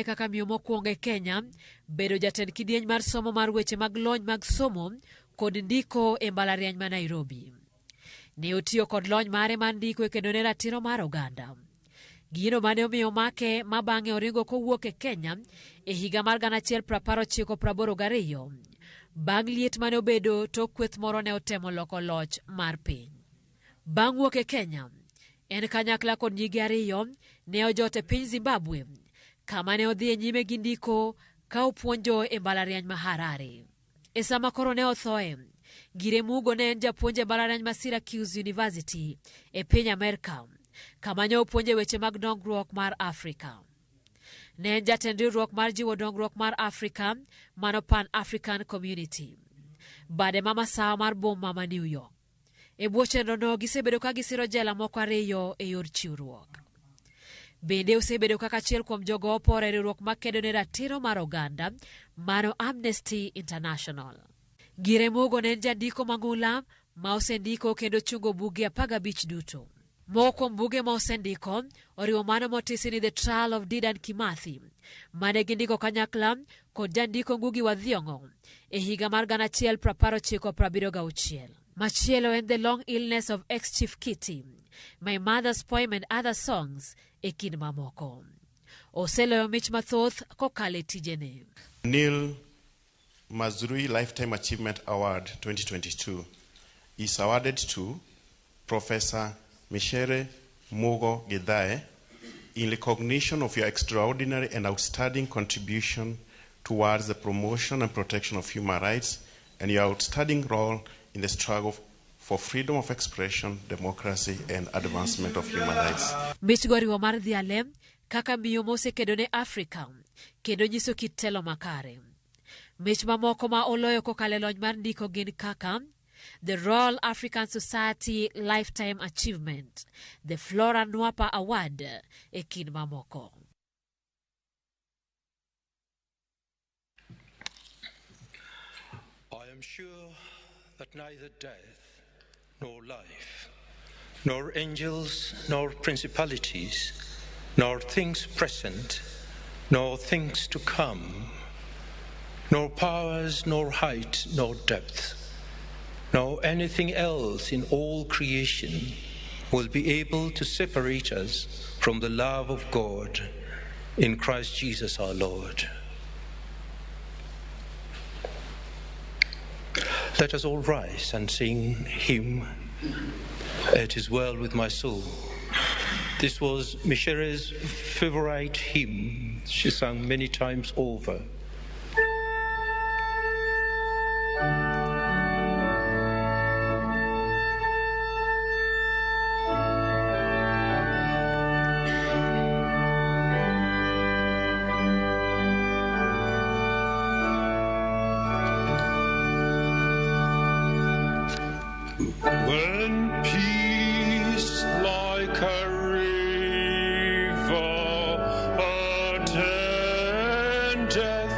kaka miyo mokwongo e Kenya bedo jatend kidieny mar somo mar weche mag lony mag somo kod ndiko e mbalariany ma Nairobi. Ne otiyo kod lony mare mar ndiko e kedone ratiro mar oganda. Gino mane omiyo make ma bang'e oringo kowuok e Kenya e higa mar 1982 bang' liet mane obedo tok kweth moro ne otemo loko loch mar piny. Bang' wuok e Kenya, en kanyakla kod nyige ariyo ne ojot e piny Zimbabwe, kama ne odhi e nyime gi ndiko ka opuonjo e mbalariany ma Harare. E sama koro ne othoe, gire Mugo ne en japuonj e mbalariany ma Syracuse University e piny Amerika, kama ne opuonje weche mag dongruok mar Afrika. Ne en jatend riwruok mar jiwo dongruok mar Afrika, mano Pan African Community, bade mama sawa mar boma ma New York. E bwo chenrono gisebedo ka gisiro jela moko ariyo e yor chiwruok. Bende osebedo kaka achiel kuom jogo opore e riwruok makedo ne ratiro mar oganda, mano Amnesty International. Gire Mugo ne en jandiko mang'ula ma osendiko kendo chungo buge 15 duto. Moko kuom buge ma osendiko oriwo mano motisi ni The Trial of Dedan Kimathi, mane gindiko kanyakla kod jandiko Ngugi wa Thiong'o e higa mar 1976. Machielo en The Long Illness of Ex-Chief Kitty, My Mother's Poem and Other Songs e kind mamoko. Oseloyo mich mathoth kokale tijene. Neil Mazrui Lifetime Achievement Award 2022 is awarded to Professor Micere Mugo Gidhae in recognition of your extraordinary and outstanding contribution towards the promotion and protection of human rights and your outstanding role in the struggle for freedom of expression, democracy, and advancement of human rights. Mich goriwo mar dhiale kaka miyo mose kedo ne Afrika kendo nyiso kit telo makare. Mich mamoko ma oloyo kokale lony mar ndiko gin kaka the Royal African Society Lifetime Achievement, the Flora Nwapa Award e kind mamoko. I am sure that neither death nor life, nor angels nor principalities, nor things present, nor things to come, nor powers, nor height, nor depth, nor anything else in all creation will be able to separate us from the love of God in Christ Jesus our Lord. Let us all rise and sing hymn, It Is Well With My Soul. This was Micere's favorite hymn. She sang many times over. When peace like a river attendeth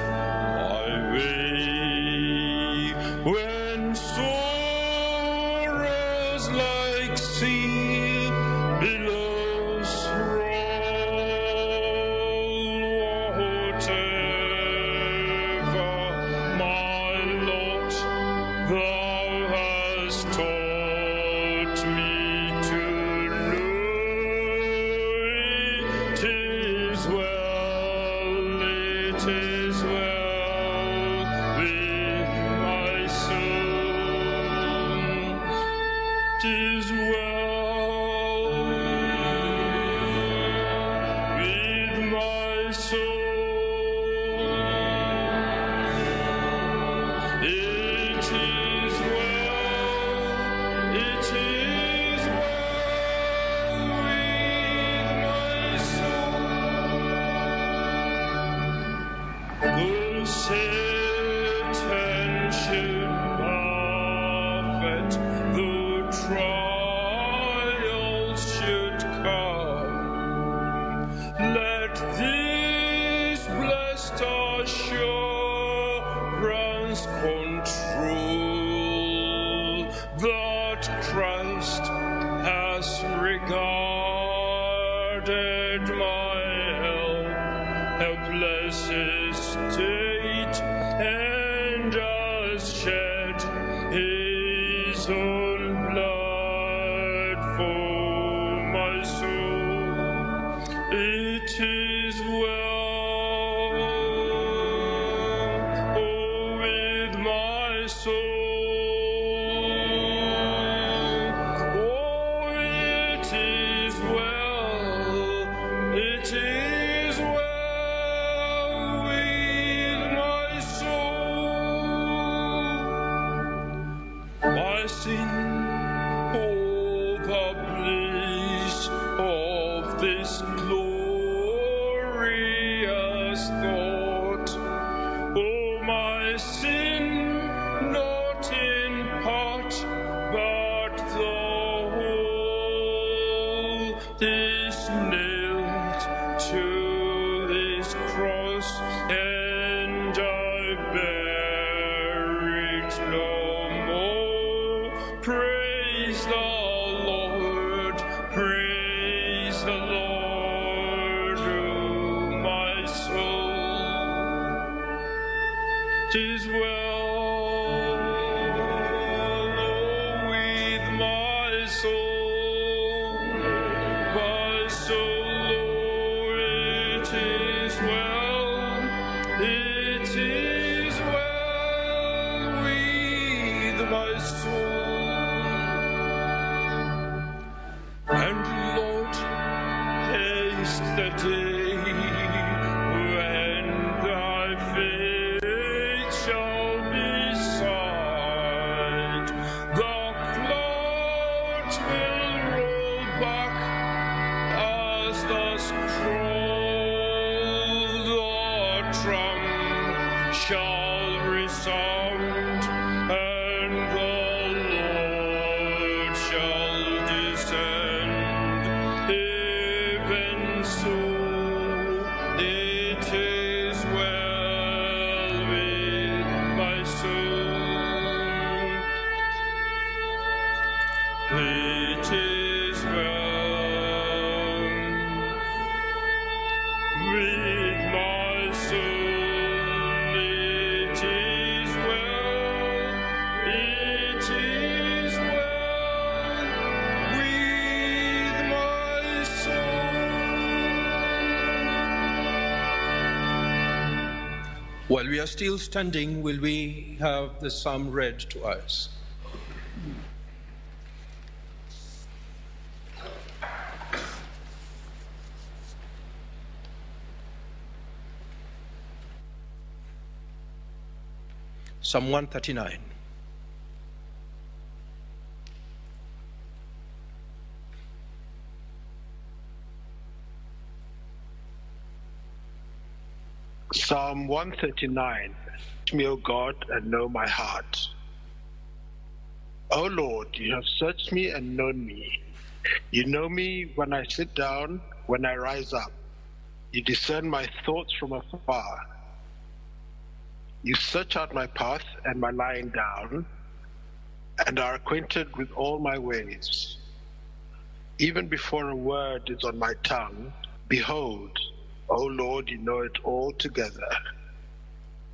my way, when sorrows like sea billows roll, whatever my lot, thou hast taught me to know. It is well with my soul. It is well with my soul. It is well, it is well with my soul. Though Satan should buffet, though trials should come, let this blessed assurance control that Christ has regarded my helpless blessed state, and has shed his own blood for my soul. It is well, oh, with my soul. Oh, it is well, it is well with my soul. My sin, oh, the bliss of this glorious thought. Oh, my sin, not in part, but the whole is nailed to this cross, and I bear it no more. Praise the Lord, praise the Lord, oh, my soul. 'Tis well, oh, with my soul. My soul, oh, it is well, it is well with my soul. And Lord, haste the day when thy face shall be sight. The clouds will roll back as the scroll, the trump shall resound, and the Lord shall descend. Even so, it is well with my soul. It is well with my soul. It is well. It is well with my soul. While we are still standing, will we have the psalm read to us? Psalm 139. Psalm 139. Search me, O God, and know my heart. O Lord, you have searched me and known me. You know me when I sit down, when I rise up. You discern my thoughts from afar. You search out my path and my lying down, and are acquainted with all my ways. Even before a word is on my tongue, behold, O Lord, you know it all together.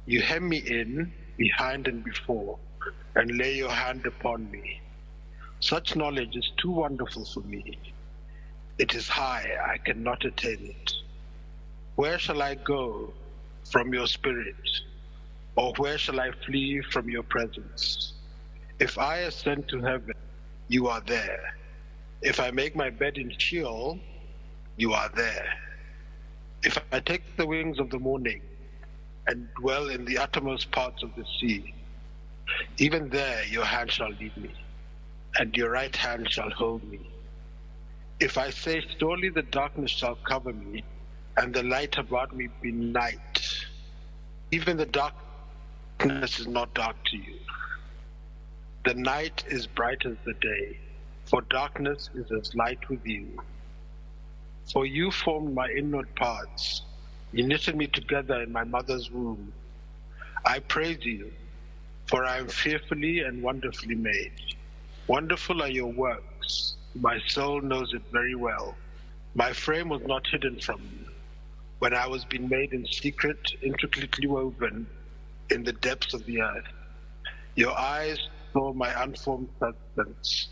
You hem me in, behind and before, and lay your hand upon me. Such knowledge is too wonderful for me. It is high, I cannot attain it. Where shall I go from your spirit? Or where shall I flee from your presence? If I ascend to heaven, you are there. If I make my bed in Sheol, you are there. If I take the wings of the morning and dwell in the uttermost parts of the sea, even there your hand shall lead me, and your right hand shall hold me. If I say, surely the darkness shall cover me, and the light about me be night, even the darkness is not dark to you. The night is bright as the day, for darkness is as light with you. For you formed my inward parts. You knitted me together in my mother's womb. I praise you, for I am fearfully and wonderfully made. Wonderful are your works. My soul knows it very well. My frame was not hidden from you when I was being made in secret, intricately woven in the depths of the earth. Your eyes saw my unformed substance.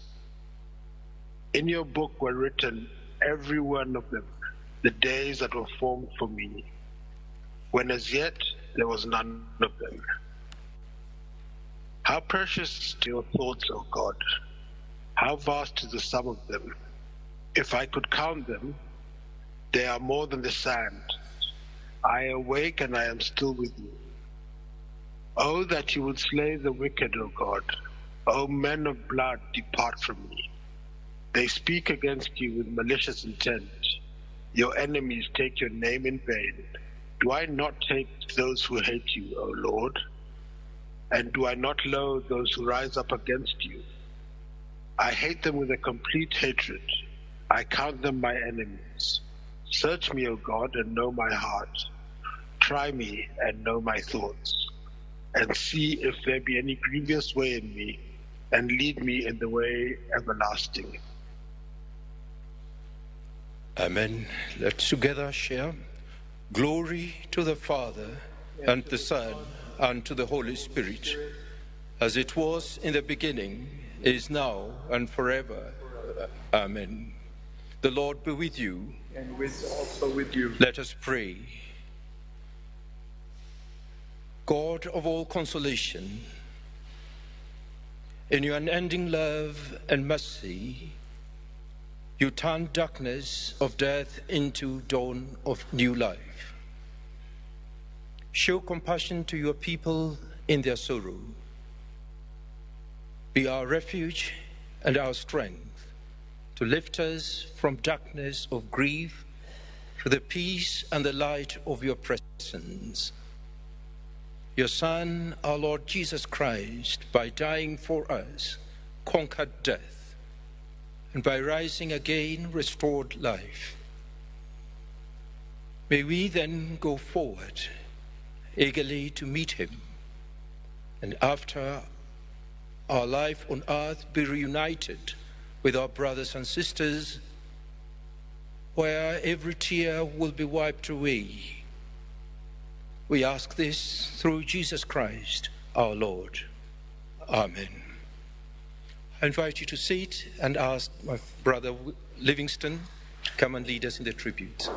In your book were written, every one of them, the days that were formed for me, when as yet there was none of them. How precious are your thoughts, O God! How vast is the sum of them! If I could count them, they are more than the sand. I awake and I am still with you. Oh, that you would slay the wicked, O God! O men of blood, depart from me. They speak against you with malicious intent. Your enemies take your name in vain. Do I not hate those who hate you, O Lord? And do I not loathe those who rise up against you? I hate them with a complete hatred. I count them my enemies. Search me, O God, and know my heart. Try me and know my thoughts, and see if there be any grievous way in me, and lead me in the way everlasting. Amen. Let's together share. Glory to the Father, and the Son, and to the Holy Spirit, as it was in the beginning, is now, and forever. Amen. The Lord be with you. And also with you. Let us pray. God of all consolation, in your unending love and mercy, you turn darkness of death into dawn of new life. Show compassion to your people in their sorrow. Be our refuge and our strength to lift us from darkness of grief to the peace and the light of your presence. Your Son, our Lord Jesus Christ, by dying for us, conquered death, and by rising again, restored life. May we then go forward, eagerly to meet him, and after our life on earth be reunited with our brothers and sisters, where every tear will be wiped away. We ask this through Jesus Christ, our Lord. Amen. I invite you to sit and ask my brother Livingston to come and lead us in the tribute.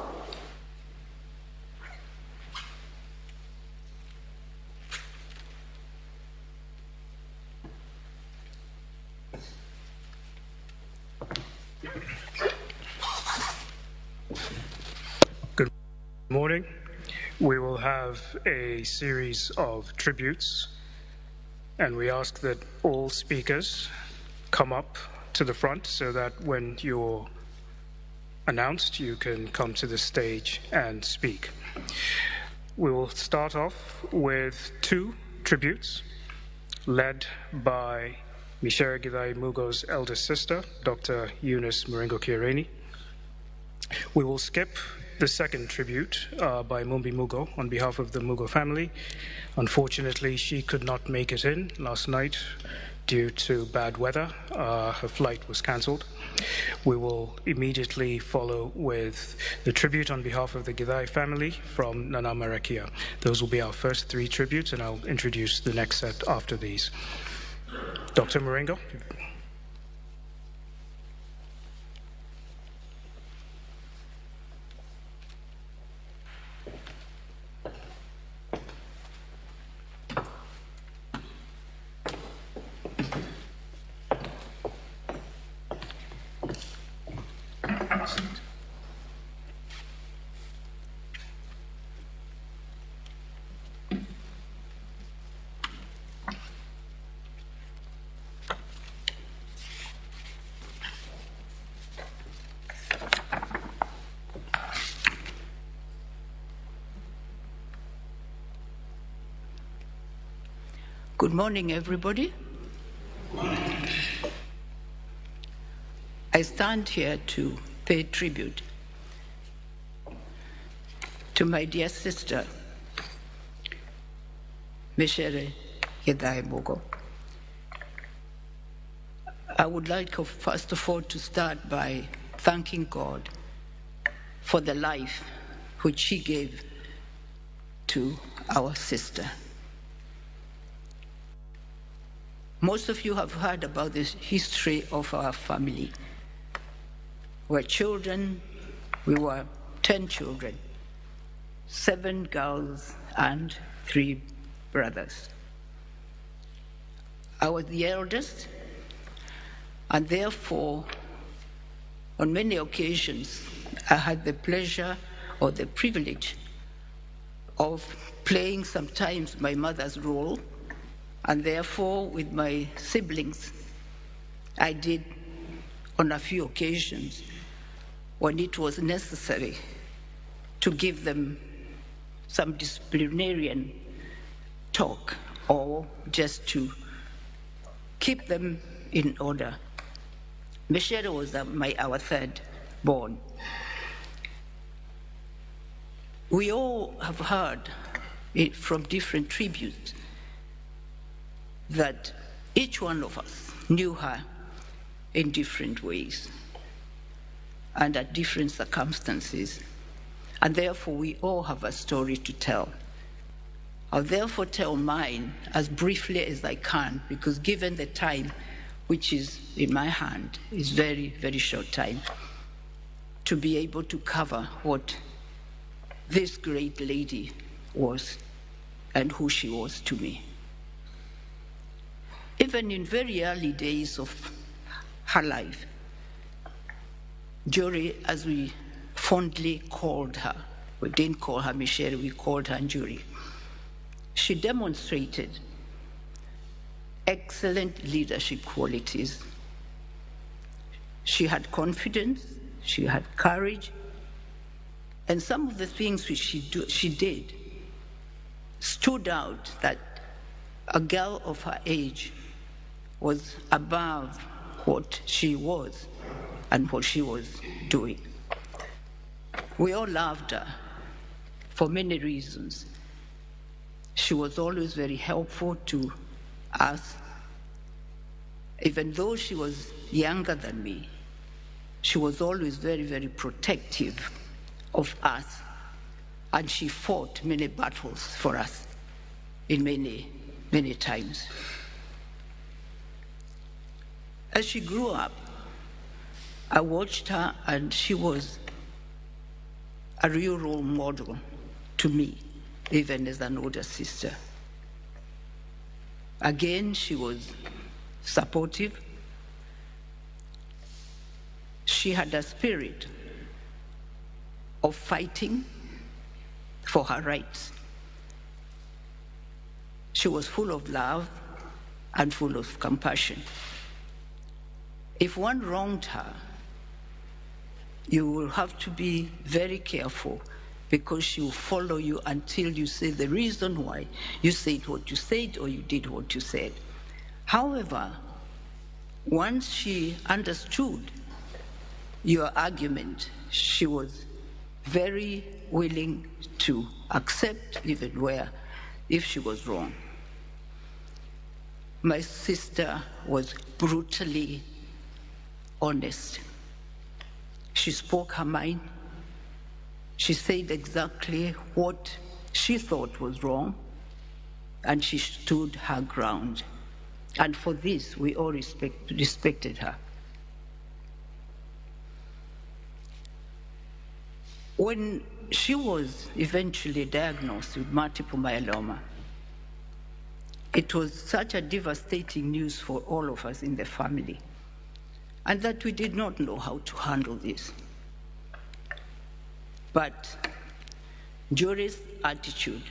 Good morning. We will have a series of tributes, and we ask that all speakers come up to the front so that when you're announced, you can come to the stage and speak. We will start off with 2 tributes led by Micere Mugo's eldest sister, Dr. Eunice Moringo-Kiareni. We will skip the second tribute by Mumbi Mugo on behalf of the Mugo family. Unfortunately, she could not make it in last night due to bad weather. Her flight was cancelled. We will immediately follow with the tribute on behalf of the Githai family from Nana Marakia. Those will be our first 3 tributes, and I'll introduce the next set after these. Dr. Moringo. Good morning, everybody. I stand here to pay tribute to my dear sister, Micere Mugo. I would like, first of all, to start by thanking God for the life which she gave to our sister. Most of you have heard about the history of our family. We're children, we were 10 children, 7 girls and 3 brothers. I was the eldest, and therefore, on many occasions, I had the pleasure or the privilege of playing sometimes my mother's role, and therefore with my siblings, I did on a few occasions when it was necessary to give them some disciplinarian talk or just to keep them in order. Micere was our third born. We all have heard it from different tributes that each one of us knew her in different ways and at different circumstances, and therefore we all have a story to tell. I'll therefore tell mine as briefly as I can, because given the time which is in my hand, is very, very short time to be able to cover what this great lady was and who she was to me. Even in very early days of her life, Jory, as we fondly called her, we didn't call her Micere, we called her Jory, she demonstrated excellent leadership qualities. She had confidence, she had courage, and some of the things which she did stood out that a girl of her age was above what she was and what she was doing. We all loved her for many reasons. She was always very helpful to us. Even though she was younger than me, she was always very, very protective of us, and she fought many battles for us in many, many times. As she grew up, I watched her, and she was a real role model to me, even as an older sister. Again, she was supportive. She had a spirit of fighting for her rights. She was full of love and full of compassion. If one wronged her, you will have to be very careful, because she will follow you until you say the reason why you said what you said or you did what you said. However, once she understood your argument, she was very willing to accept even if she was wrong. My sister was brutally honest. She spoke her mind. She said exactly what she thought was wrong, and she stood her ground. And for this, we all respected her. When she was eventually diagnosed with multiple myeloma, it was such a devastating news for all of us in the family, and that we did not know how to handle this. But Jory's attitude,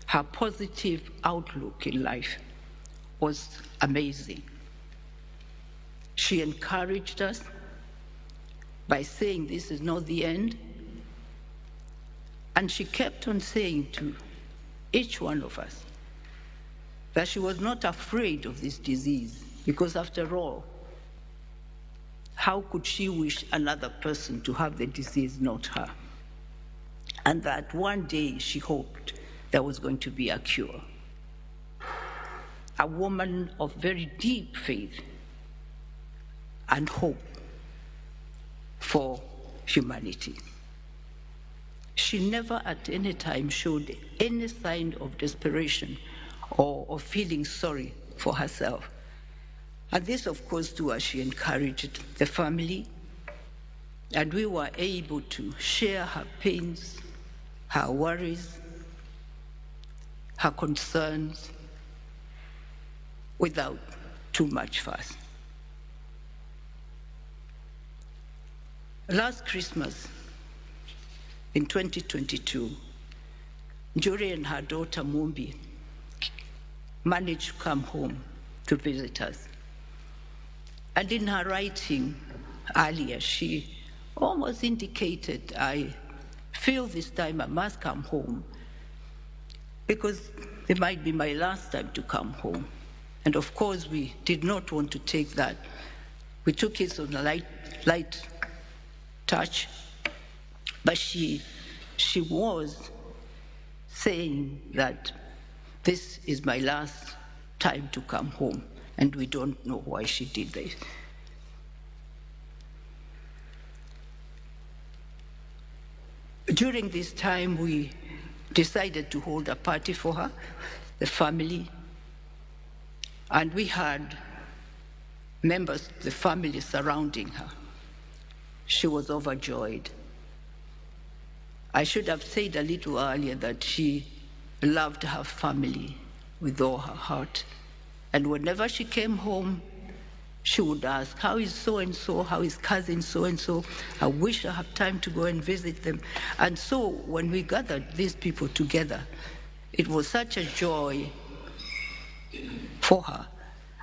her positive outlook in life was amazing. She encouraged us by saying this is not the end. And she kept on saying to each one of us that she was not afraid of this disease, because after all, how could she wish another person to have the disease, not her? And that one day she hoped there was going to be a cure. A woman of very deep faith and hope for humanity. she never at any time showed any sign of desperation or of feeling sorry for herself. And this, of course, too, as she encouraged the family, and we were able to share her pains, her worries, her concerns, without too much fuss. Last Christmas, in 2022, Njuri and her daughter Mumbi managed to come home to visit us. And in her writing earlier, she almost indicated, I feel this time I must come home because it might be my last time to come home. And of course, we did not want to take that. We took it on a light touch, but she was saying that this is my last time to come home, and we don't know why she did this. During this time, we decided to hold a party for her, the family, and we had members of the family surrounding her. She was overjoyed. I should have said a little earlier that she loved her family with all her heart. And whenever she came home, she would ask, how is so-and-so, how is cousin so-and-so? I wish I have time to go and visit them. And so when we gathered these people together, it was such a joy for her.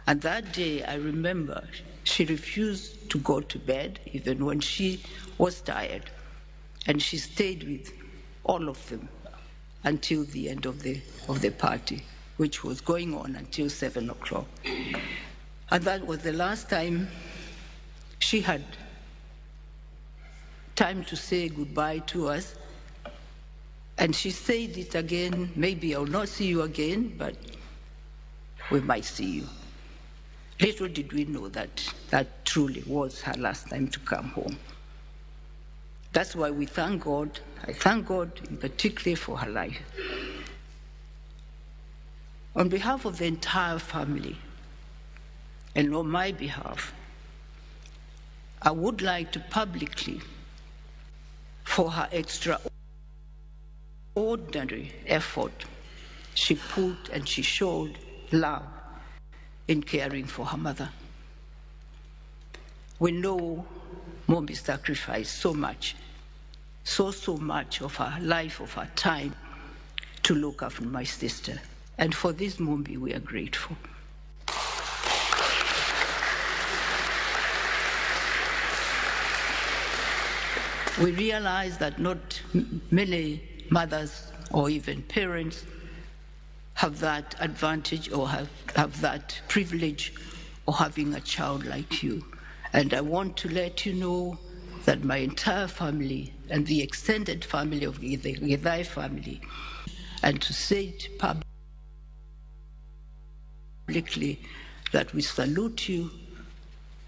And that day, I remember, she refused to go to bed, even when she was tired. And she stayed with all of them until the end of the party, which was going on until 7 o'clock. And that was the last time she had time to say goodbye to us. And she said it again, maybe I'll not see you again, but we might see you. Little did we know that that truly was her last time to come home. That's why we thank God. I thank God in particular for her life. On behalf of the entire family, and on my behalf, I would like to publicly, for her extraordinary effort she put and she showed love in caring for her mother. We know Mombi sacrificed so much, so much of her life, of her time, to look after my sister. And for this, Mombi, we are grateful. We realize that not many mothers or even parents have that advantage or have that privilege of having a child like you. And I want to let you know that my entire family and the extended family of the Githai family, and to say it publicly that we salute you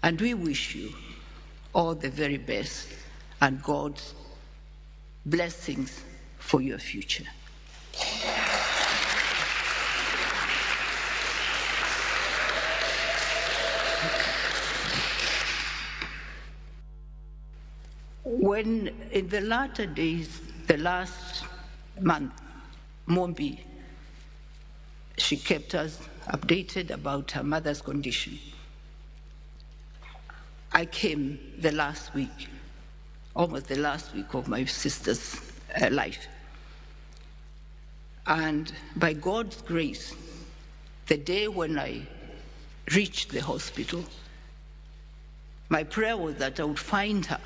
and we wish you all the very best and God's blessings for your future. When in the latter days, the last month, Mombi, she kept us updated about her mother's condition. I came the last week, almost the last week of my sister's life. And by God's grace, the day when I reached the hospital, my prayer was that I would find her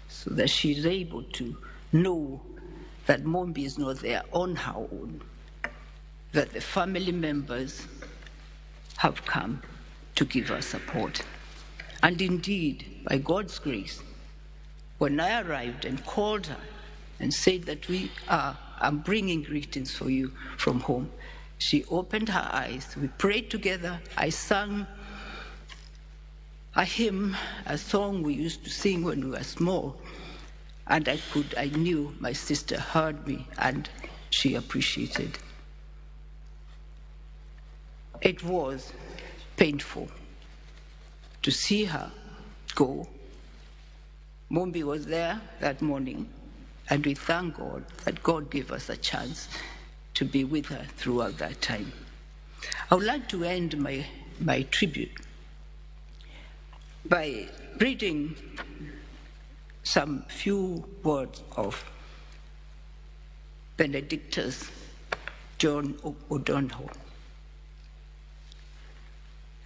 so that she's able to know that Mombi is not there on her own, that the family members have come to give her support. And indeed, by God's grace, when I arrived and called her and said that I'm bringing greetings for you from home, she opened her eyes. We prayed together. I sang a hymn, a song we used to sing when we were small. And I knew my sister heard me and she appreciated. It was painful to see her go. Mumbi was there that morning, and we thank God that God gave us a chance to be with her throughout that time. I would like to end my tribute by reading some few words of Benedictus John O'Donoghue.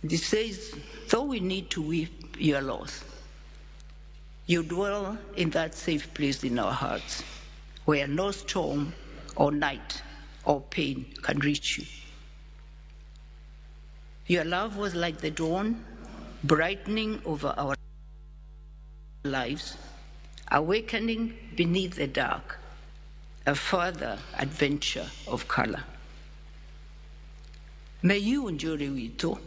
This says, though we need to weep your loss, you dwell in that safe place in our hearts, where no storm or night or pain can reach you. Your love was like the dawn, brightening over our lives, awakening beneath the dark, a further adventure of color. May you, Njuri Wito,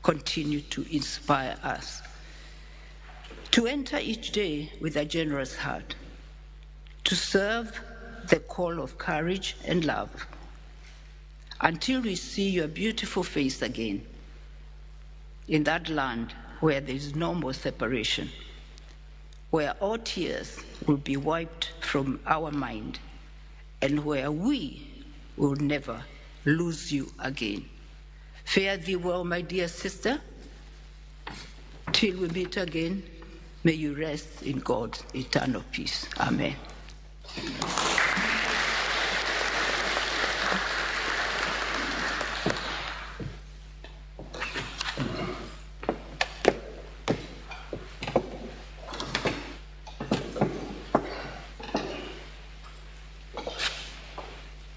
continue to inspire us to enter each day with a generous heart, to serve the call of courage and love, until we see your beautiful face again in that land where there is no more separation, where all tears will be wiped from our mind, and where we will never lose you again. Fare thee well, my dear sister. Till we meet again, may you rest in God's eternal peace. Amen.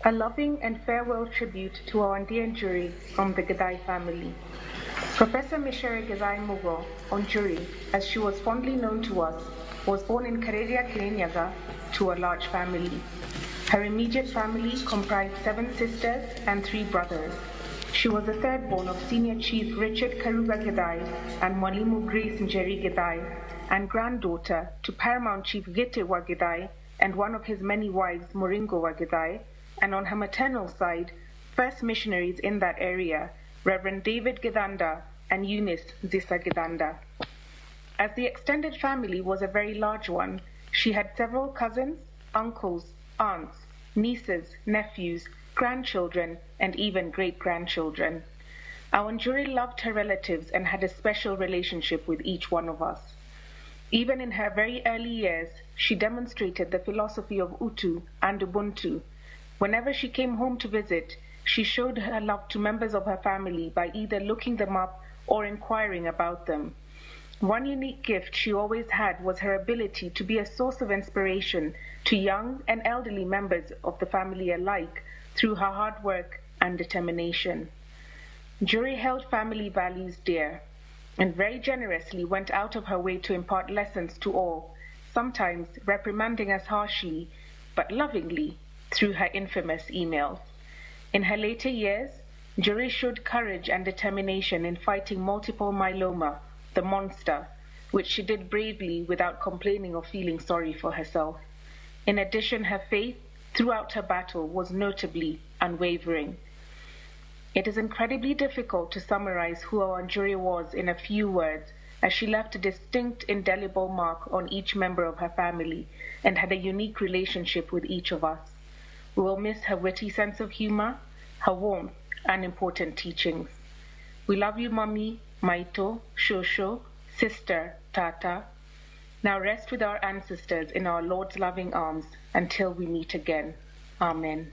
A loving and farewell tribute to our dear Njuri from the Gidai family. Professor Micere Gidai Mugo, or Njuri, as she was fondly known to us, was born in Kareria, Kirinyaga, to a large family. Her immediate family comprised 7 sisters and 3 brothers. She was the third born of Senior Chief Richard Karuga Gidai and Mwalimu Grace Njeri Gidai, and granddaughter to Paramount Chief Gete wa Gidai and one of his many wives, Moringo wa Gidai, and on her maternal side, first missionaries in that area, Reverend David Gidanda and Eunice Zisa Gidanda. As the extended family was a very large one, she had several cousins, uncles, aunts, nieces, nephews, grandchildren, and even great-grandchildren. Our Njuri loved her relatives and had a special relationship with each one of us. Even in her very early years, she demonstrated the philosophy of Utu and Ubuntu. Whenever she came home to visit, she showed her love to members of her family by either looking them up or inquiring about them. One unique gift she always had was her ability to be a source of inspiration to young and elderly members of the family alike through her hard work and determination. Njuri held family values dear and very generously went out of her way to impart lessons to all, sometimes reprimanding us harshly, but lovingly, through her infamous emails. In her later years, Njuri showed courage and determination in fighting multiple myeloma, the monster, which she did bravely without complaining or feeling sorry for herself. In addition, her faith throughout her battle was notably unwavering. It is incredibly difficult to summarize who our Njuri was in a few words, as she left a distinct, indelible mark on each member of her family and had a unique relationship with each of us. We will miss her witty sense of humor, her warmth, and important teachings. We love you, Mommy, Maito, Shosho, Sister, Tata. Now rest with our ancestors in our Lord's loving arms until we meet again. Amen.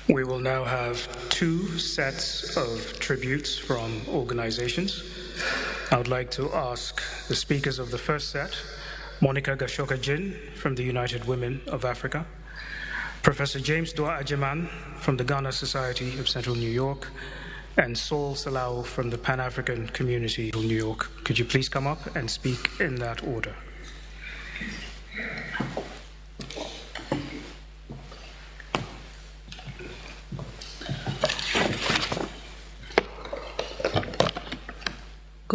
We will now have 2 sets of tributes from organizations. I would like to ask the speakers of the first set, Monica Gashoka Jin from the United Women of Africa, Professor James Dua Ajeman from the Ghana Society of Central New York, and Saul Salau from the Pan-African Community of New York. Could you please come up and speak in that order?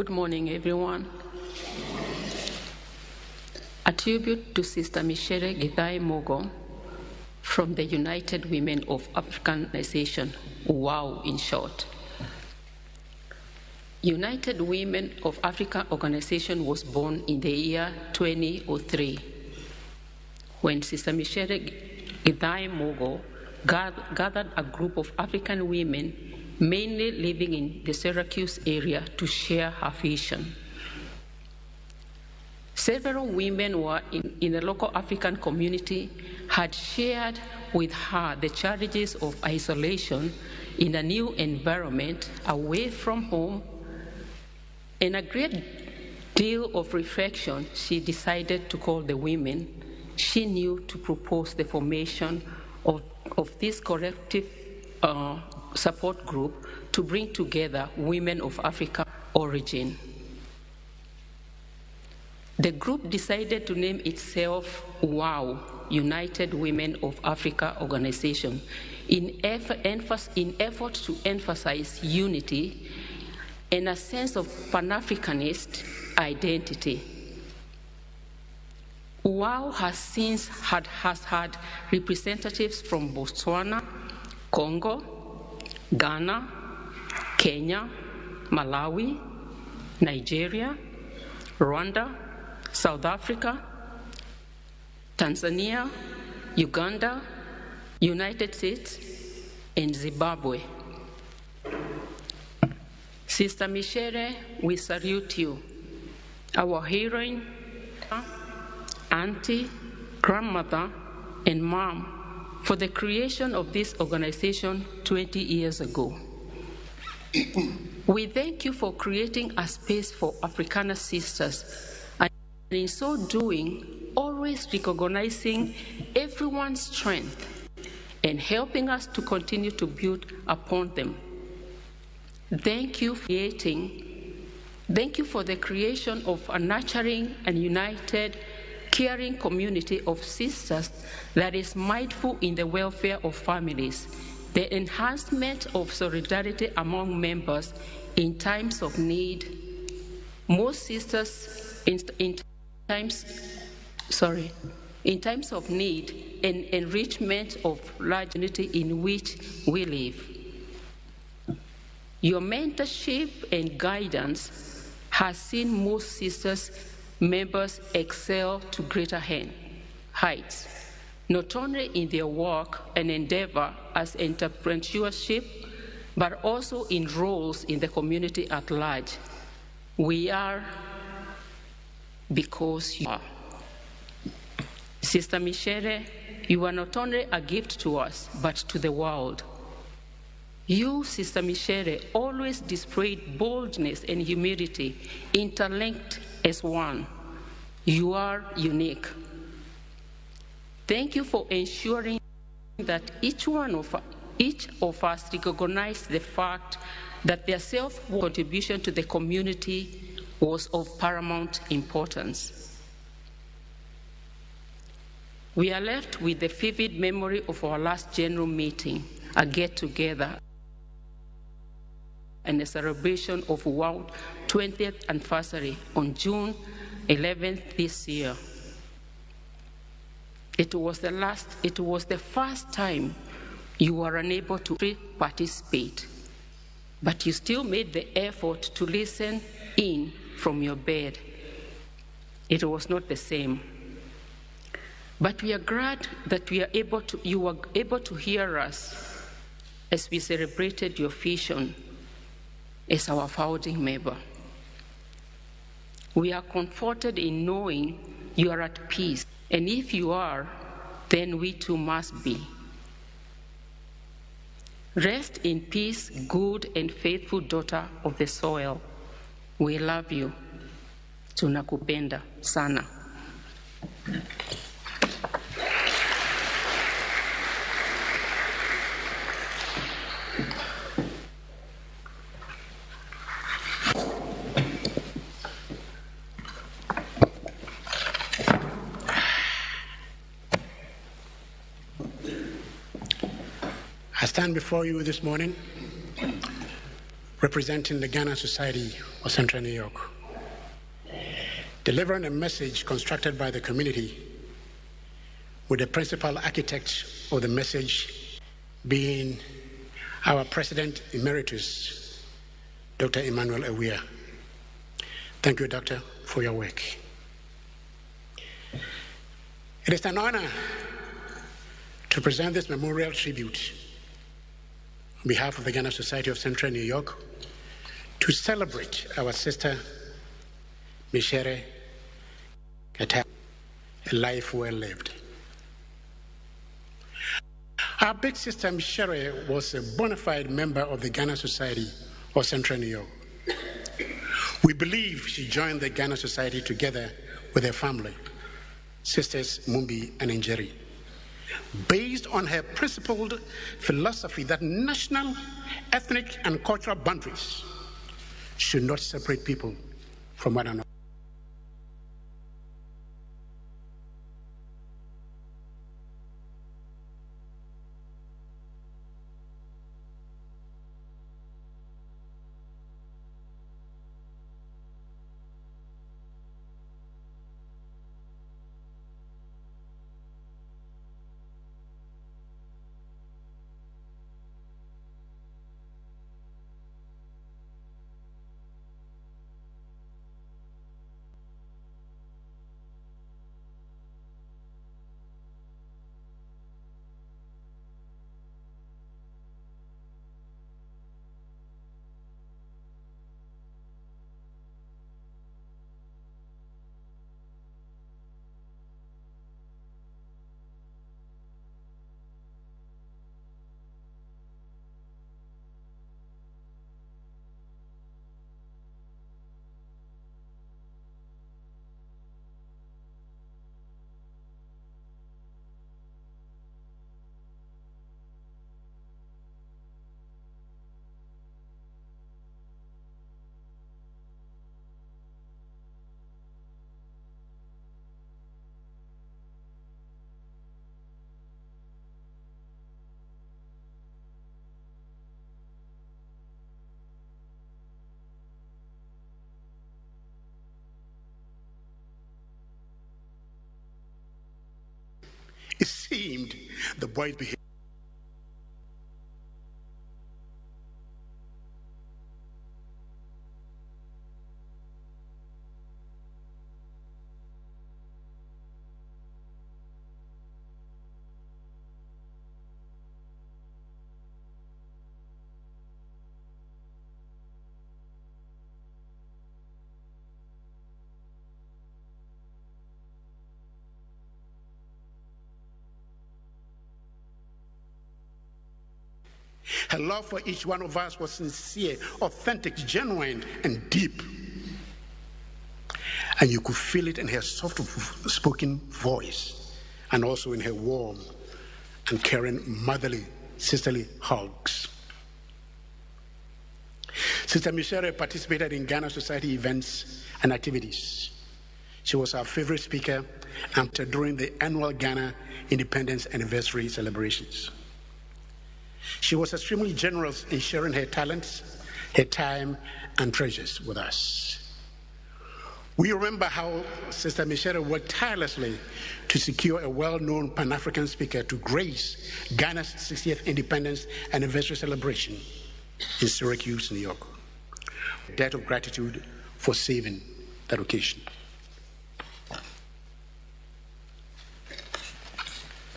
Good morning, everyone. A tribute to Sister Micere Mugo from the United Women of Africa Organization, WOW in short. United Women of Africa Organization was born in the year 2003 when Sister Micere Mugo gathered a group of African women mainly living in the Syracuse area to share her vision. Several women were in the local African community had shared with her the challenges of isolation in a new environment away from home. In a great deal of reflection, she decided to call the women she knew to propose the formation of this collective support group to bring together women of African origin. The group decided to name itself WOW, United Women of Africa Organization, in effort to emphasize unity and a sense of Pan-Africanist identity. WOW has had representatives from Botswana, Congo, Ghana, Kenya, Malawi, Nigeria, Rwanda, South Africa, Tanzania, Uganda, United States, and Zimbabwe. Sister Micere, we salute you, our heroine, auntie, grandmother, and mom, for the creation of this organization 20 years ago. We thank you for creating a space for Afrikaner sisters, and in so doing, always recognizing everyone's strength and helping us to continue to build upon them. Thank you for the creation of a nurturing and united, caring community of sisters that is mindful in the welfare of families, the enhancement of solidarity among members in times of need. Most sisters in times of need and enrichment of large unity in which we live. Your mentorship and guidance has seen most sisters members excel to greater heights, not only in their work and endeavor as entrepreneurship, but also in roles in the community at large. We are because you are. Sister Micere, you are not only a gift to us, but to the world. You, Sister Micere, always displayed boldness and humility, interlinked as one. You are unique. Thank you for ensuring that each of us recognize the fact that their self-contribution to the community was of paramount importance. We are left with the vivid memory of our last general meeting, a get-together, and a celebration of WOW 20th anniversary on June 11th this year. It was the first time you were unable to participate, but you still made the effort to listen in from your bed. It was not the same. But we are glad that you were able to hear us as we celebrated your vision as our founding member. We are comforted in knowing you are at peace, and if you are, then we too must be. Rest in peace, good and faithful daughter of the soil. We love you. Tunakupenda sana. I stand before you this morning representing the Ghana Society of Central New York, delivering a message constructed by the community, with the principal architect of the message being our President Emeritus, Dr. Emmanuel Awia. Thank you, Doctor, for your work. It is an honor to present this memorial tribute on behalf of the Ghana Society of Central New York to celebrate our sister, Micere, a life well lived. Our big sister, Micere, was a bona fide member of the Ghana Society of Central New York. We believe she joined the Ghana Society together with her family, sisters Mumbi and Njeri, based on her principled philosophy that national, ethnic, and cultural boundaries should not separate people from one another. It seemed the boy's behavior. Her love for each one of us was sincere, authentic, genuine, and deep. And you could feel it in her soft-spoken voice, and also in her warm and caring motherly, sisterly hugs. Sister Micere participated in Ghana Society events and activities. She was our favorite speaker during the annual Ghana Independence Anniversary celebrations. She was extremely generous in sharing her talents, her time, and treasures with us. We remember how Sister Micere worked tirelessly to secure a well-known Pan-African speaker to grace Ghana's 60th Independence Anniversary celebration in Syracuse, New York. A debt of gratitude for saving that occasion.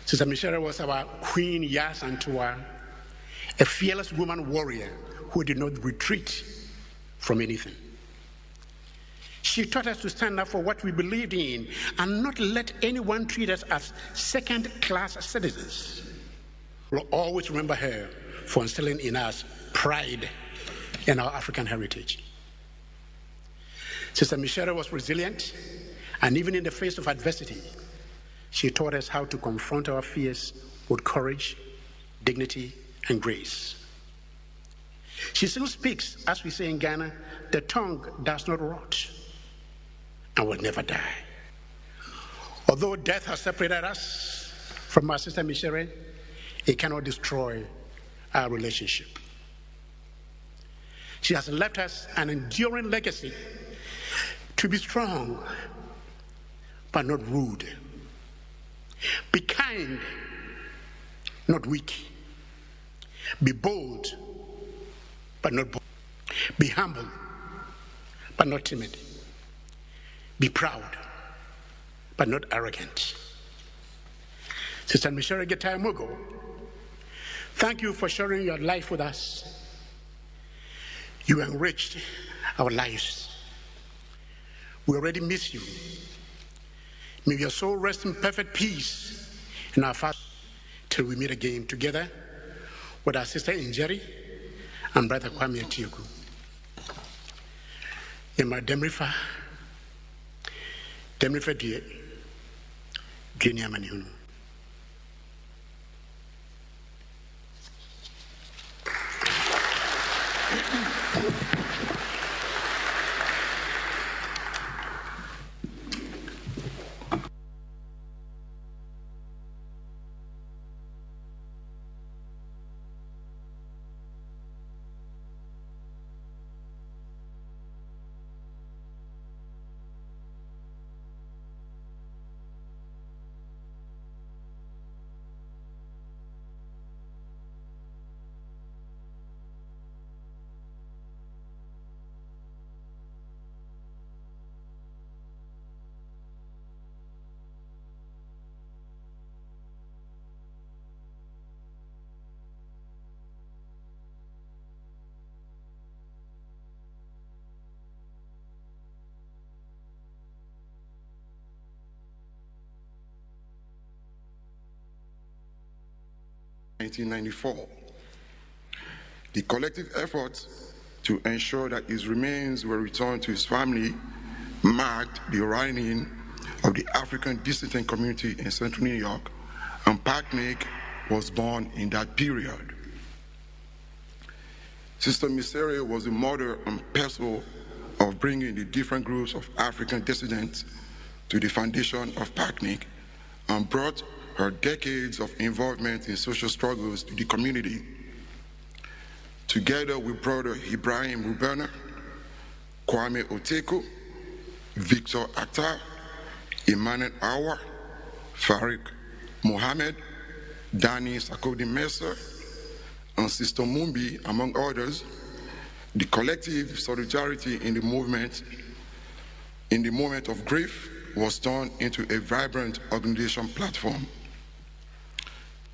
Sister Micere was our Queen Yas Antoa, a fearless woman warrior who did not retreat from anything. She taught us to stand up for what we believed in and not let anyone treat us as second-class citizens. We'll always remember her for instilling in us pride in our African heritage. Sister Micere was resilient, and even in the face of adversity, she taught us how to confront our fears with courage, dignity, and grace. She still speaks, as we say in Ghana, the tongue does not rot and will never die. Although death has separated us from our sister Micere, it cannot destroy our relationship. She has left us an enduring legacy to be strong, but not rude. Be kind, not weak. Be bold, but not bold. Be humble, but not timid. Be proud, but not arrogant. Sister Micere Mugo, thank you for sharing your life with us. You enriched our lives. We already miss you. May your soul rest in perfect peace in our Father till we meet again together with our sister Injeri and brother Kwame Atioku. Yema Demrifa die Junior Manihunu. In 1994. The collective effort to ensure that his remains were returned to his family marked the running of the African dissident community in central New York, and Pacnic was born in that period. Sister Micere was the mother and pestle of bringing the different groups of African dissidents to the foundation of Pacnic and brought her decades of involvement in social struggles to the community. Together with brother Ibrahim Rubena, Kwame Oteko, Victor Atta, Emmanuel Awa, Farik Mohammed, Danny Sakodi Messer, and Sister Mumbi, among others, the collective solidarity in the moment of grief was turned into a vibrant organization platform.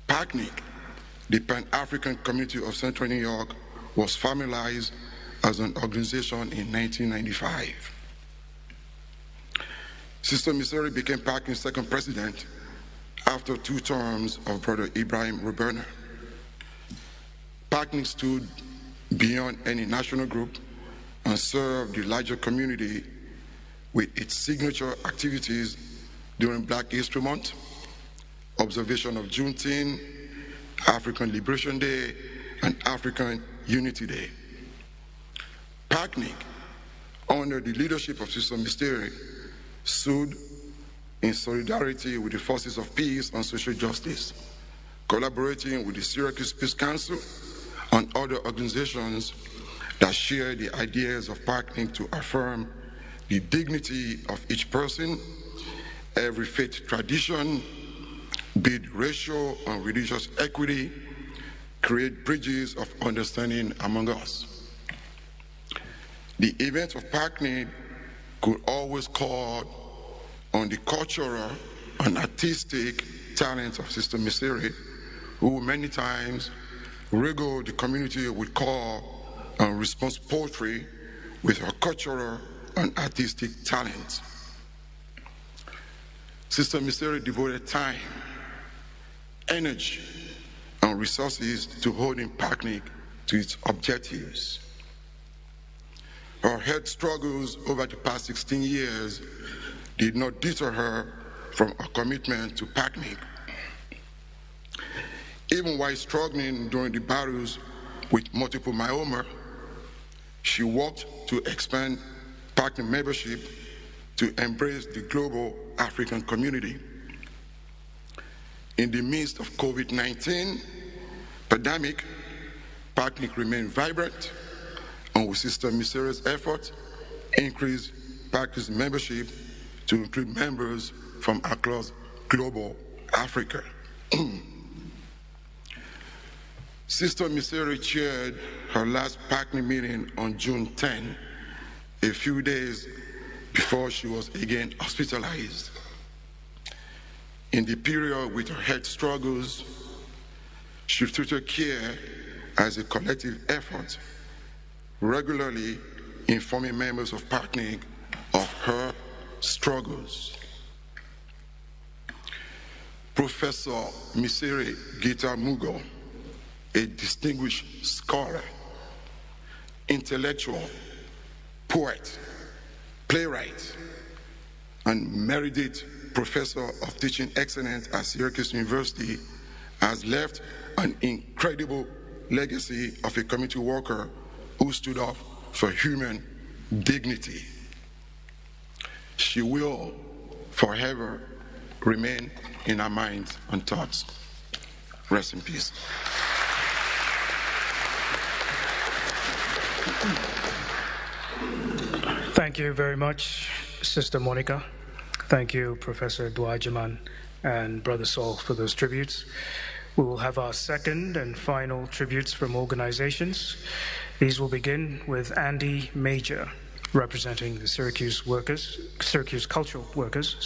Pacnic, the Pan-African Community of Central New York, was formalized as an organization in 1995. Sister Micere became Pacnic's second president after 2 terms of brother Ibrahim Rubena. Pacnic stood beyond any national group and served the larger community with its signature activities during Black History Month, observation of Juneteenth, African Liberation Day, and African Unity Day. Pacnic, under the leadership of Sister Micere, stood in solidarity with the forces of peace and social justice, collaborating with the Syracuse Peace Council and other organizations that share the ideas of Pacnic to affirm the dignity of each person, every faith tradition, build racial and religious equity, create bridges of understanding among us. The events of Pacnic could always call on the cultural and artistic talents of Sister Micere, who many times regaled the community with call and response poetry with her cultural and artistic talents. Sister Micere devoted time, energy, and resources to holding Pacnic to its objectives. Her health struggles over the past 16 years did not deter her from her commitment to Pacnic. Even while struggling during the battles with multiple myeloma, she worked to expand Pacnic membership to embrace the global African community. In the midst of COVID-19 pandemic, Pacnic remained vibrant and with Sister Micere's effort, increase PAC's membership to include members from across global Africa. Sister Micere chaired her last PAC meeting on June 10, a few days before she was again hospitalized. In the period with her health struggles, she treated care as a collective effort, regularly informing members of PAC of her struggles. Professor Micere Mugo, a distinguished scholar, intellectual, poet, playwright, and merited professor of teaching excellence at Syracuse University, has left an incredible legacy of a community worker who stood up for human dignity. She will forever remain in our minds and thoughts. Rest in peace. Thank you very much, Sister Monica. Thank you, Professor Dwajiman and Brother Saul, for those tributes. We will have our second and final tributes from organizations. These will begin with Andy Major, representing the Syracuse cultural workers.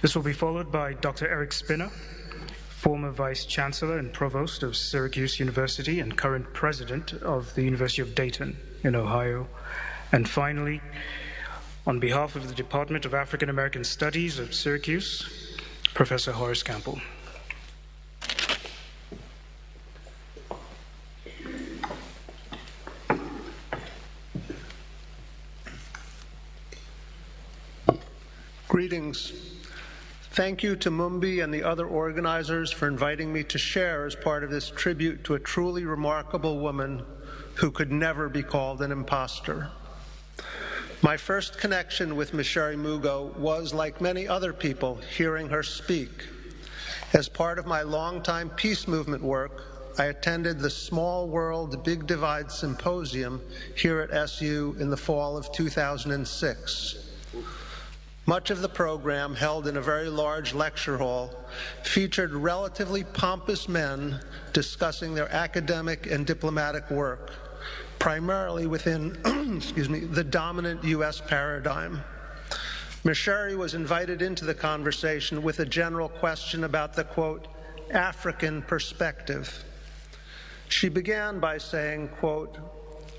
This will be followed by Dr. Eric Spinner, former Vice Chancellor and Provost of Syracuse University and current President of the University of Dayton in Ohio. And finally, on behalf of the Department of African American Studies at Syracuse, Professor Horace Campbell. Greetings. Thank you to Mumbi and the other organizers for inviting me to share as part of this tribute to a truly remarkable woman who could never be called an imposter. My first connection with Micere Mugo was, like many other people, hearing her speak. As part of my longtime peace movement work, I attended the Small World, Big Divide Symposium here at SU in the fall of 2006. Much of the program, held in a very large lecture hall, featured relatively pompous men discussing their academic and diplomatic work, primarily within the dominant U.S. paradigm. Micere was invited into the conversation with a general question about the, quote, African perspective. She began by saying, quote,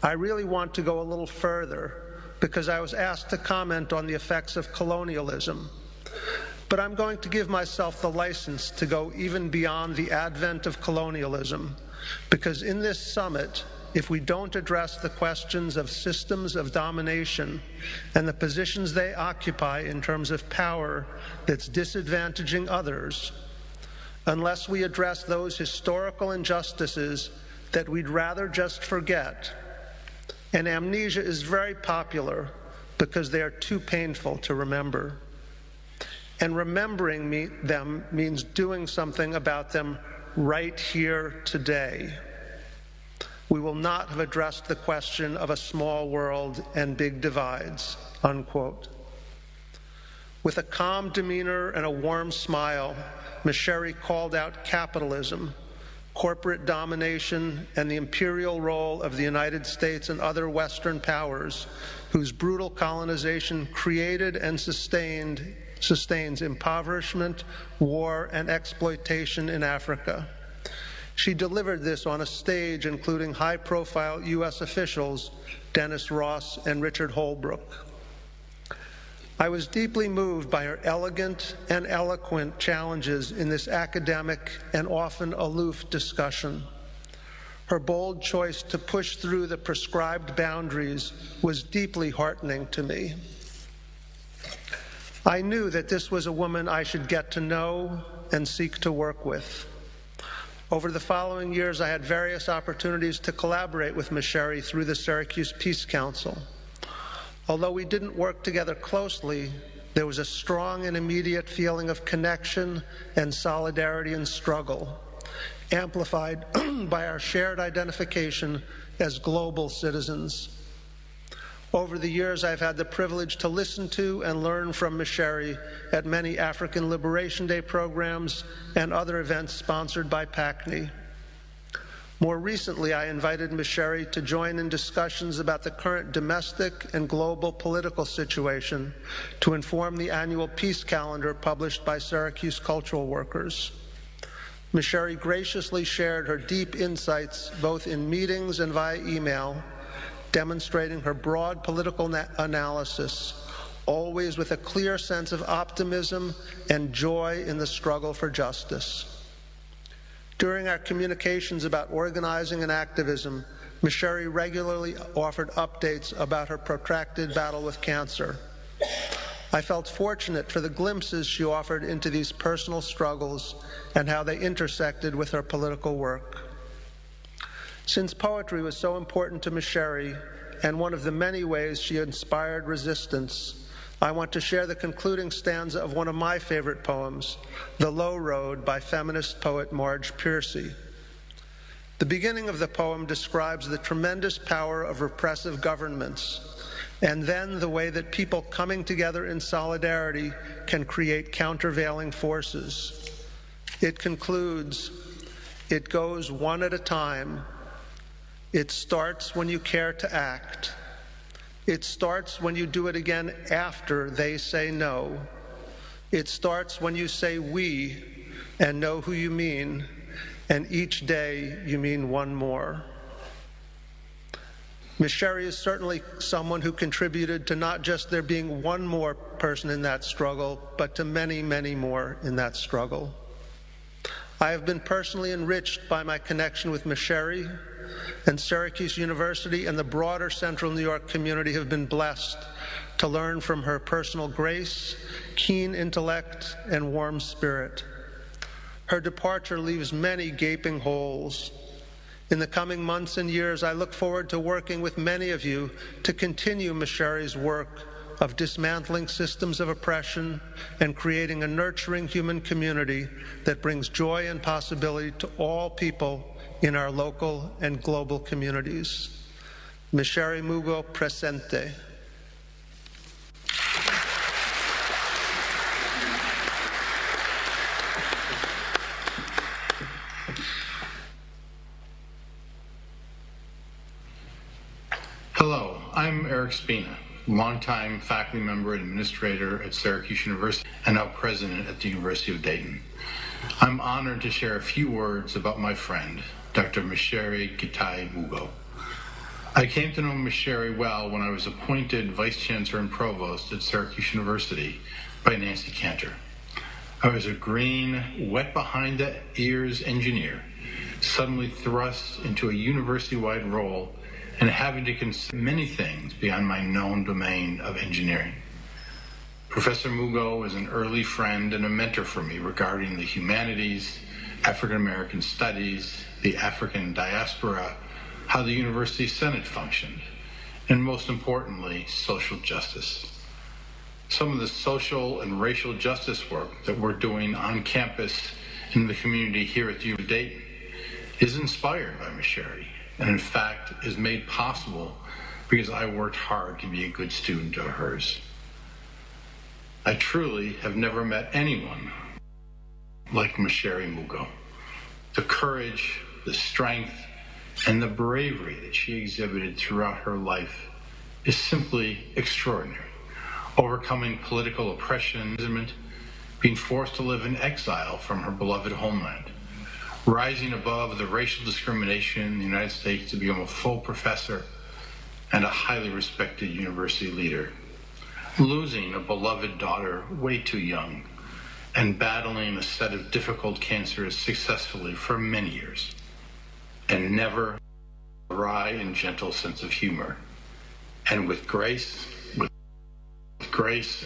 I really want to go a little further because I was asked to comment on the effects of colonialism. But I'm going to give myself the license to go even beyond the advent of colonialism, because in this summit, if we don't address the questions of systems of domination and the positions they occupy in terms of power that's disadvantaging others, unless we address those historical injustices that we'd rather just forget, and amnesia is very popular because they are too painful to remember. And remembering them means doing something about them right here today. We will not have addressed the question of a small world and big divides, unquote. With a calm demeanor and a warm smile, Micere called out capitalism, corporate domination, and the imperial role of the United States and other Western powers whose brutal colonization created and sustains impoverishment, war, and exploitation in Africa. She delivered this on a stage including high-profile U.S. officials Dennis Ross and Richard Holbrooke. I was deeply moved by her elegant and eloquent challenges in this academic and often aloof discussion. Her bold choice to push through the prescribed boundaries was deeply heartening to me. I knew that this was a woman I should get to know and seek to work with. Over the following years, I had various opportunities to collaborate with Micere through the Syracuse Peace Council. Although we didn't work together closely, there was a strong and immediate feeling of connection and solidarity and struggle, amplified by our shared identification as global citizens. Over the years, I've had the privilege to listen to and learn from Micere at many African Liberation Day programs and other events sponsored by PACNI. More recently, I invited Micere to join in discussions about the current domestic and global political situation to inform the annual peace calendar published by Syracuse Cultural Workers. Micere graciously shared her deep insights both in meetings and via email, demonstrating her broad political analysis, always with a clear sense of optimism and joy in the struggle for justice. During our communications about organizing and activism, Micere regularly offered updates about her protracted battle with cancer. I felt fortunate for the glimpses she offered into these personal struggles and how they intersected with her political work. Since poetry was so important to Micere, and one of the many ways she inspired resistance, I want to share the concluding stanza of one of my favorite poems, The Low Road by feminist poet Marge Piercy. The beginning of the poem describes the tremendous power of repressive governments, and then the way that people coming together in solidarity can create countervailing forces. It concludes, "It goes one at a time. It starts when you care to act. It starts when you do it again after they say no. It starts when you say we and know who you mean, and each day you mean one more." Micere is certainly someone who contributed to not just there being one more person in that struggle, but to many, many more in that struggle. I have been personally enriched by my connection with Micere, and Syracuse University and the broader Central New York community have been blessed to learn from her personal grace, keen intellect, and warm spirit. Her departure leaves many gaping holes. In the coming months and years, I look forward to working with many of you to continue Micere's work of dismantling systems of oppression and creating a nurturing human community that brings joy and possibility to all people in our local and global communities. Micere Mugo presente. Hello, I'm Eric Spina, longtime faculty member and administrator at Syracuse University and now president at the University of Dayton. I'm honored to share a few words about my friend, Dr. Micere Gitai Mugo. I came to know Micere well when I was appointed Vice Chancellor and Provost at Syracuse University by Nancy Cantor. I was a green, wet behind the ears engineer, suddenly thrust into a university-wide role and having to consider many things beyond my known domain of engineering. Professor Mugo is an early friend and a mentor for me regarding the humanities, African American studies, the African diaspora, how the University Senate functioned, and most importantly, social justice. Some of the social and racial justice work that we're doing on campus in the community here at the U of Dayton is inspired by Micere, and in fact is made possible because I worked hard to be a good student of hers. I truly have never met anyone like Micere Mugo. The courage, the strength, and the bravery that she exhibited throughout her life is simply extraordinary. Overcoming political oppression, being forced to live in exile from her beloved homeland, rising above the racial discrimination in the United States to become a full professor and a highly respected university leader, losing a beloved daughter way too young, and battling a set of difficult cancers successfully for many years, and never a wry and gentle sense of humor, and with grace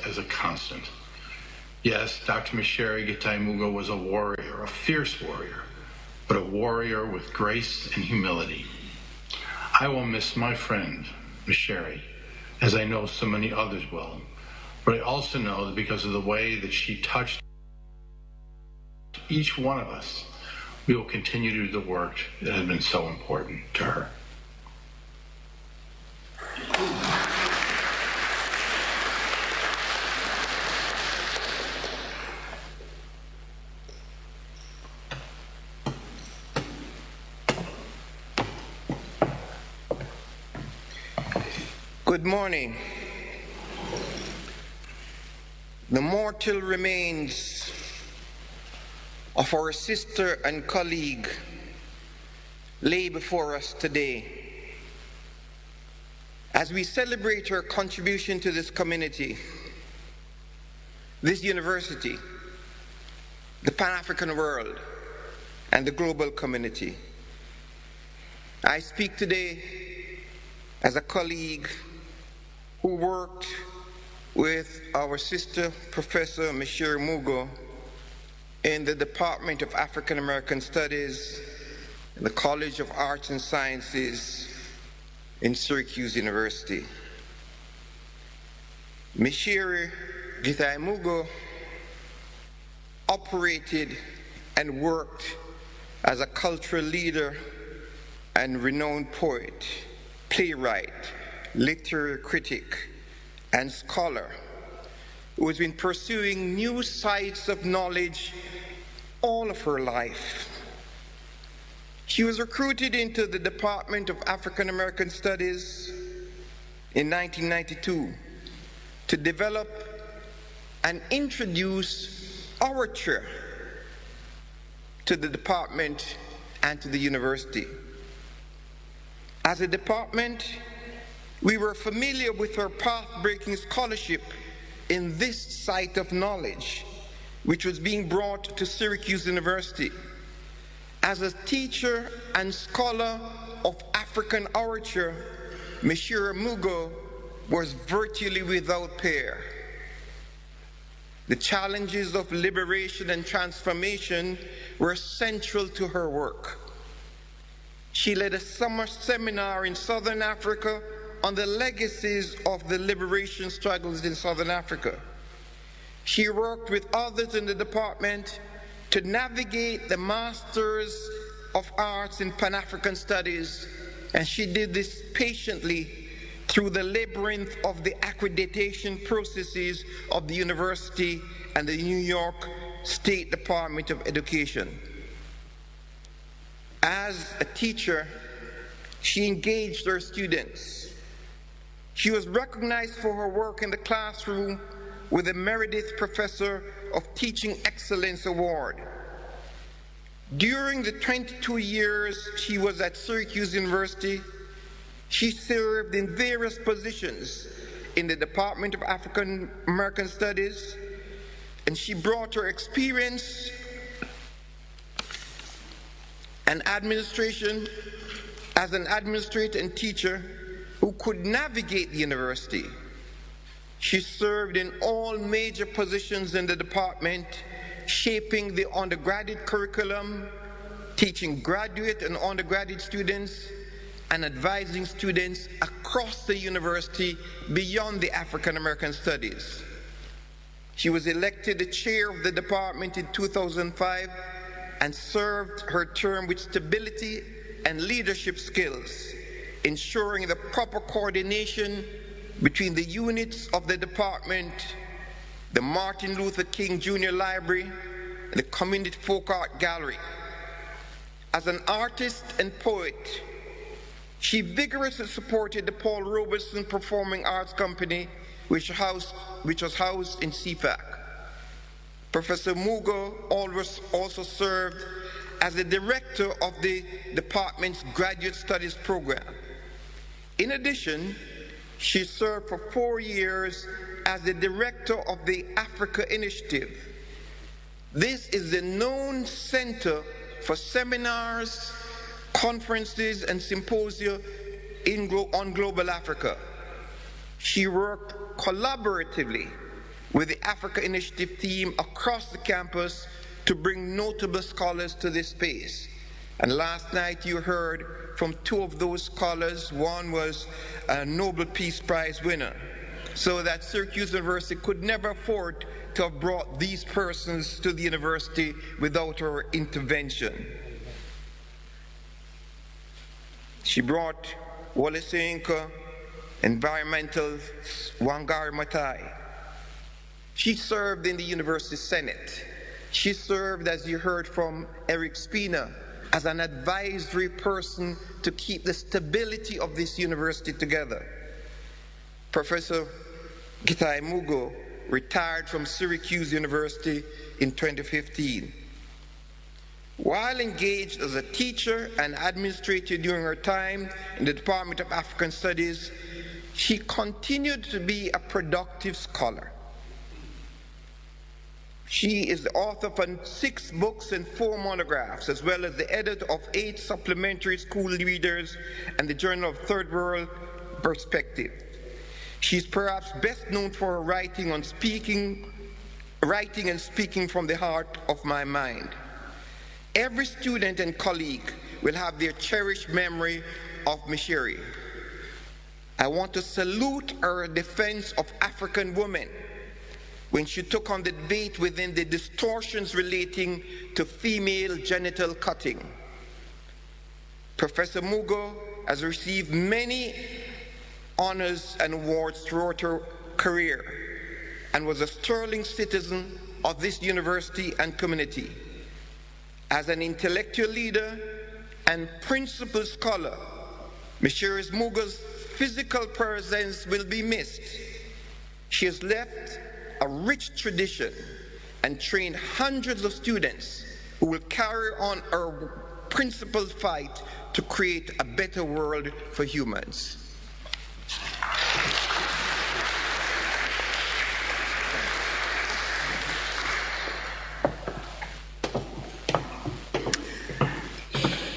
as a constant. Yes, Dr. Micere Gitai Mugo was a warrior, a fierce warrior, but a warrior with grace and humility. I will miss my friend, Micere, as I know so many others will, but I also know that because of the way that she touched each one of us, we will continue to do the work that has been so important to her. Good morning. The mortal remains of our sister and colleague lay before us today. As we celebrate her contribution to this community, this university, the Pan-African world, and the global community, I speak today as a colleague who worked with our sister, Professor Micere Mugo, in the Department of African American Studies in the College of Arts and Sciences in Syracuse University. Micere Githai Mugo operated and worked as a cultural leader and renowned poet, playwright, literary critic, and scholar who has been pursuing new sites of knowledge all of her life. She was recruited into the Department of African American Studies in 1992 to develop and introduce orature to the department and to the university. As a department, we were familiar with her path-breaking scholarship in this site of knowledge, which was being brought to Syracuse University. As a teacher and scholar of African orature, Micere Mugo was virtually without peer. The challenges of liberation and transformation were central to her work. She led a summer seminar in Southern Africa on the legacies of the liberation struggles in Southern Africa. She worked with others in the department to navigate the Masters of Arts in Pan-African Studies, and she did this patiently through the labyrinth of the accreditation processes of the university and the New York State Department of Education. As a teacher, she engaged her students. She was recognized for her work in the classroom with the Meredith Professor of Teaching Excellence Award. During the 22 years she was at Syracuse University, she served in various positions in the Department of African American Studies, and she brought her experience and administration as an administrator and teacher who could navigate the university. She served in all major positions in the department, shaping the undergraduate curriculum, teaching graduate and undergraduate students, and advising students across the university beyond the African American Studies. She was elected the chair of the department in 2005 and served her term with stability and leadership skills, ensuring the proper coordination between the units of the department, the Martin Luther King Jr. Library, and the Community Folk Art Gallery. As an artist and poet, she vigorously supported the Paul Robeson Performing Arts Company, which was housed in CFAC. Professor Mugo also served as the director of the department's Graduate Studies program. In addition, she served for 4 years as the director of the Africa Initiative. This is the known center for seminars, conferences, and symposia on global Africa. She worked collaboratively with the Africa Initiative team across the campus to bring notable scholars to this space. And last night you heard from 2 of those scholars. One was a Nobel Peace Prize winner, so that Syracuse University could never afford to have brought these persons to the university without her intervention. She brought Wole Soyinka, environmental Wangari Maathai. She served in the University Senate. She served, as you heard from Eric Spina, as an advisory person to keep the stability of this university together. Professor Githai Mugo retired from Syracuse University in 2015. While engaged as a teacher and administrator during her time in the Department of African Studies, she continued to be a productive scholar. She is the author of 6 books and 4 monographs, as well as the editor of 8 supplementary school readers and the Journal of Third World Perspective. She's perhaps best known for her writing and speaking from the heart of my mind. Every student and colleague will have their cherished memory of Micere. I want to salute her defense of African women when she took on the debate within the distortions relating to female genital cutting. Professor Mugo has received many honors and awards throughout her career and was a sterling citizen of this university and community. As an intellectual leader and principal scholar, Micere Mugo's physical presence will be missed. She has left a rich tradition and trained hundreds of students who will carry on her principled fight to create a better world for humans.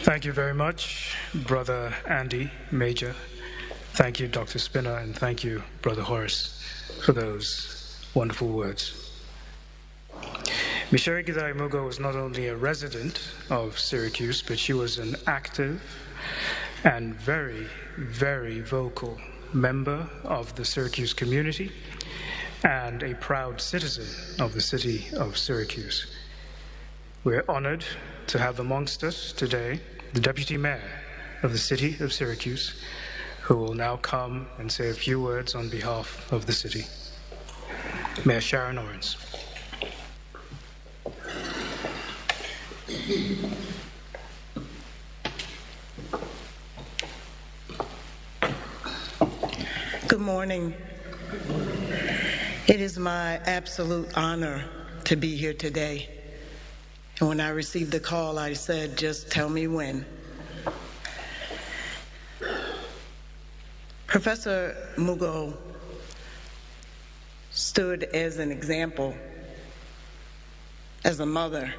Thank you very much, Brother Andy Major. Thank you, Dr. Spinner, and thank you, Brother Horace, for those wonderful words. Micere Githai Mugo was not only a resident of Syracuse, but she was an active and very, very vocal member of the Syracuse community and a proud citizen of the city of Syracuse. We're honored to have amongst us today the Deputy Mayor of the city of Syracuse, who will now come and say a few words on behalf of the city. Mayor Sharon Orens. Good morning. It is my absolute honor to be here today. And when I received the call, I said, just tell me when. Professor Mugo stood as an example, as a mother,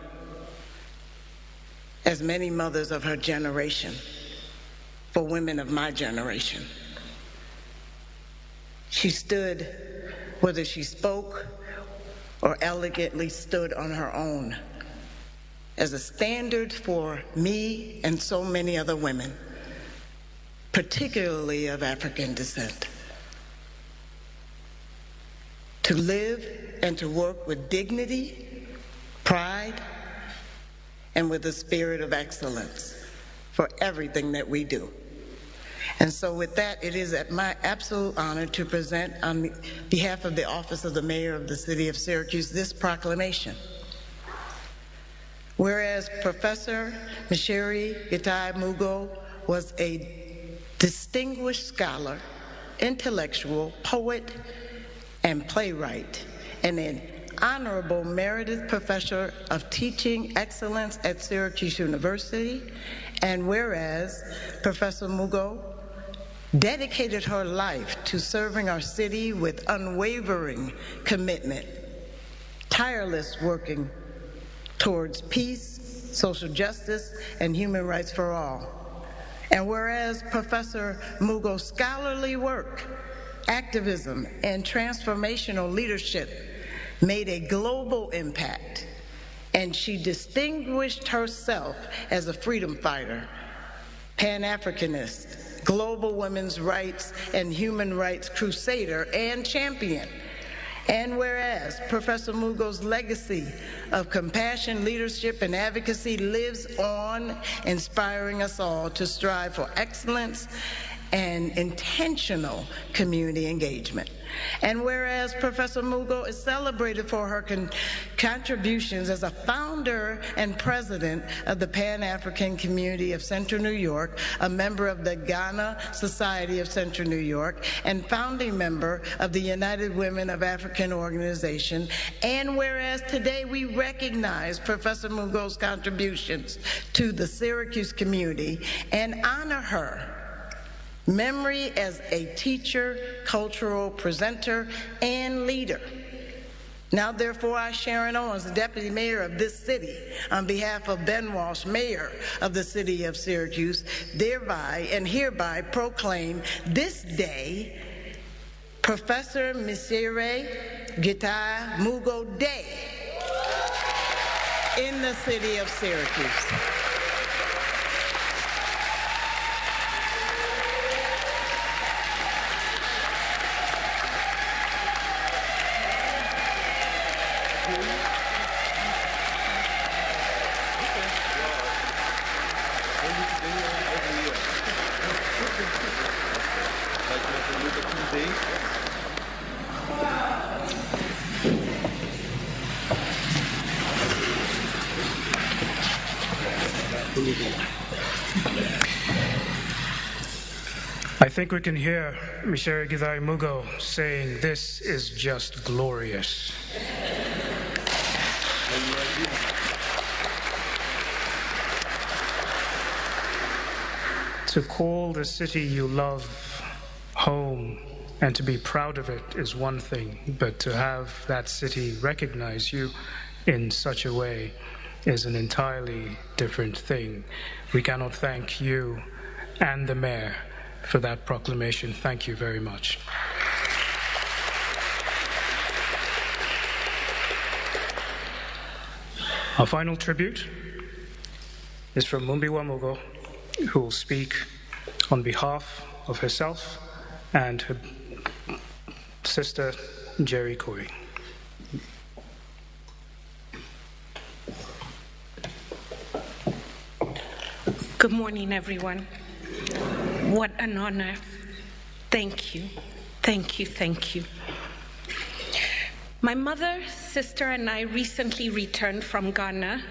as many mothers of her generation, for women of my generation. She stood, whether she spoke or elegantly stood on her own, as a standard for me and so many other women, particularly of African descent, to live and to work with dignity, pride, and with a spirit of excellence for everything that we do. And so with that, it is my absolute honor to present on behalf of the Office of the Mayor of the City of Syracuse this proclamation. Whereas Professor Micere Githai Mugo was a distinguished scholar, intellectual, poet, and playwright, and an honorable merited professor of teaching excellence at Syracuse University, and whereas Professor Mugo dedicated her life to serving our city with unwavering commitment, tireless working towards peace, social justice, and human rights for all. And whereas Professor Mugo's scholarly work, activism, and transformational leadership made a global impact, and she distinguished herself as a freedom fighter, Pan-Africanist, global women's rights and human rights crusader and champion. And whereas Professor Mugo's legacy of compassion, leadership, and advocacy lives on, inspiring us all to strive for excellence and intentional community engagement. And whereas Professor Mugo is celebrated for her contributions as a founder and president of the Pan-African Community of Central New York, a member of the Ghana Society of Central New York, and founding member of the United Women of African Organization, and whereas today we recognize Professor Mugo's contributions to the Syracuse community and honor her memory as a teacher, cultural presenter, and leader. Now, therefore, I, Sharon Owens, the Deputy Mayor of this city, on behalf of Ben Walsh, Mayor of the City of Syracuse, thereby and hereby proclaim this day Professor Micere Gitai Mugo Day in the City of Syracuse. I think we can hear Micere Gitai Mugo saying, "This is just glorious." To call the city you love home and to be proud of it is one thing, but to have that city recognize you in such a way is an entirely different thing. We cannot thank you and the mayor for that proclamation. Thank you very much. Our final tribute is from Mumbiwa Mugo, who will speak on behalf of herself and her sister, Jerry Koi. Good morning, everyone. What an honor. Thank you. Thank you. Thank you. My mother, sister, and I recently returned from Ghana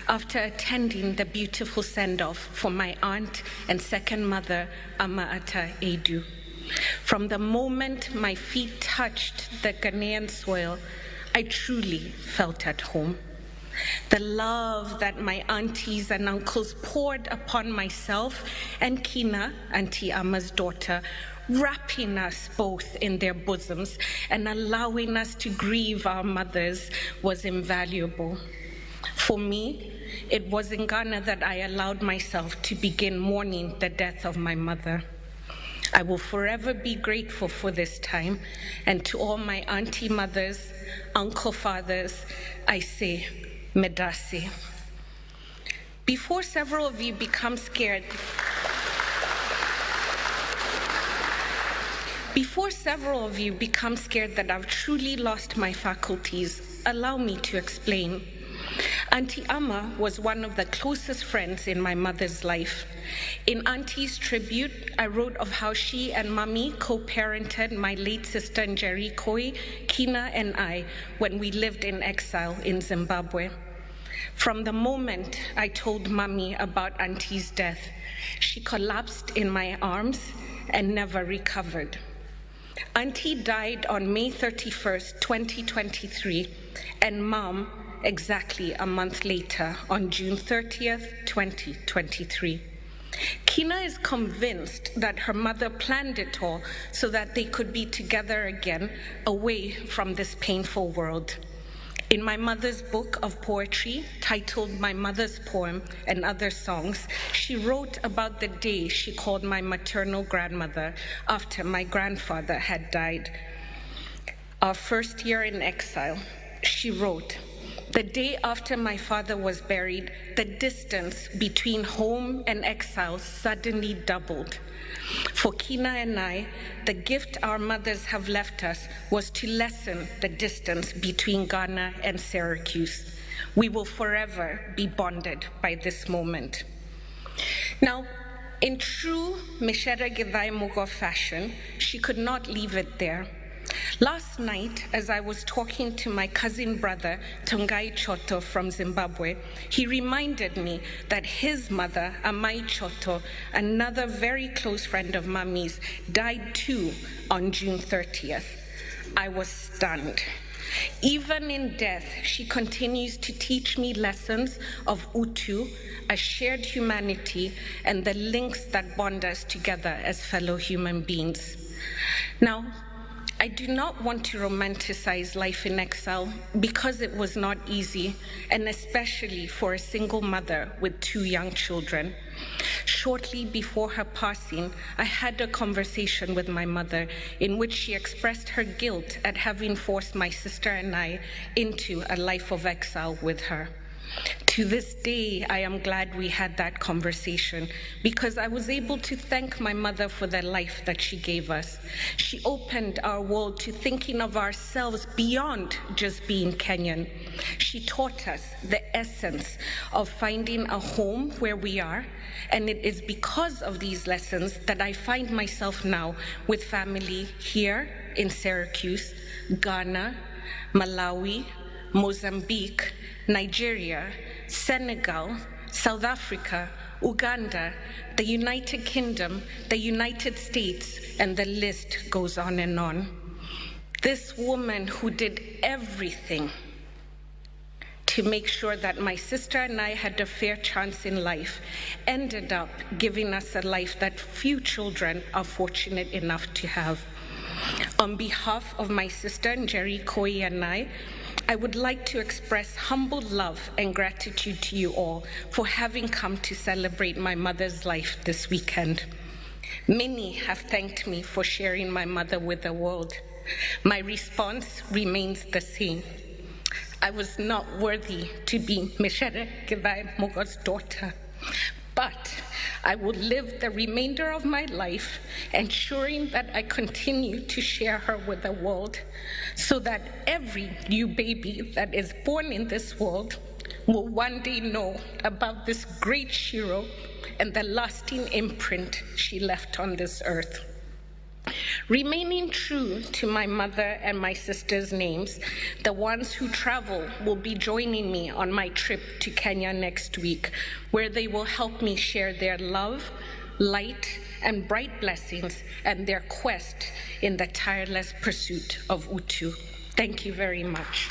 after attending the beautiful send-off for my aunt and second mother, Ama Ata Edu. From the moment my feet touched the Ghanaian soil, I truly felt at home. The love that my aunties and uncles poured upon myself and Kina, Auntie Ama's daughter, wrapping us both in their bosoms and allowing us to grieve our mothers was invaluable. For me, it was in Ghana that I allowed myself to begin mourning the death of my mother. I will forever be grateful for this time, and to all my auntie mothers, uncle fathers, I say, Medasi. Before several of you become scared, that I've truly lost my faculties, allow me to explain. Auntie Ama was one of the closest friends in my mother's life. In Auntie's tribute, I wrote of how she and Mummy co-parented my late sister Jerry Koi, Kina, and I when we lived in exile in Zimbabwe. From the moment I told Mummy about Auntie's death, she collapsed in my arms and never recovered. Auntie died on May 31st, 2023, and Mom exactly a month later on June 30th, 2023. Kina is convinced that her mother planned it all so that they could be together again, away from this painful world. In my mother's book of poetry, titled My Mother's Poem and Other Songs, she wrote about the day she called my maternal grandmother after my grandfather had died. Our first year in exile, she wrote, "The day after my father was buried, the distance between home and exile suddenly doubled. For Kina and I, the gift our mothers have left us was to lessen the distance between Ghana and Syracuse. We will forever be bonded by this moment." Now, In true Micere Mugo fashion, she could not leave it there. Last night, as I was talking to my cousin brother, Tongai Choto from Zimbabwe, he reminded me that his mother, Amai Choto, another very close friend of Mami's, died too on June 30th. I was stunned. Even in death, she continues to teach me lessons of Utu, a shared humanity, and the links that bond us together as fellow human beings. Now, I do not want to romanticize life in exile because it was not easy, and especially for a single mother with 2 young children. Shortly before her passing, I had a conversation with my mother in which she expressed her guilt at having forced my sister and I into a life of exile with her. To this day, I am glad we had that conversation because I was able to thank my mother for the life that she gave us. She opened our world to thinking of ourselves beyond just being Kenyan. She taught us the essence of finding a home where we are, and it is because of these lessons that I find myself now with family here in Syracuse, Ghana, Malawi, Mozambique, Nigeria, Senegal, South Africa, Uganda, the United Kingdom, the United States, and the list goes on and on. This woman who did everything to make sure that my sister and I had a fair chance in life ended up giving us a life that few children are fortunate enough to have. On behalf of my sister, Njeri Koi, and I would like to express humble love and gratitude to you all for having come to celebrate my mother's life this weekend. Many have thanked me for sharing my mother with the world. My response remains the same. I was not worthy to be Micere Mugo's daughter, but I will live the remainder of my life ensuring that I continue to share her with the world so that every new baby that is born in this world will one day know about this great hero and the lasting imprint she left on this earth. Remaining true to my mother and my sister's names, the ones who travel will be joining me on my trip to Kenya next week, where they will help me share their love, light, and bright blessings and their quest in the tireless pursuit of Utu. Thank you very much.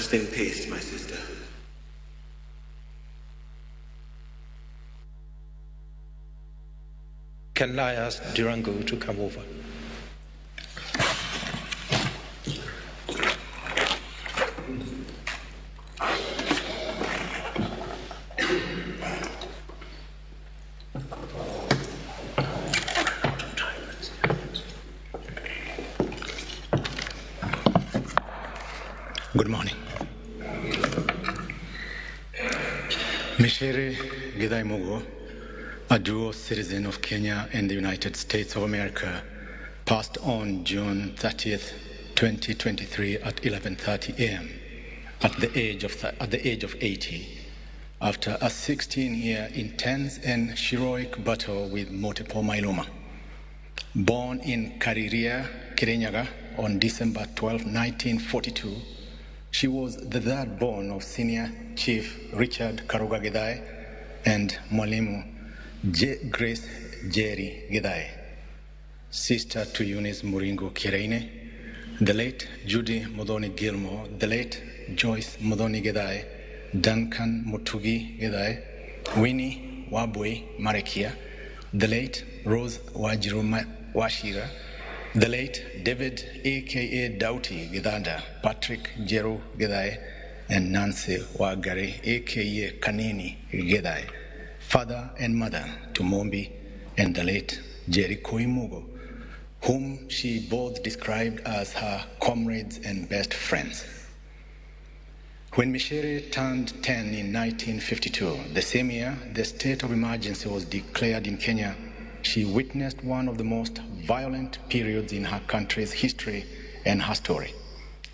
Rest in peace, my sister. Can I ask Durango to come over? Good morning. Micere Githai Mugo, a dual citizen of Kenya and the United States of America, passed on June 30th, 2023 at 11:30 a.m. at the age of 80, after a 16-year intense and heroic battle with multiple myeloma. Born in Kariria, Kirinyaga on December 12, 1942, she was the third born of Senior Chief Richard Karuga Githai and Mwalimu Grace Jerry Githai, sister to Eunice Muringo Kireine, the late Judy Modoni Gilmore, the late Joyce Modoni Githai, Duncan Mutugi Githai, Winnie Wabwe Marekia, the late Rose Wajiru Washira, the late David a.k.a. Doughty Githanda, Patrick Jeru Githai, and Nancy Wagari a.k.a. Kanini Githai, father and mother to Mombi and the late Jerry Mugo, whom she both described as her comrades and best friends. When Micere turned 10 in 1952, the same year the state of emergency was declared in Kenya, she witnessed one of the most violent periods in her country's history and her story.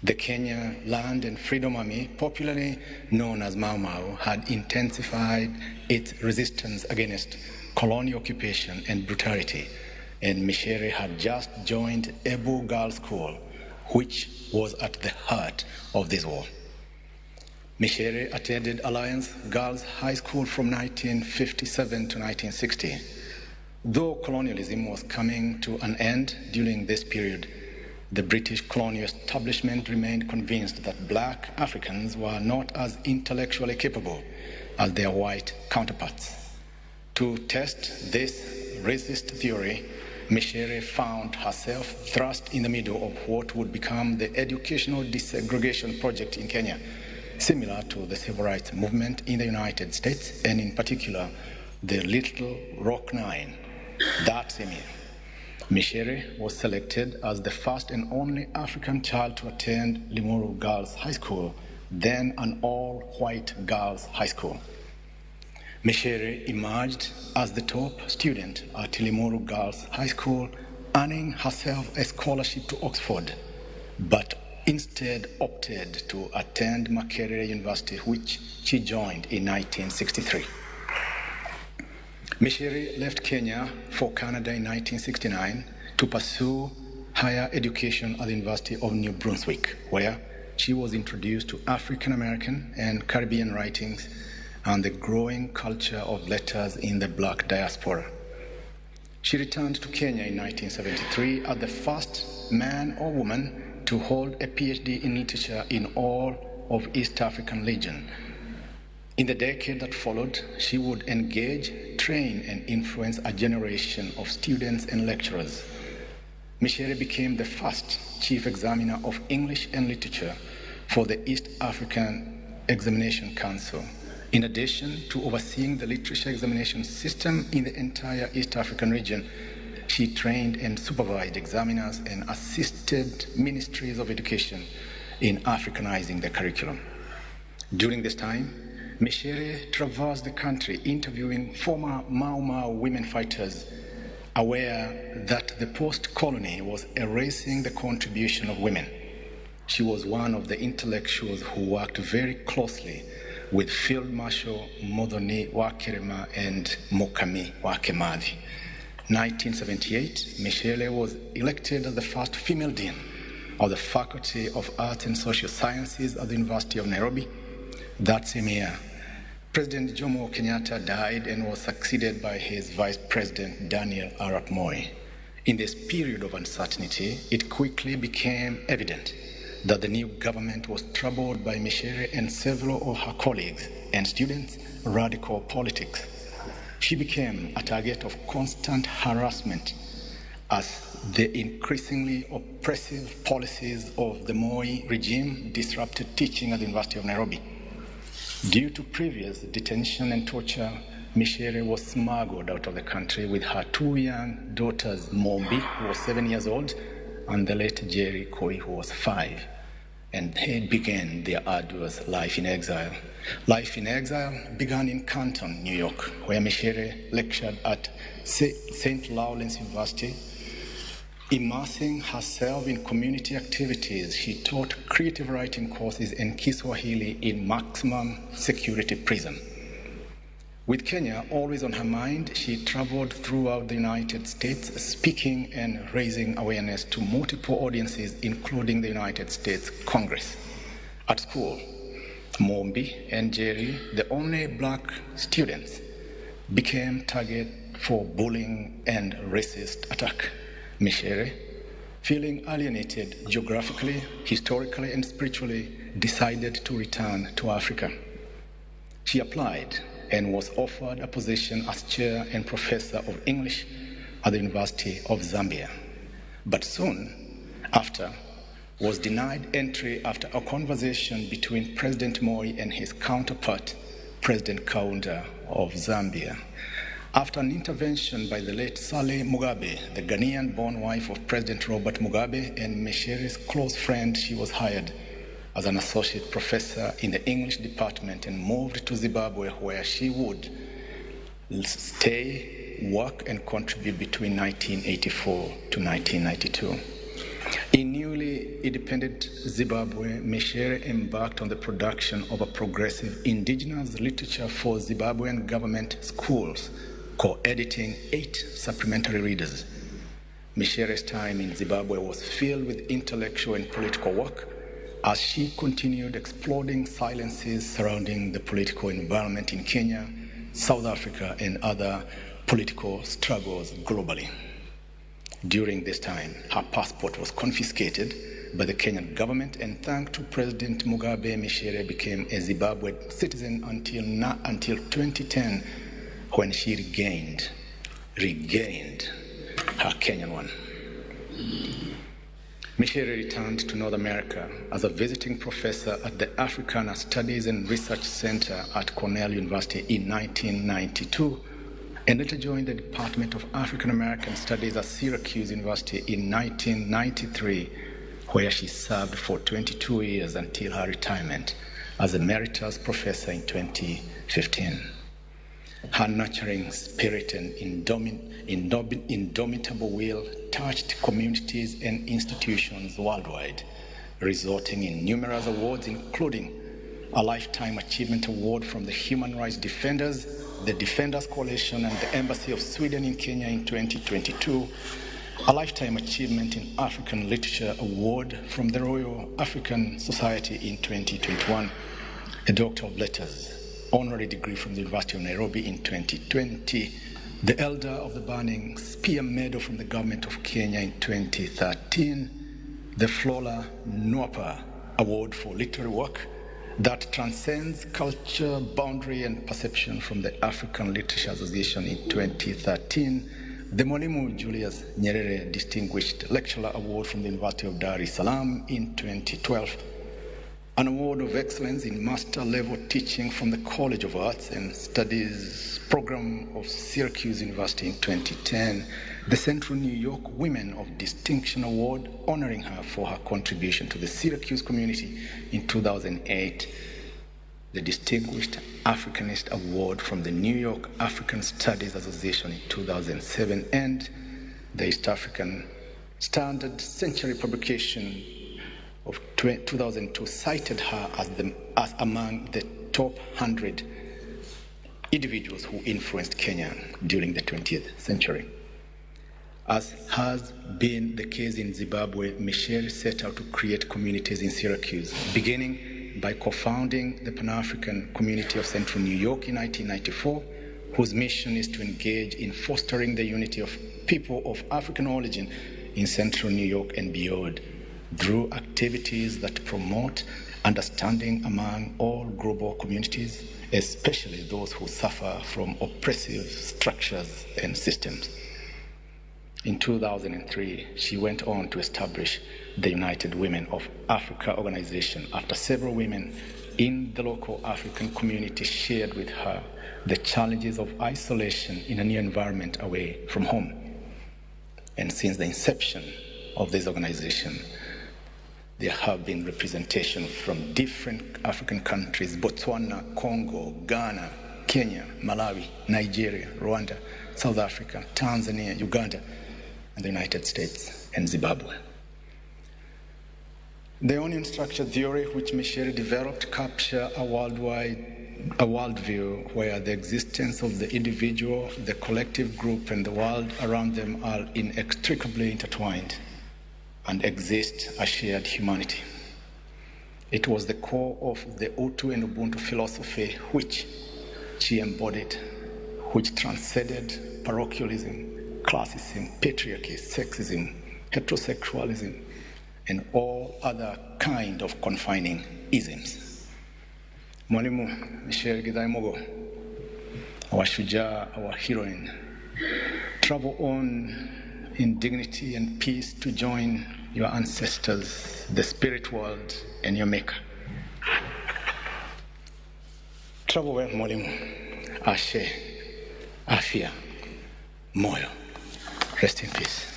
The Kenya Land and Freedom Army, popularly known as Mau Mau, had intensified its resistance against colonial occupation and brutality, and Micere had just joined Ebu Girls' School, which was at the heart of this war. Micere attended Alliance Girls High School from 1957 to 1960. Though colonialism was coming to an end during this period, the British colonial establishment remained convinced that black Africans were not as intellectually capable as their white counterparts. To test this racist theory, Micere found herself thrust in the middle of what would become the educational desegregation project in Kenya, similar to the civil rights movement in the United States, and in particular, the Little Rock Nine. That same year, Micere was selected as the first and only African child to attend Limuru Girls High School, then an all-white girls' high school. Micere emerged as the top student at Limuru Girls High School, earning herself a scholarship to Oxford, but instead opted to attend Makerere University, which she joined in 1963. Micere left Kenya for Canada in 1969 to pursue higher education at the University of New Brunswick, where she was introduced to African American and Caribbean writings and the growing culture of letters in the black diaspora. She returned to Kenya in 1973 as the first man or woman to hold a PhD in literature in all of East African region. In the decade that followed, she would engage, train, and influence a generation of students and lecturers. Micere became the first chief examiner of English and literature for the East African Examination Council. In addition to overseeing the literature examination system in the entire East African region, she trained and supervised examiners and assisted ministries of education in Africanizing the curriculum. During this time, Micere traversed the country interviewing former Mau Mau women fighters, aware that the post-colony was erasing the contribution of women. She was one of the intellectuals who worked very closely with Field Marshal Modoni Wakerema and Mokami Wakemathi. 1978, Micere was elected as the first female dean of the Faculty of Arts and Social Sciences at the University of Nairobi. That same year, President Jomo Kenyatta died and was succeeded by his Vice President Daniel Arap Moi. In this period of uncertainty, it quickly became evident that the new government was troubled by Micere and several of her colleagues and students' radical politics. She became a target of constant harassment as the increasingly oppressive policies of the Moi regime disrupted teaching at the University of Nairobi. Due to previous detention and torture, Micere was smuggled out of the country with her two young daughters, Mombi, who was 7 years old, and the late Jerry Koi, who was 5. And they began their arduous life in exile. Life in exile began in Canton, New York, where Micere lectured at St. Lawrence University. Immersing herself in community activities, she taught creative writing courses in Kiswahili in maximum security prison. With Kenya always on her mind, she traveled throughout the United States, speaking and raising awareness to multiple audiences, including the United States Congress. At school, Mombi and Jerry, the only black students, became target for bullying and racist attack. Micere, feeling alienated geographically, historically, and spiritually, decided to return to Africa. She applied and was offered a position as chair and professor of English at the University of Zambia, but soon after was denied entry after a conversation between President Moi and his counterpart, President Kaunda of Zambia. After an intervention by the late Saleh Mugabe, the Ghanaian-born wife of President Robert Mugabe and Micere's close friend, she was hired as an associate professor in the English department and moved to Zimbabwe, where she would stay, work, and contribute between 1984 to 1992. In newly independent Zimbabwe, Micere embarked on the production of a progressive indigenous literature for Zimbabwean government schools, co-editing 8 supplementary readers. Micere's time in Zimbabwe was filled with intellectual and political work as she continued exploring silences surrounding the political environment in Kenya, South Africa, and other political struggles globally. During this time, her passport was confiscated by the Kenyan government, and thanks to President Mugabe, Micere became a Zimbabwean citizen until 2010, when she regained her Kenyan one. Micere returned to North America as a visiting professor at the Africana Studies and Research Center at Cornell University in 1992, and later joined the Department of African American Studies at Syracuse University in 1993, where she served for 22 years until her retirement as emeritus professor in 2015. Her nurturing spirit and indomitable will touched communities and institutions worldwide, resulting in numerous awards, including a Lifetime Achievement Award from the Human Rights Defenders, the Defenders Coalition, and the Embassy of Sweden in Kenya in 2022, a Lifetime Achievement in African Literature Award from the Royal African Society in 2021, a Doctor of Letters honorary degree from the University of Nairobi in 2020, the Elder of the Burning Spear Medal from the Government of Kenya in 2013, the Flora Nwapa Award for Literary Work that transcends culture, boundary, and perception from the African Literature Association in 2013, the Mwalimu Julius Nyerere Distinguished Lecturer Award from the University of Dar es Salaam in 2012, an Award of Excellence in Master Level Teaching from the College of Arts and Studies Program of Syracuse University in 2010, the Central New York Women of Distinction Award honoring her for her contribution to the Syracuse community in 2008, the Distinguished Africanist Award from the New York African Studies Association in 2007, and the East African Standard Century publication of 2002 cited her as among the top 100 individuals who influenced Kenya during the 20th century. As has been the case in Zimbabwe, Micere set out to create communities in Syracuse, beginning by co-founding the Pan-African Community of Central New York in 1994, whose mission is to engage in fostering the unity of people of African origin in Central New York and beyond. through activities that promote understanding among all global communities, especially those who suffer from oppressive structures and systems. In 2003, she went on to establish the United Women of Africa organization after several women in the local African community shared with her the challenges of isolation in a new environment away from home. And since the inception of this organization, there have been representation from different African countries: Botswana, Congo, Ghana, Kenya, Malawi, Nigeria, Rwanda, South Africa, Tanzania, Uganda, and the United States and Zimbabwe. The onion structure theory, which Micere developed, captures a worldview where the existence of the individual, the collective group, and the world around them are inextricably intertwined and exist as shared humanity. It was the core of the Utu and Ubuntu philosophy which she embodied, which transcended parochialism, classism, patriarchy, sexism, heterosexualism, and all other kind of confining isms. Mwalimu Micere Githai Mugo, our shujaa, our heroine, travel on in dignity and peace to join your ancestors, the spirit world, and your maker. Travel well, Mwalimu. Ashe, afya, moyo. Rest in peace.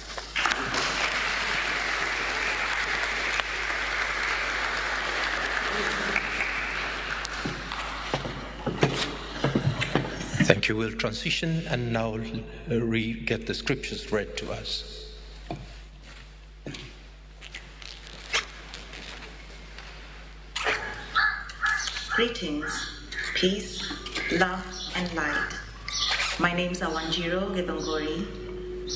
Thank you. We'll transition and now get the scriptures read to us. Greetings, peace, love, and light. My name is Awanjiro Githongori,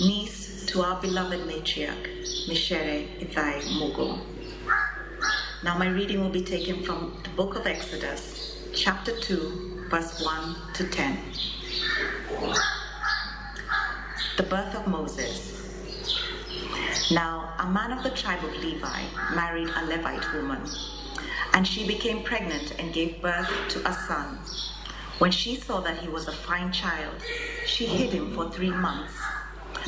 niece to our beloved matriarch, Micere Githai Mugo. Now my reading will be taken from the book of Exodus, chapter 2, verse 1 to 10. The birth of Moses. Now, a man of the tribe of Levi married a Levite woman, and she became pregnant and gave birth to a son. When she saw that he was a fine child, she hid him for 3 months.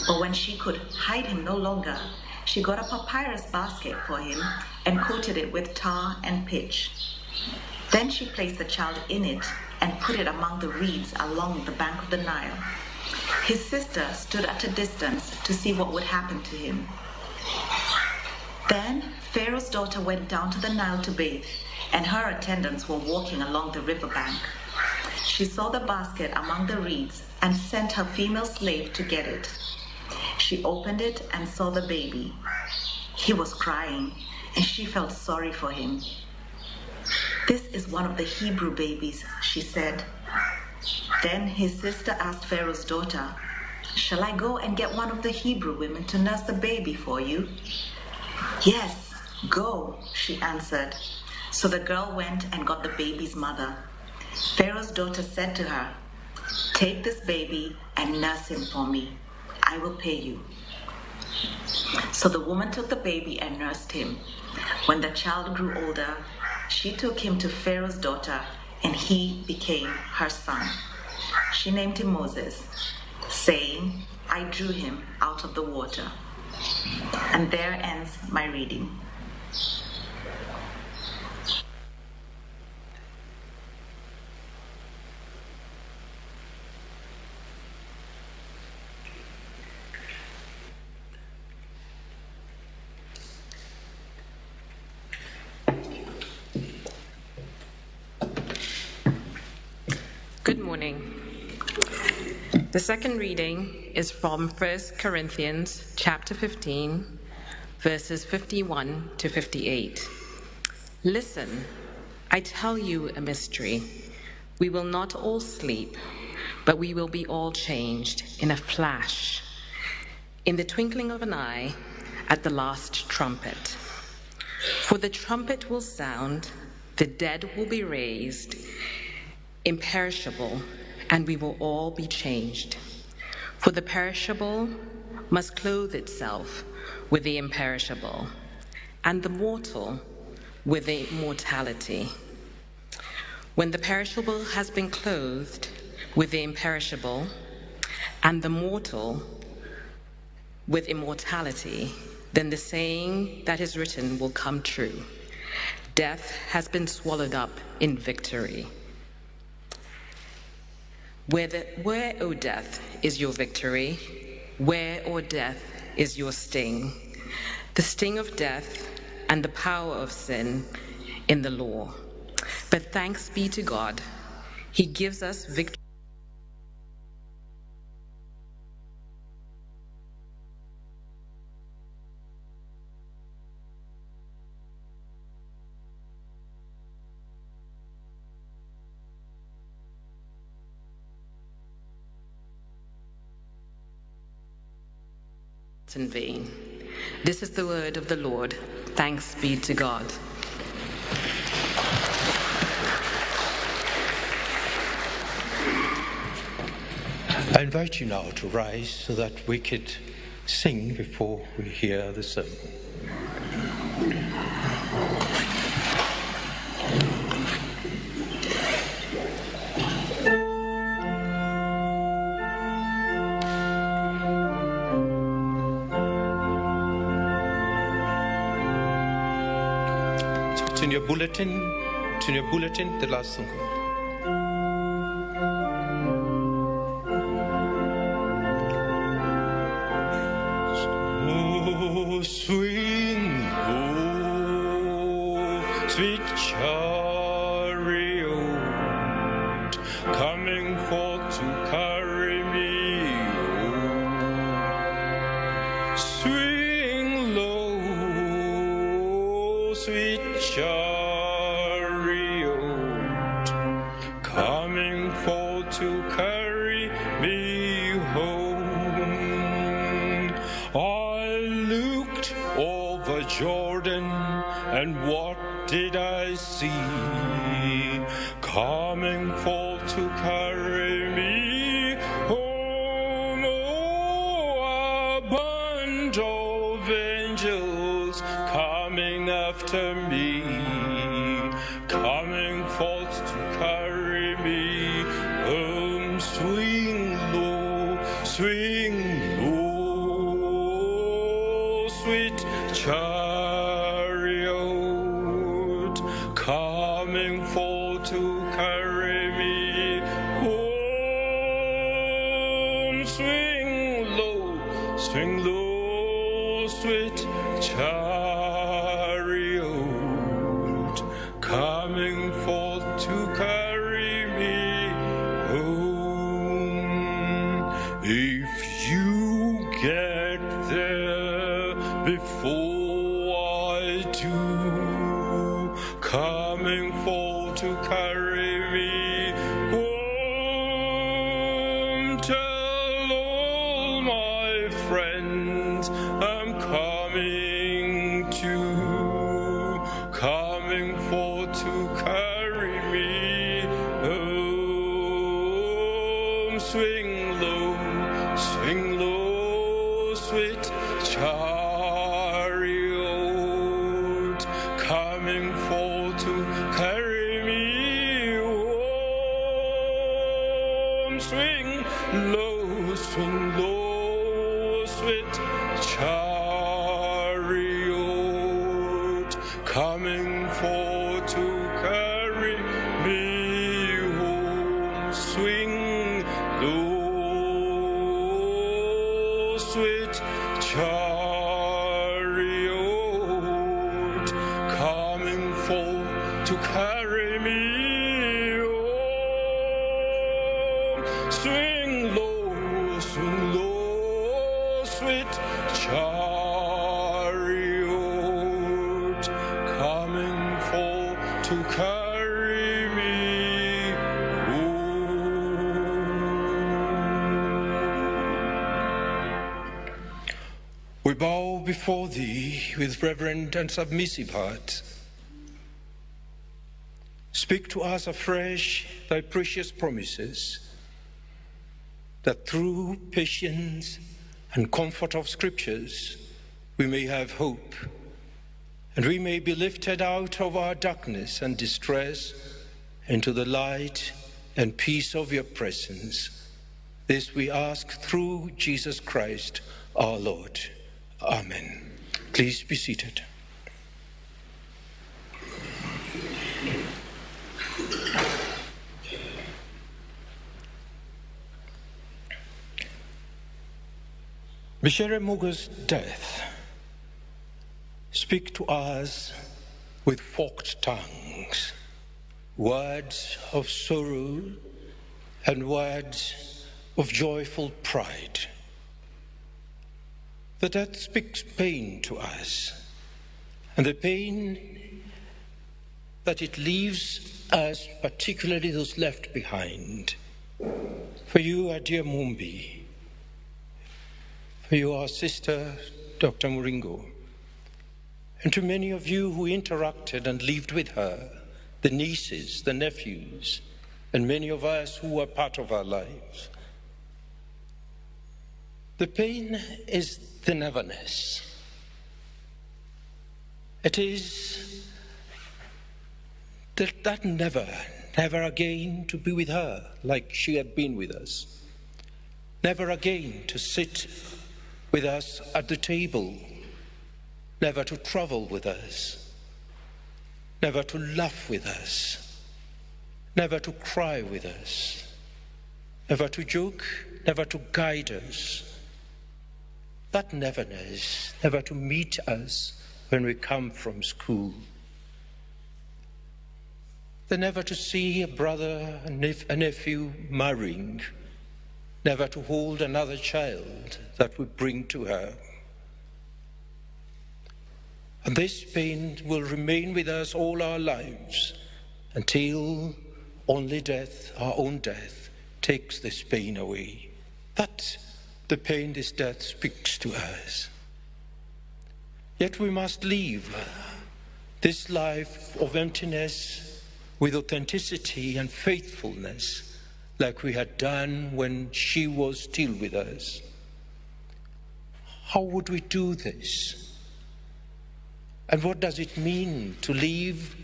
But when she could hide him no longer, she got a papyrus basket for him and coated it with tar and pitch. Then she placed the child in it and put it among the reeds along the bank of the Nile. His sister stood at a distance to see what would happen to him. Then Pharaoh's daughter went down to the Nile to bathe, and her attendants were walking along the riverbank. She saw the basket among the reeds and sent her female slave to get it. She opened it and saw the baby. He was crying, and she felt sorry for him. "This is one of the Hebrew babies," she said. Then his sister asked Pharaoh's daughter, "Shall I go and get one of the Hebrew women to nurse the baby for you?" "Yes, go," she answered. So the girl went and got the baby's mother. Pharaoh's daughter said to her, "Take this baby and nurse him for me. I will pay you." So the woman took the baby and nursed him. When the child grew older, she took him to Pharaoh's daughter, and he became her son. She named him Moses, saying, "I drew him out of the water." And there ends my reading. Good morning. The second reading is from 1 Corinthians chapter 15, verses 51 to 58. Listen, I tell you a mystery. We will not all sleep, but we will be all changed in a flash, in the twinkling of an eye, at the last trumpet. For the trumpet will sound, the dead will be raised, imperishable, and we will all be changed. For the perishable must clothe itself with the imperishable, and the mortal with immortality. When the perishable has been clothed with the imperishable, and the mortal with immortality, then the saying that is written will come true. Death has been swallowed up in victory. Where, O death, is your victory? Where, O death, is your sting? The sting of death and the power of sin in the law. But thanks be to God, he gives us victory. In vain. This is the word of the Lord. Thanks be to God. I invite you now to rise so that we could sing before we hear the sermon. It's in your bulletin, the last song. Oh, swing low, sweet chariot, coming forth to carry me home. Swing low, sweet chariot, coming forth to carry me home. I looked over Jordan, and what did I see? Coming forth to carry me home. Oh, a band of angels coming after me, coming forth to carry me home. Swing low, sweet chariot, coming forth to carry me home. Swing low, sweet chariot, coming forth to carry me home. If you get there before I do, coming forth to carry me home. Tell all my friends I'm coming too, coming forth to carry me home. Swing low, sweet chariot, coming forth to carry me home. Swing low, sweet chariot, coming forth to carry me home. Swing low, sweet chariot, coming forth to carry me home. Swing low, sweet chariot, coming forth to carry me home. We bow before thee with reverent and submissive heart. Speak to us afresh thy precious promises, that through patience and comfort of scriptures we may have hope and we may be lifted out of our darkness and distress into the light and peace of your presence. This we ask through Jesus Christ our Lord. Amen. Please be seated. Micere Mugo's death speaks to us with forked tongues, words of sorrow and words of joyful pride. The death speaks pain to us, and the pain that it leaves us, particularly those left behind. For you, our dear Mumbi, for you, our sister, Dr. Muringo, and to many of you who interacted and lived with her, the nieces, the nephews, and many of us who were part of our lives. The pain is the neverness. It is that never again to be with her like she had been with us. Never again to sit with us at the table. Never to travel with us. Never to laugh with us. Never to cry with us. Never to joke, never to guide us. That neverness, never to meet us when we come from school. The never to see a brother, a nephew marrying, never to hold another child that we bring to her. And this pain will remain with us all our lives until only death, our own death, takes this pain away. That the pain this death speaks to us. Yet we must live this life of emptiness with authenticity and faithfulness like we had done when she was still with us. How would we do this? And what does it mean to live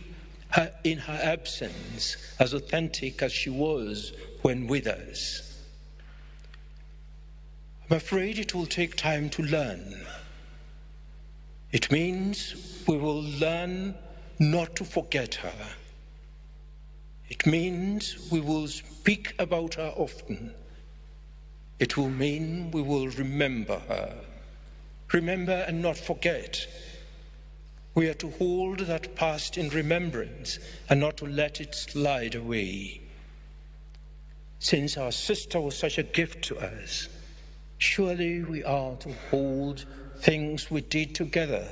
in her absence as authentic as she was when with us? I'm afraid it will take time to learn. It means we will learn not to forget her. It means we will speak about her often. It will mean we will remember her. Remember and not forget. We are to hold that past in remembrance and not to let it slide away. Since our sister was such a gift to us, surely we are to hold things we did together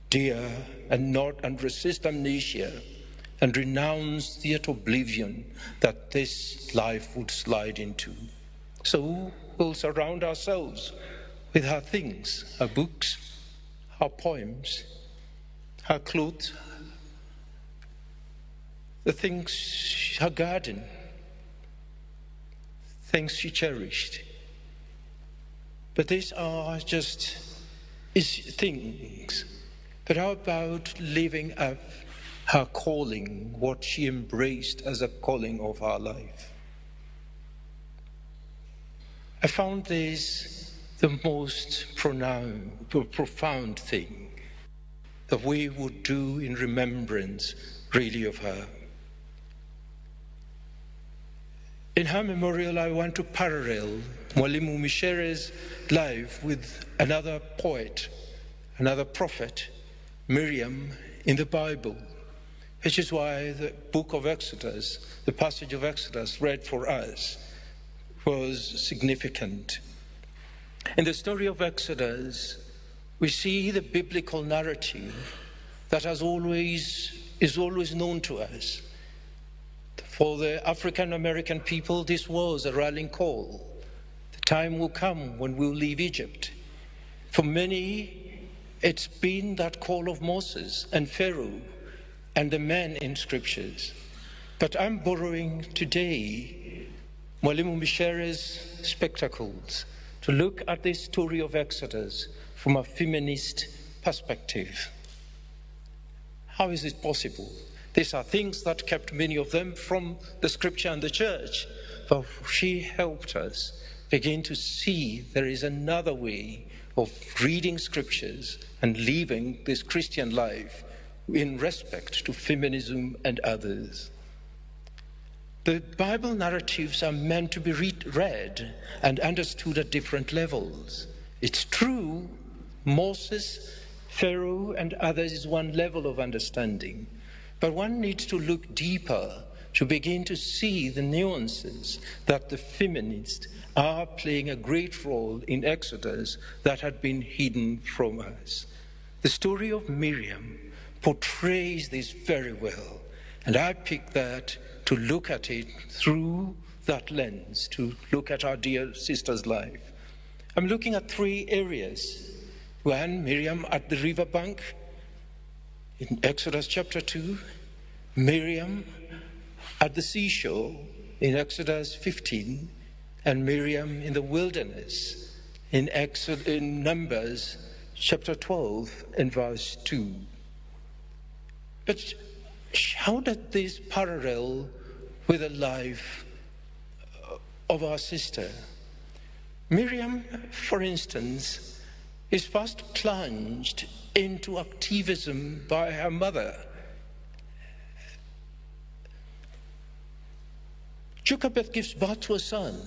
dear and resist amnesia and renounce the oblivion that this life would slide into. So we'll surround ourselves with her things, her books, her poems, her clothes, the things, her garden, things she cherished. But these are just things. But how about living up her calling, what she embraced as a calling of her life? I found this the most profound thing that we would do in remembrance, really, of her. In her memorial, I want to parallel Mwalimu Micere's life with another poet, another prophet, Miriam, in the Bible, which is why the book of Exodus, the passage of Exodus read for us, was significant. In the story of Exodus, we see the biblical narrative that is always known to us. For the African American people, this was a rallying call. The time will come when we'll leave Egypt. For many, it's been that call of Moses and Pharaoh and the men in scriptures. But I'm borrowing today Mwalimu Micere's spectacles to look at this story of Exodus from a feminist perspective. How is it possible? These are things that kept many of them from the scripture and the church. But she helped us begin to see there is another way of reading scriptures and living this Christian life in respect to feminism and others. The Bible narratives are meant to be read and understood at different levels. It's true, Moses, Pharaoh, and others is one level of understanding. But one needs to look deeper to begin to see the nuances that the feminists are playing a great role in Exodus that had been hidden from us. The story of Miriam portrays this very well, and I picked that to look at it through that lens, to look at our dear sister's life. I'm looking at 3 areas. One, Miriam at the riverbank in Exodus chapter 2, Miriam at the seashore in Exodus 15, and Miriam in the wilderness in Numbers chapter 12 and verse 2. But how does this parallel with the life of our sister? Miriam, for instance, is first plunged into activism by her mother. Jochebed gives birth to a son,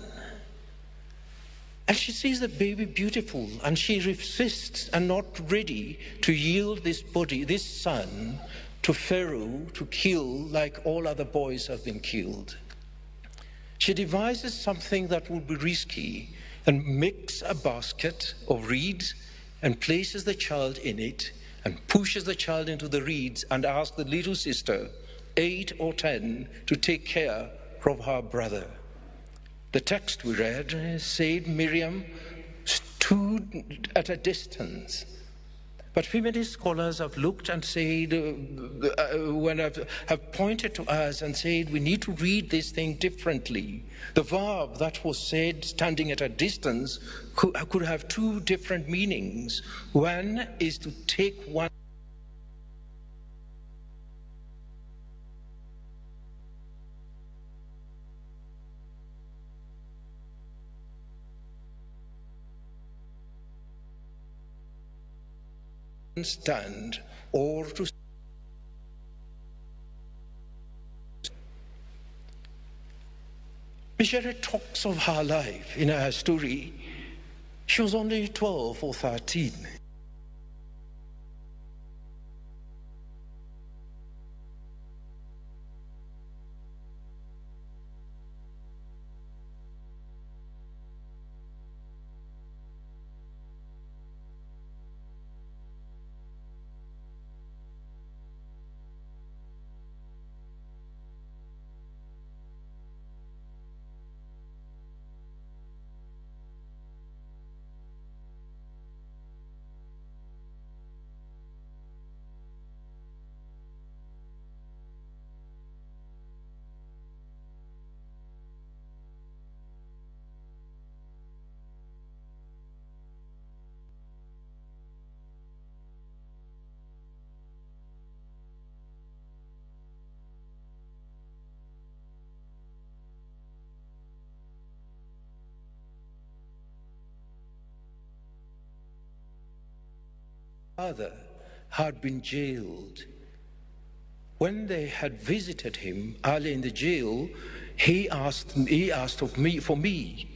and she sees the baby beautiful, and she resists and not ready to yield this body, this son, to Pharaoh to kill like all other boys have been killed. She devises something that would be risky and makes a basket of reeds and places the child in it and pushes the child into the reeds and asks the little sister, 8 or 10, to take care of her brother. The text we read said Miriam stood at a distance. But feminist scholars have looked and said, have pointed to us and said, we need to read this thing differently. The verb that was said standing at a distance could have 2 different meanings. One is to take one stand, or to Micere talks of her life in her story. She was only 12 or 13. Father had been jailed. When they had visited him early in the jail, he asked for me.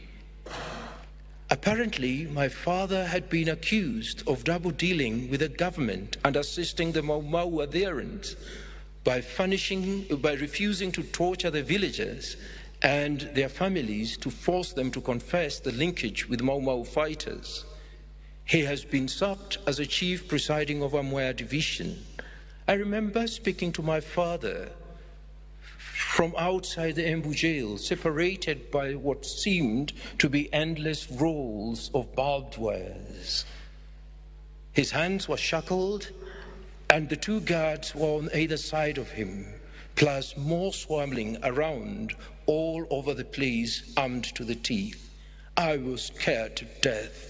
Apparently, my father had been accused of double dealing with the government and assisting the Mau Mau adherents by refusing to torture the villagers and their families to force them to confess the linkage with Mau Mau fighters. He has been sacked as a chief presiding over Mwea division. I remember speaking to my father from outside the Embu jail, separated by what seemed to be endless rows of barbed wires. His hands were shackled, and the 2 guards were on either side of him, plus more swarming around all over the place, armed to the teeth. I was scared to death.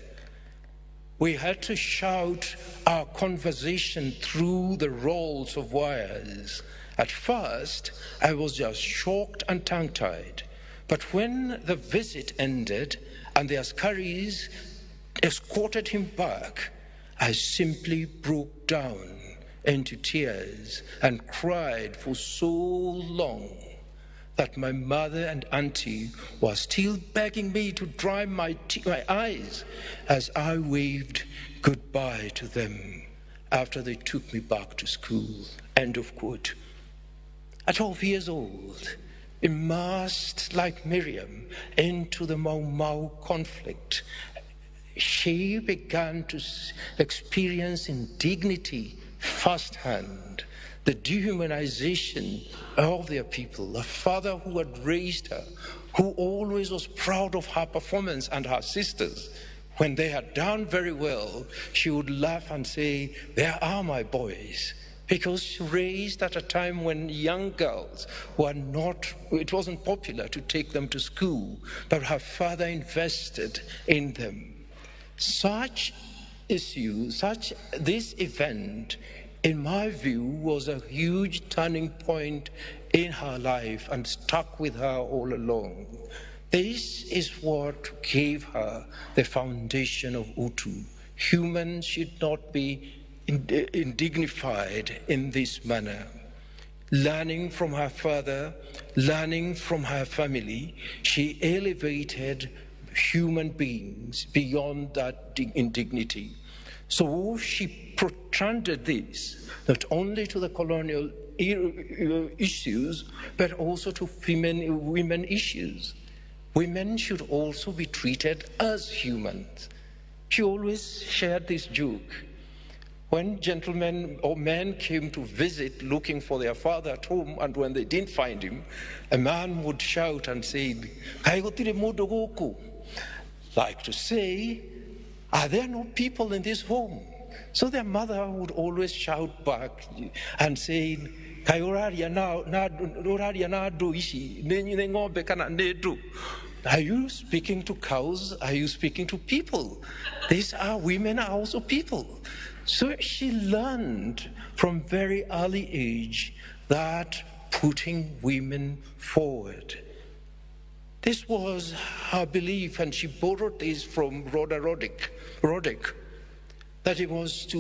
We had to shout our conversation through the rolls of wires. At first, I was just shocked and tongue-tied. But when the visit ended and the askaris escorted him back, I simply broke down into tears and cried for so long that my mother and auntie were still begging me to dry my eyes as I waved goodbye to them after they took me back to school. End of quote. At 12 years old, immersed like Miriam into the Mau Mau conflict, she began to experience indignity firsthand, the dehumanization of their people. A father who had raised her, who always was proud of her performance and her sisters. When they had done very well, she would laugh and say, "There are my boys." Because she raised at a time when young girls were not, it wasn't popular to take them to school, but her father invested in them. This event, in my view, was a huge turning point in her life and stuck with her all along. This is what gave her the foundation of Utu. Humans should not be indignified in this manner. Learning from her father, learning from her family, she elevated human beings beyond that indignity. So she protracted this not only to the colonial issues, but also to women issues. Women should also be treated as humans. She always shared this joke. When gentlemen or men came to visit looking for their father at home, and when they didn't find him, a man would shout and say, like to say, "Are there no people in this home?" So their mother would always shout back and say, "Are you speaking to cows? Are you speaking to people? These are women, are also people." So she learned from very early age that putting women forward. This was her belief, and she borrowed this from Roderick, that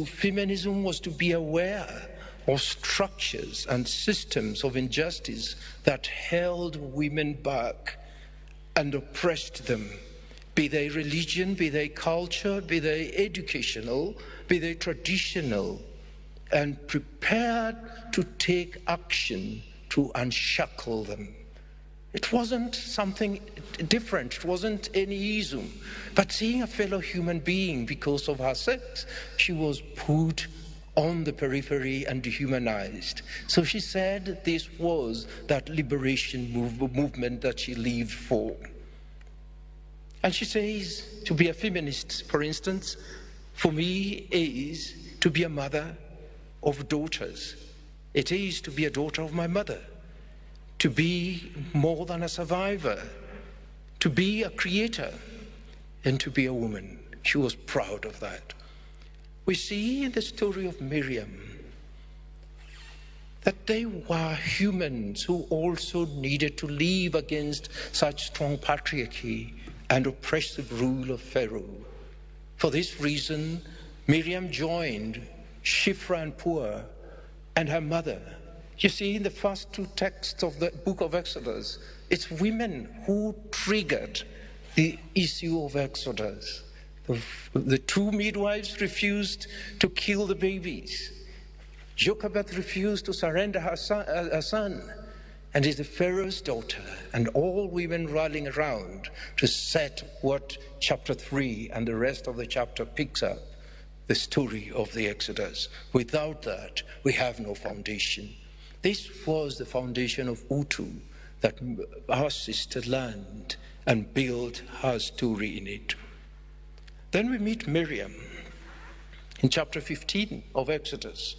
feminism was to be aware of structures and systems of injustice that held women back and oppressed them, be they religion, be they culture, be they educational, be they traditional, and prepared to take action to unshackle them. It wasn't something different, it wasn't any ism, but seeing a fellow human being because of her sex, she was put on the periphery and dehumanized. So she said this was that liberation movement that she lived for. And she says, to be a feminist, for instance, for me is to be a mother of daughters. It is to be a daughter of my mother, to be more than a survivor, to be a creator, and to be a woman. She was proud of that. We see in the story of Miriam that they were humans who also needed to live against such strong patriarchy and oppressive rule of Pharaoh. For this reason, Miriam joined Shiphrah and Puah and her mother. You see, in the first two texts of the book of Exodus, it's women who triggered the issue of Exodus. The two midwives refused to kill the babies. Jochebed refused to surrender her son, and is the Pharaoh's daughter, and all women rallying around to set what chapter 3 and the rest of the chapter picks up, the story of the Exodus. Without that, we have no foundation. This was the foundation of Utu that our sister learned and built her story in it. Then we meet Miriam in chapter 15 of Exodus.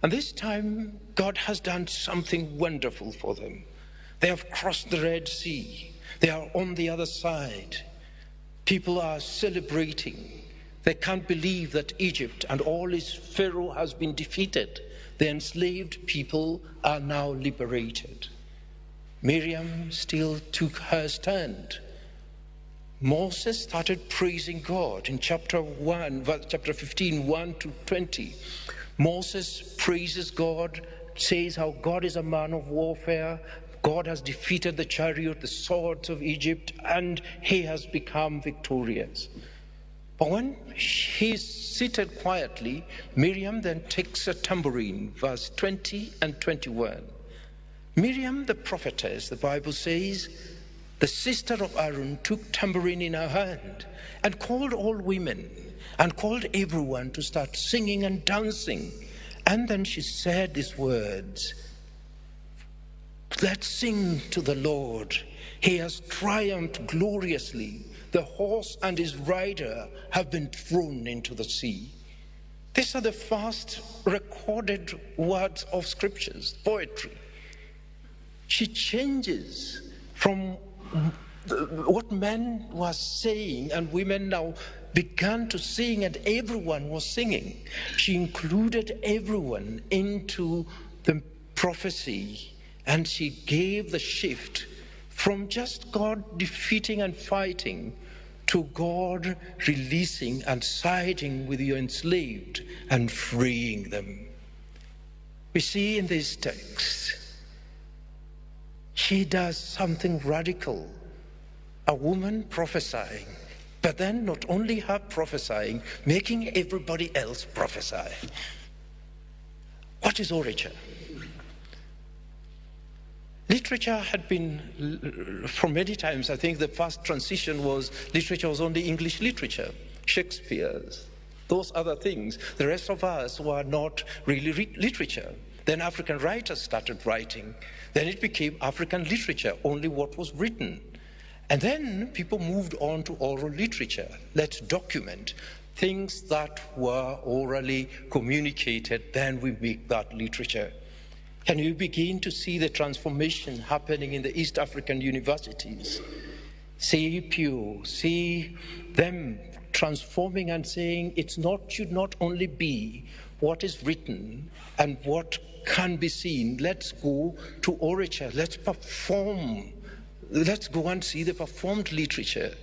And this time, God has done something wonderful for them. They have crossed the Red Sea. They are on the other side. People are celebrating. They can't believe that Egypt and all its Pharaoh has been defeated. The enslaved people are now liberated. Miriam still took her stand. Moses started praising God in chapter 15, 1 to 20. Moses praises God, says how God is a man of warfare. God has defeated the chariot, the swords of Egypt, and he has become victorious. But when he's seated quietly, Miriam then takes a tambourine, verse 20 and 21. Miriam, the prophetess, the Bible says, the sister of Aaron, took tambourine in her hand and called all women and called everyone to start singing and dancing. And then she said these words, let's sing to the Lord. He has triumphed gloriously. The horse and his rider have been thrown into the sea. These are the first recorded words of scriptures, poetry. She changes from what men were saying, and women now began to sing, and everyone was singing. She included everyone into the prophecy, and she gave the shift from just God defeating and fighting to God releasing and siding with the enslaved and freeing them. We see in this text, she does something radical. A woman prophesying, but then not only her prophesying, making everybody else prophesy. What is orature? Literature had been, for many times, I think the first transition was literature was only English literature, Shakespeare's, those other things. The rest of us were not really literature. Then African writers started writing. Then it became African literature, only what was written. And then people moved on to oral literature. Let's document things that were orally communicated, then we make that literature. Can you begin to see the transformation happening in the East African universities? See Pew, see them transforming and saying should not only be what is written and what can be seen. Let's go to orature, let's perform. Let's go and see the performed literature.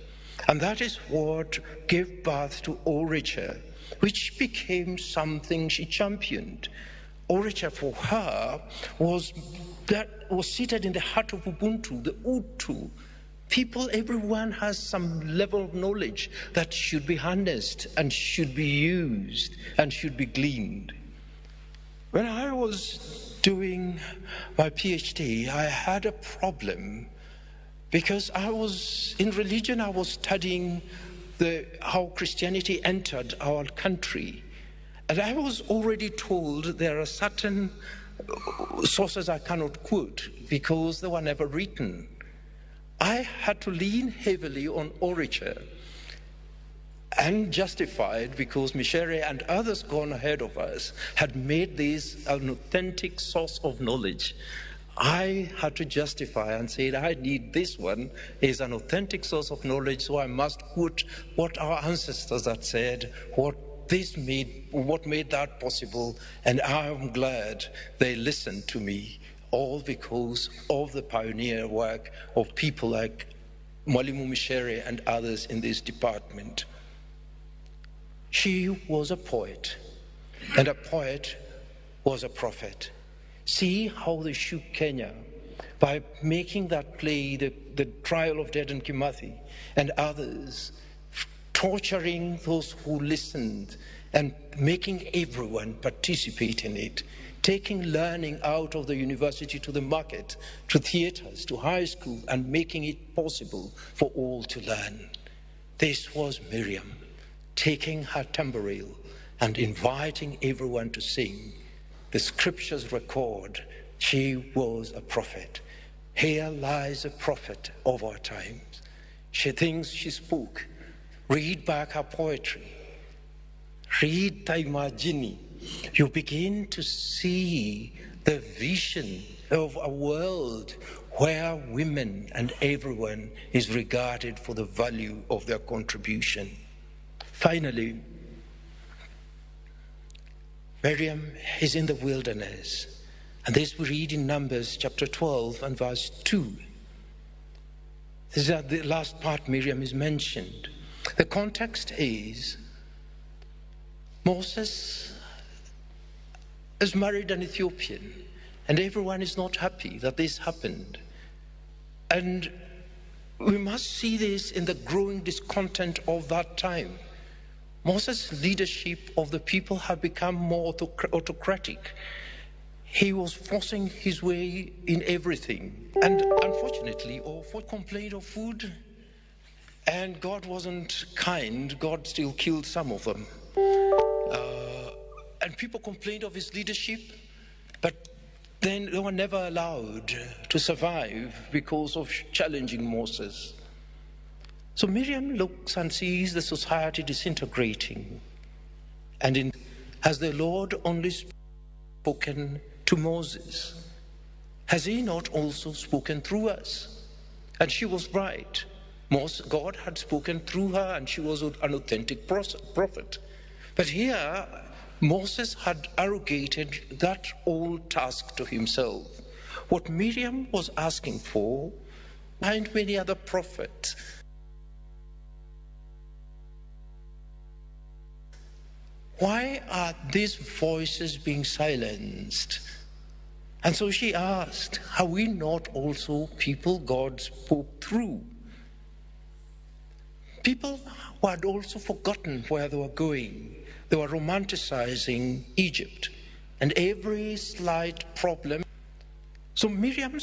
And that is what gave birth to orature, which became something she championed. Orature for her was seated in the heart of Ubuntu, the Utu. People, everyone has some level of knowledge that should be harnessed and should be used and should be gleaned. When I was doing my PhD, I had a problem. Because I was in religion, I was studying how Christianity entered our country. And I was already told there are certain sources I cannot quote because they were never written. I had to lean heavily on orature, and justified because Micere and others gone ahead of us had made this an authentic source of knowledge. I had to justify and say, I need this one is an authentic source of knowledge, so I must quote what our ancestors had said, what made that possible, and I'm glad they listened to me, all because of the pioneer work of people like Mwalimu Micere and others in this department. She was a poet, and a poet was a prophet. See how they shook Kenya by making that play, the Trial of Dedan Kimathi, and others, torturing those who listened and making everyone participate in it, taking learning out of the university to the market, to theaters, to high school, and making it possible for all to learn. This was Miriam, taking her tambourine and inviting everyone to sing. The scriptures record she was a prophet. Here lies a prophet of our times. She thinks she spoke. Read back her poetry. Read Taimajini. You begin to see the vision of a world where women and everyone is regarded for the value of their contribution. Finally, Miriam is in the wilderness. And this we read in Numbers chapter 12 and verse 2. This is the last part Miriam is mentioned. The context is Moses has married an Ethiopian, and everyone is not happy that this happened. And we must see this in the growing discontent of that time. Moses' leadership of the people had become more autocratic. He was forcing his way in everything. And unfortunately, complained of food, and God wasn't kind. God still killed some of them. And people complained of his leadership, but then they were never allowed to survive because of challenging Moses. So Miriam looks and sees the society disintegrating. And has the Lord only spoken to Moses? Has he not also spoken through us? And she was right. God had spoken through her, and she was an authentic prophet. But here, Moses had arrogated that old task to himself. What Miriam was asking for, behind many other prophets, why are these voices being silenced? And so she asked, are we not also people God spoke through? People who had also forgotten where they were going. They were romanticizing Egypt and every slight problem. So Miriam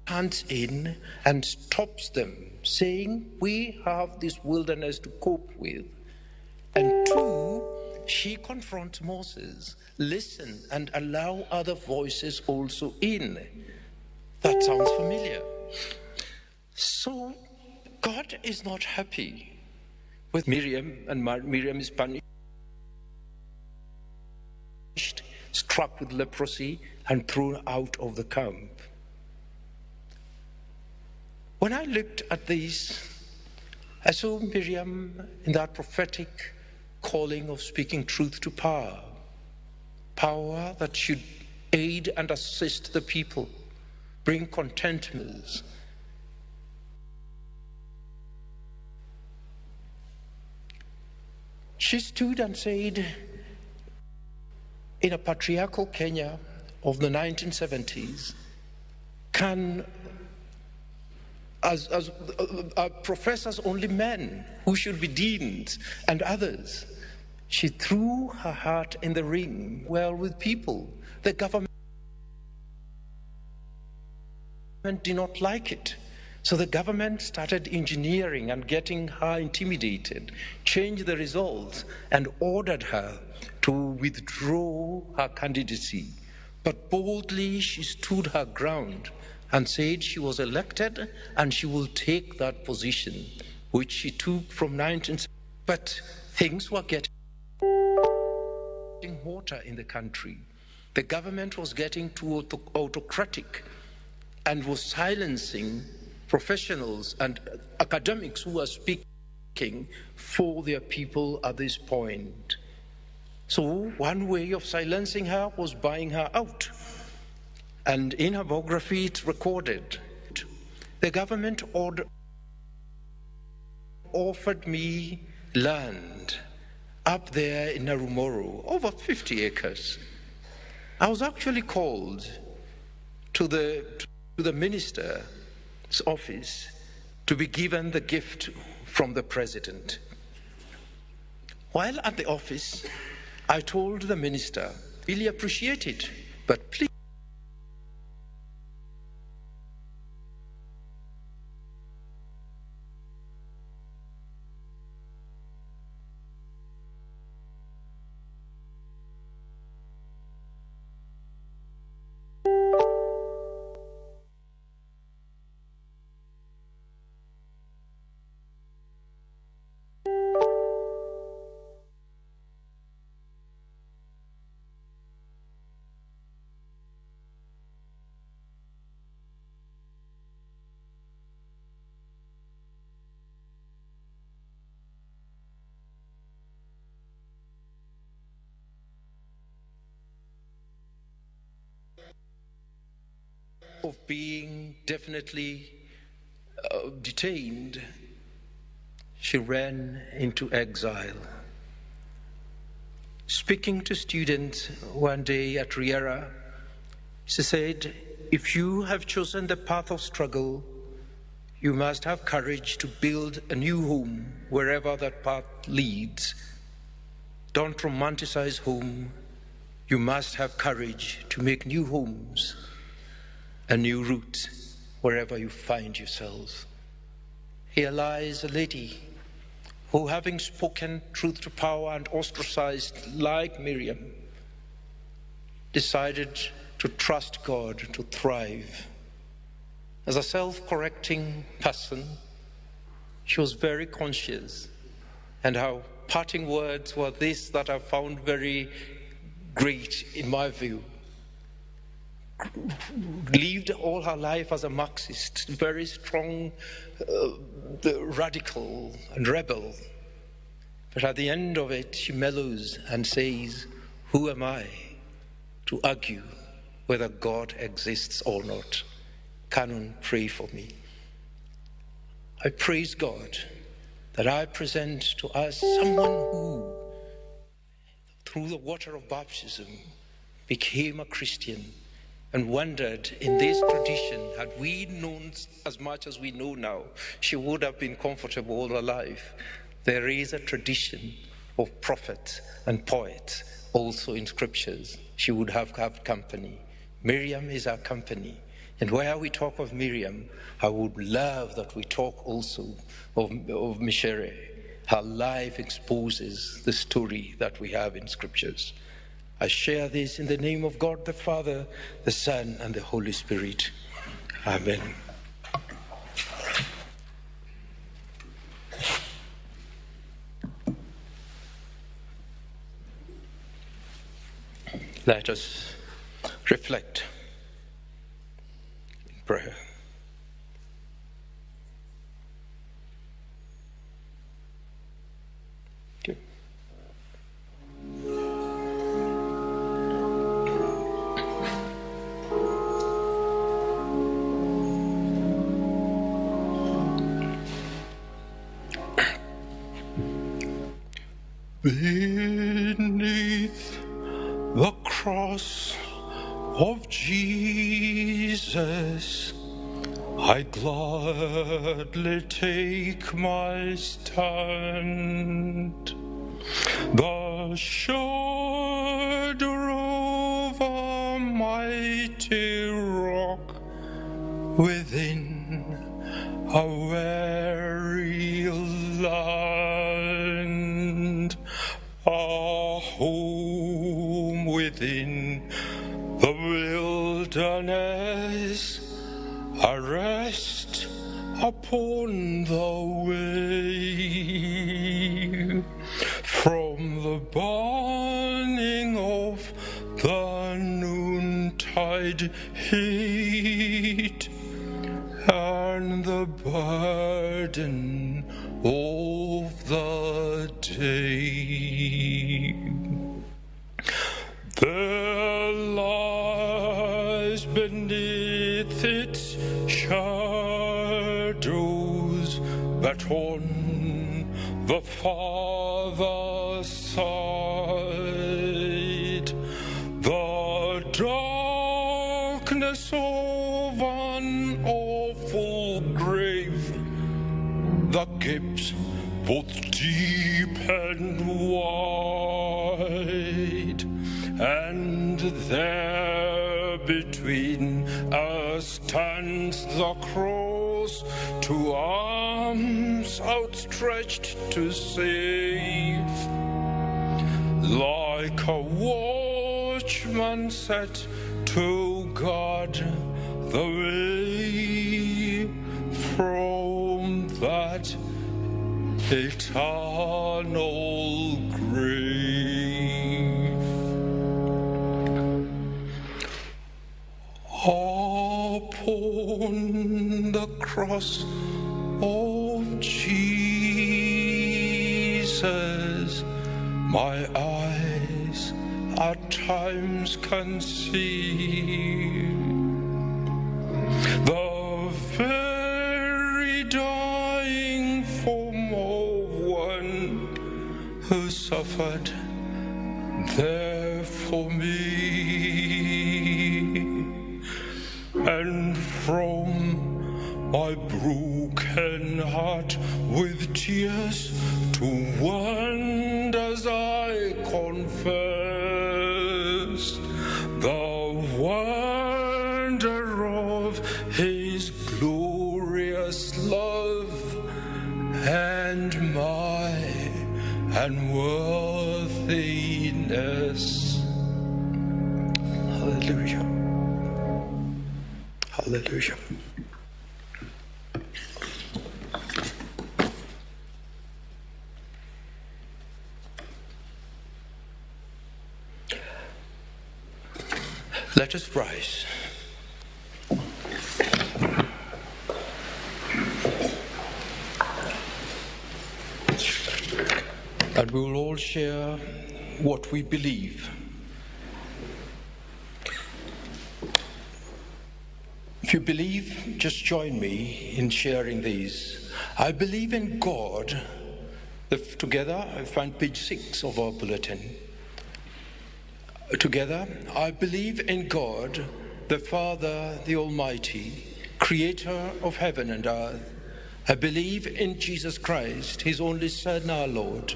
stands in and stops them, saying, we have this wilderness to cope with. And two, she confronts Moses. Listen and allow other voices also in. That sounds familiar. So God is not happy with Miriam, and Miriam is punished, struck with leprosy, and thrown out of the camp. When I looked at this, I saw Miriam in that prophetic calling of speaking truth to power. Power that should aid and assist the people, bring contentment. She stood and said, in a patriarchal Kenya of the 1970s, as professors only men who should be deans and others. She threw her heart in the ring, well, with people. The government did not like it. So the government started engineering and getting her intimidated, changed the results, and ordered her to withdraw her candidacy. But boldly she stood her ground and said she was elected and she will take that position, which she took from 1970. But things were getting water in the country. The government was getting too autocratic and was silencing professionals and academics who were speaking for their people at this point. So one way of silencing her was buying her out. And in her biography it's recorded, the government offered me land up there in Narumoro, over 50 acres. I was actually called to the minister's office to be given the gift from the president. While at the office, I told the minister, really appreciate it, but please, of being definitely detained, she ran into exile. Speaking to students one day at Riera, she said, "If you have chosen the path of struggle, you must have courage to build a new home wherever that path leads. Don't romanticize home. You must have courage to make new homes, a new route wherever you find yourselves." Here lies a lady who, having spoken truth to power and ostracized like Miriam, decided to trust God to thrive. As a self-correcting person, she was very conscious, and her parting words were this that I found very great in my view. Lived all her life as a Marxist, very strong, radical and rebel. But at the end of it, she mellows and says, "Who am I to argue whether God exists or not? Canon, pray for me." I praise God that I present to us someone who, through the water of baptism, became a Christian and wondered in this tradition, had we known as much as we know now, she would have been comfortable all her life. There is a tradition of prophets and poets also in scriptures. She would have company. Miriam is our company. And where we talk of Miriam, I would love that we talk also of Micere. Her life exposes the story that we have in scriptures. I share this in the name of God the Father, the Son, and the Holy Spirit. Amen. Let us reflect in prayer. Okay. Beneath the cross of Jesus, I gladly take my stand. The shoulder of a mighty rock within a weary land, a home within the wilderness, a rest upon the way. From the burning of the noontide heat and the burden of the day, there lies beneath its shadows, but on the farther side, the darkness of an awful grave that gapes both deep and wide, and there between us stands the cross, two arms outstretched to save, like a watchman set to guard the way from that eternal grave. Upon the cross of Jesus, my eyes at times can see who suffered there for me, and from my broken heart with tears to wonders I confess the wonder of his glorious love and my unworthiness. Hallelujah. Hallelujah. Let us rise. And we will all share what we believe. If you believe, just join me in sharing these. I believe in God. Together, I find page 6 of our bulletin. Together, I believe in God, the Father, the Almighty, creator of heaven and earth. I believe in Jesus Christ, his only Son, our Lord.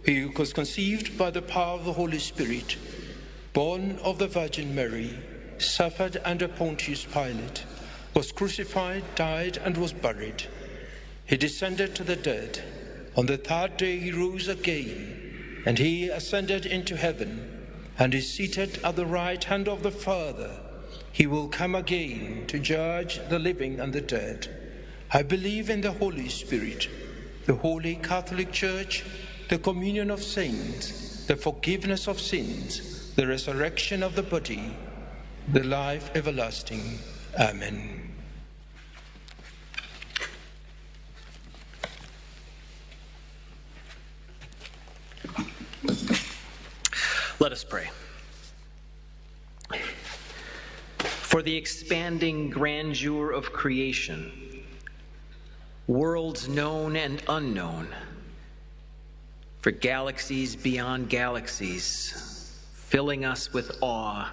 He was conceived by the power of the Holy Spirit, born of the Virgin Mary, suffered under Pontius Pilate, was crucified, died, and was buried. He descended to the dead. On the third day he rose again, and he ascended into heaven, and is seated at the right hand of the Father. He will come again to judge the living and the dead. I believe in the Holy Spirit, the Holy Catholic Church, the communion of saints, the forgiveness of sins, the resurrection of the body, the life everlasting. Amen. Let us pray. For the expanding grandeur of creation, worlds known and unknown, for galaxies beyond galaxies, filling us with awe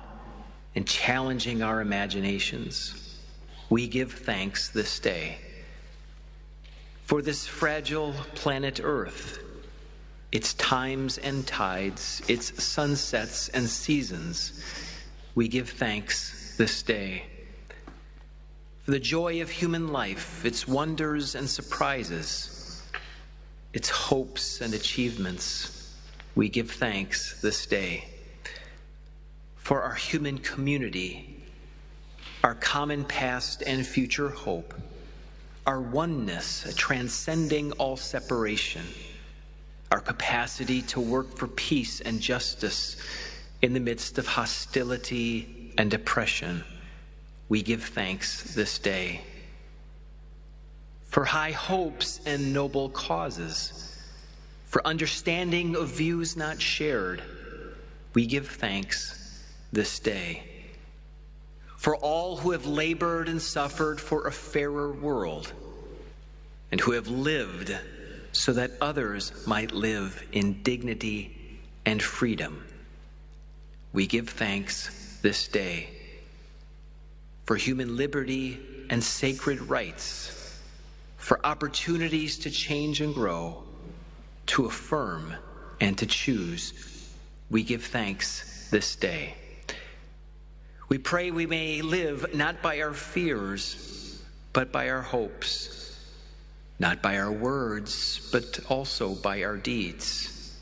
and challenging our imaginations, we give thanks this day. For this fragile planet Earth, its times and tides, its sunsets and seasons, we give thanks this day. For the joy of human life, its wonders and surprises, its hopes and achievements, we give thanks this day. For our human community, our common past and future hope, our oneness transcending all separation, our capacity to work for peace and justice in the midst of hostility and oppression, we give thanks this day. For high hopes and noble causes, for understanding of views not shared, we give thanks this day. For all who have labored and suffered for a fairer world, and who have lived so that others might live in dignity and freedom, we give thanks this day. For human liberty and sacred rights, for opportunities to change and grow, to affirm and to choose, we give thanks this day. We pray we may live not by our fears, but by our hopes, not by our words, but also by our deeds.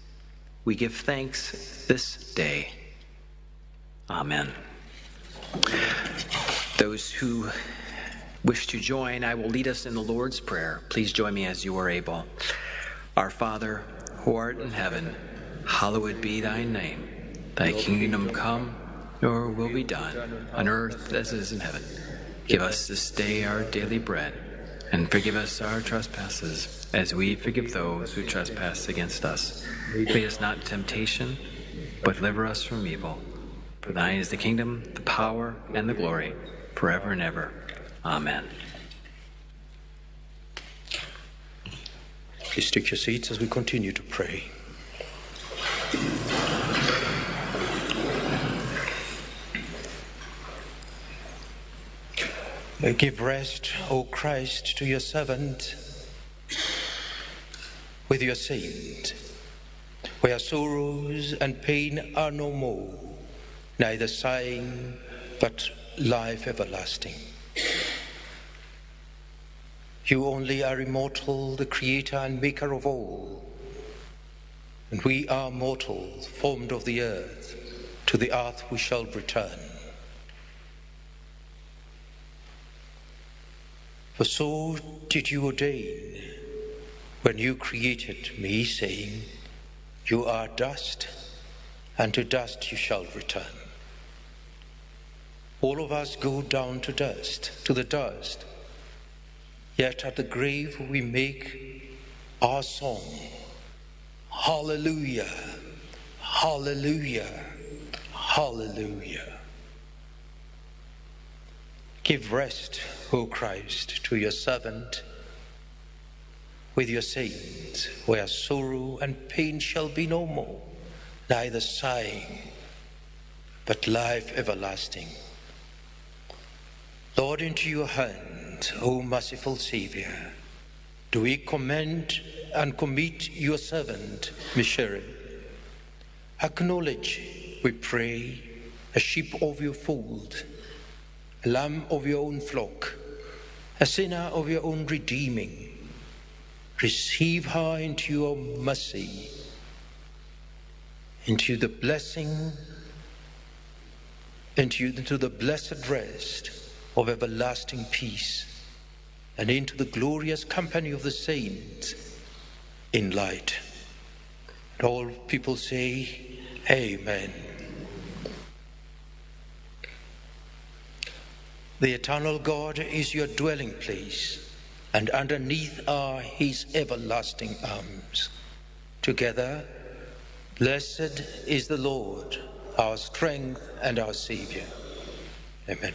We give thanks this day. Amen. Those who wish to join, I will lead us in the Lord's Prayer. Please join me as you are able. Our Father, who art in heaven, hallowed be thy name. Thy kingdom come, your will be done, on earth as it is in heaven. Give us this day our daily bread, and forgive us our trespasses, as we forgive those who trespass against us. Lead us not into temptation, but deliver us from evil. For thine is the kingdom, the power, and the glory, forever and ever. Amen. Please take your seats as we continue to pray. Give rest, O Christ, to your servant with your saint, where sorrows and pain are no more, neither sighing, but life everlasting. You only are immortal, the creator and maker of all, and we are mortal, formed of the earth. To the earth we shall return. For so did you ordain when you created me, saying, you are dust, and to dust you shall return. All of us go down to dust, to the dust, yet at the grave we make our song. Hallelujah, hallelujah, hallelujah. Give rest, O Christ, to your servant with your saints, where sorrow and pain shall be no more, neither sighing, but life everlasting. Lord, into your hand, O merciful Savior, do we commend and commit your servant, Micere. Acknowledge, we pray, a sheep of your fold, a lamb of your own flock, a sinner of your own redeeming. Receive her into your mercy, into the blessing, into the blessed rest of everlasting peace, and into the glorious company of the saints in light. And all people say, Amen. The eternal God is your dwelling place, and underneath are his everlasting arms. Together, blessed is the Lord, our strength and our Savior. Amen.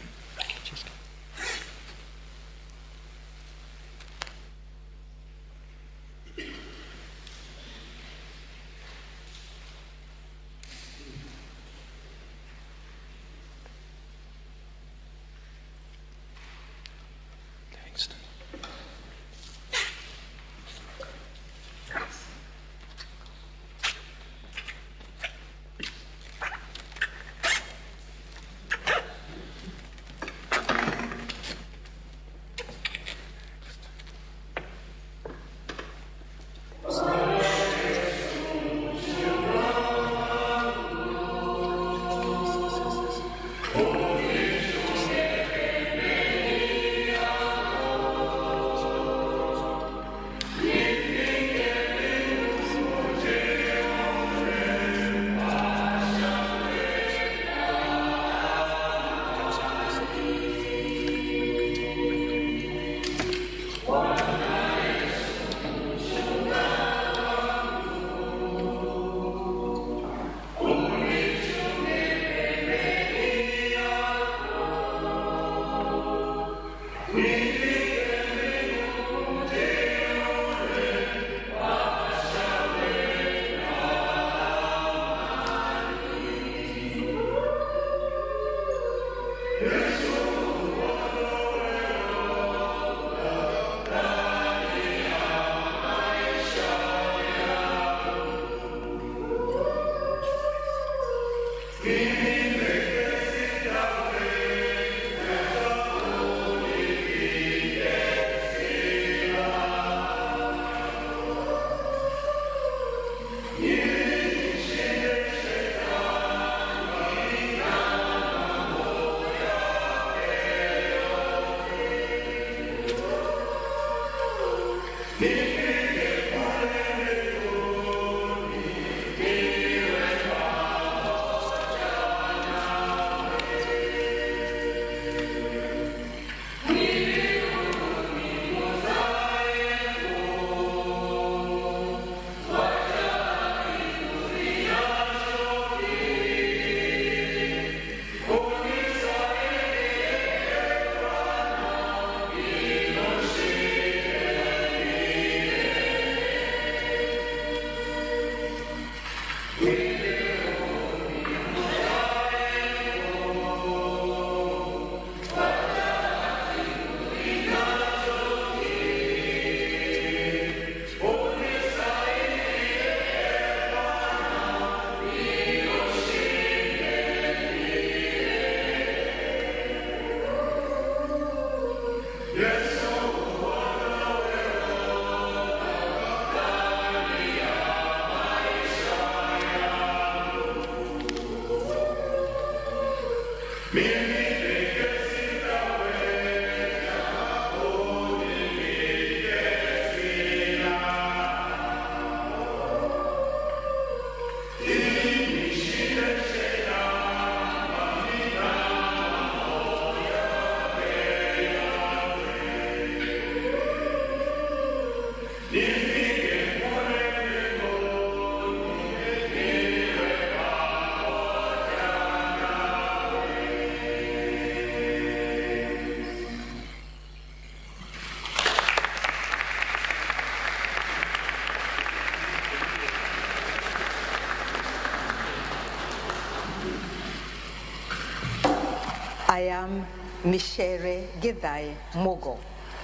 I am Micere Gidai Mugo,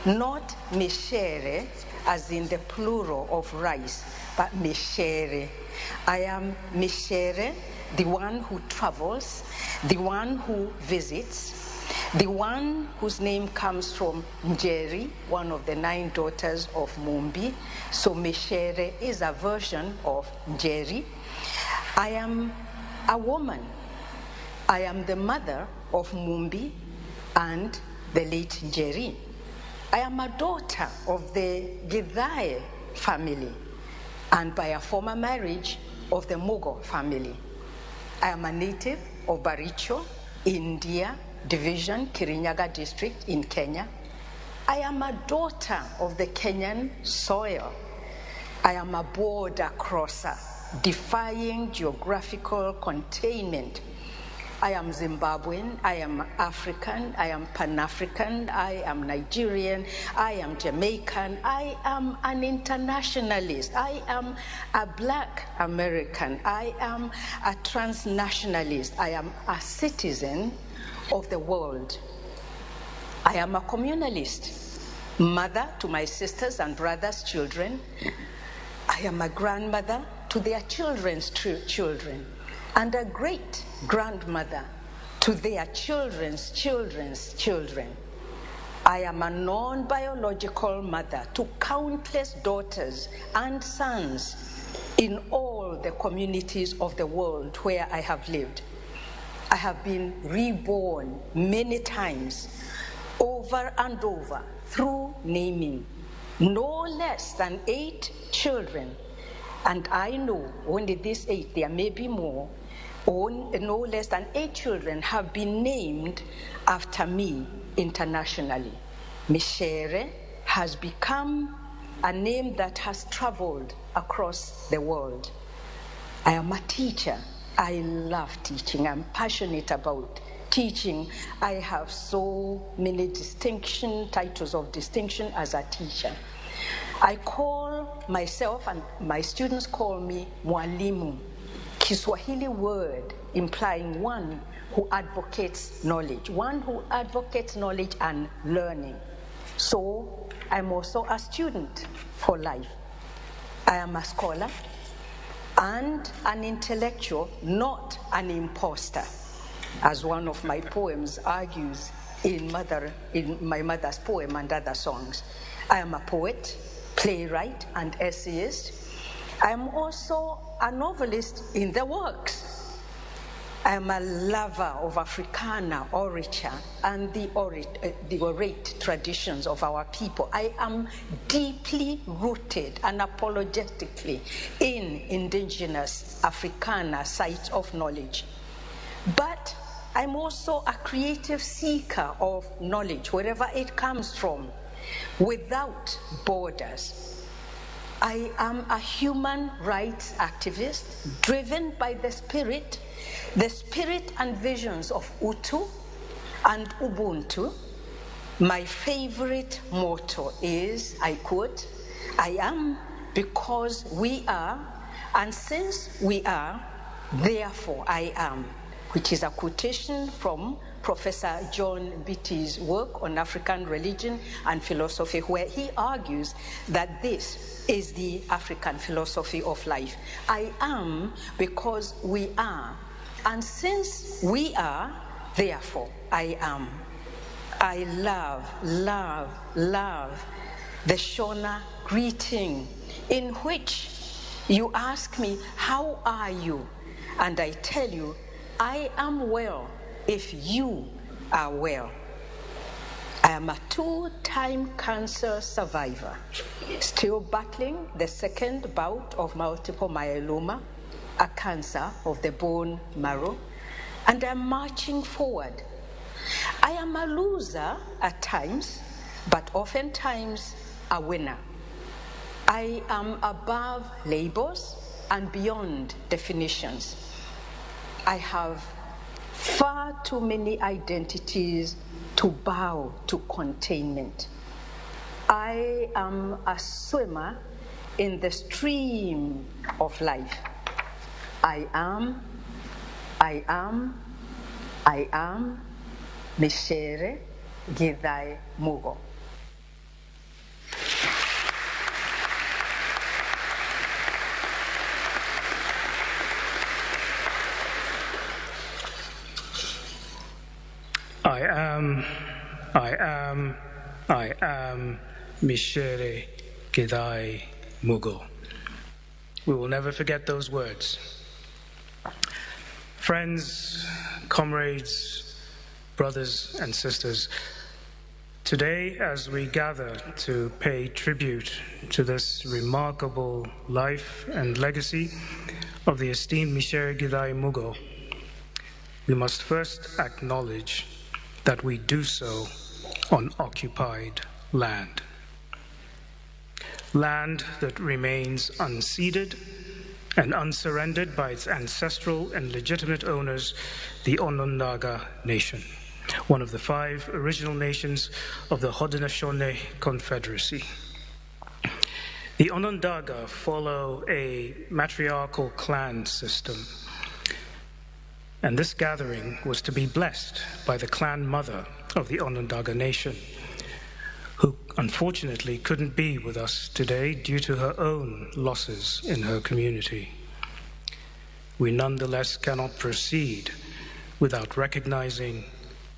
not Micere as in the plural of rice, but Micere. I am Micere, the one who travels, the one who visits, the one whose name comes from Njeri, one of the 9 daughters of Mumbi. So Micere is a version of Njeri. I am a woman. I am the mother of Mumbi and the late Njeri. I am a daughter of the Gidai family and by a former marriage of the Mugo family. I am a native of Baricho, India Division, Kirinyaga district in Kenya. I am a daughter of the Kenyan soil. I am a border crosser, defying geographical containment. I am Zimbabwean, I am African, I am Pan-African, I am Nigerian, I am Jamaican, I am an internationalist, I am a Black American, I am a transnationalist, I am a citizen of the world. I am a communalist, mother to my sisters and brothers' children. I am a grandmother to their children's children, and a great-grandmother to their children's children's children. I am a non-biological mother to countless daughters and sons in all the communities of the world where I have lived. I have been reborn many times, over and over, through naming no less than 8 children. And I know only these 8, there may be more, no less than 8 children have been named after me internationally. Micere has become a name that has traveled across the world. I am a teacher. I love teaching. I'm passionate about teaching. I have so many titles of distinction as a teacher. I call myself, and my students call me Mwalimu, Kiswahili word implying one who advocates knowledge and learning. So I'm also a student for life. I am a scholar and an intellectual, not an imposter, as one of my poems argues in my mother's poem and other songs. I am a poet, playwright, and essayist. I am also a novelist in the works. I am a lover of Africana orature and the orate traditions of our people. I am deeply rooted unapologetically in indigenous Africana sites of knowledge. But I'm also a creative seeker of knowledge, wherever it comes from, without borders. I am a human rights activist driven by the spirit and visions of Utu and Ubuntu. My favorite motto is, I quote, "I am because we are, and since we are, therefore I am," which is a quotation from Professor John Beatty's work on African religion and philosophy, where he argues that this is the African philosophy of life. I am because we are, and since we are, therefore I am. I love, love, love the Shona greeting in which you ask me, how are you? And I tell you, I am well if you are well. I am a 2-time cancer survivor, still battling the 2nd bout of multiple myeloma, a cancer of the bone marrow, and I'm marching forward. I am a loser at times, but oftentimes a winner. I am above labels and beyond definitions. I have far too many identities to bow to containment. I am a swimmer in the stream of life. I am, I am, I am, Micere Gidai Mugo. I am Micere Gidai Mugo. We will never forget those words. Friends, comrades, brothers and sisters, today as we gather to pay tribute to this remarkable life and legacy of the esteemed Micere Gidai Mugo, we must first acknowledge that we do so on occupied land. Land that remains unceded and unsurrendered by its ancestral and legitimate owners, the Onondaga Nation, one of the 5 original nations of the Haudenosaunee Confederacy. The Onondaga follow a matriarchal clan system, and this gathering was to be blessed by the clan mother of the Onondaga Nation, who unfortunately couldn't be with us today due to her own losses in her community. We nonetheless cannot proceed without recognizing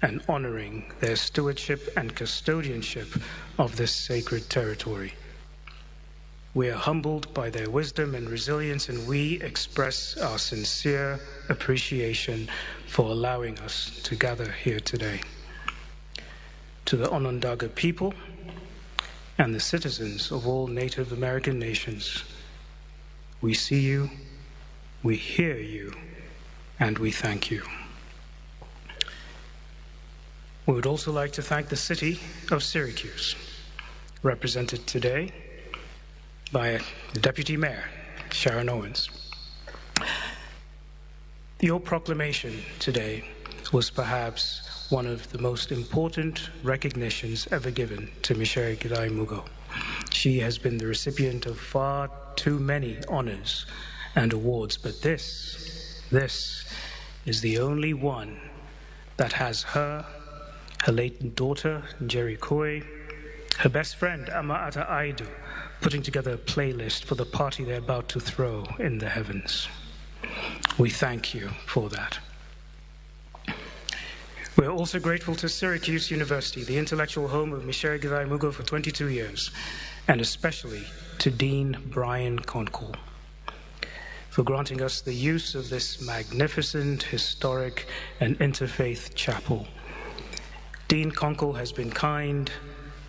and honoring their stewardship and custodianship of this sacred territory. We are humbled by their wisdom and resilience, and we express our sincere appreciation for allowing us to gather here today. To the Onondaga people and the citizens of all Native American nations, we see you, we hear you, and we thank you. We would also like to thank the city of Syracuse, represented today by the Deputy Mayor, Sharon Owens. Your proclamation today was perhaps one of the most important recognitions ever given to Micere Gidai Mugo. She has been the recipient of far too many honors and awards, but this is the only one that has her late daughter, Jerry Koi, her best friend, Amaata Aidu, putting together a playlist for the party they're about to throw in the heavens. We thank you for that. We're also grateful to Syracuse University, the intellectual home of Micere Gidai Mugo for 22 years, and especially to Dean Brian Conkle for granting us the use of this magnificent, historic, and interfaith chapel. Dean Conkle has been kind,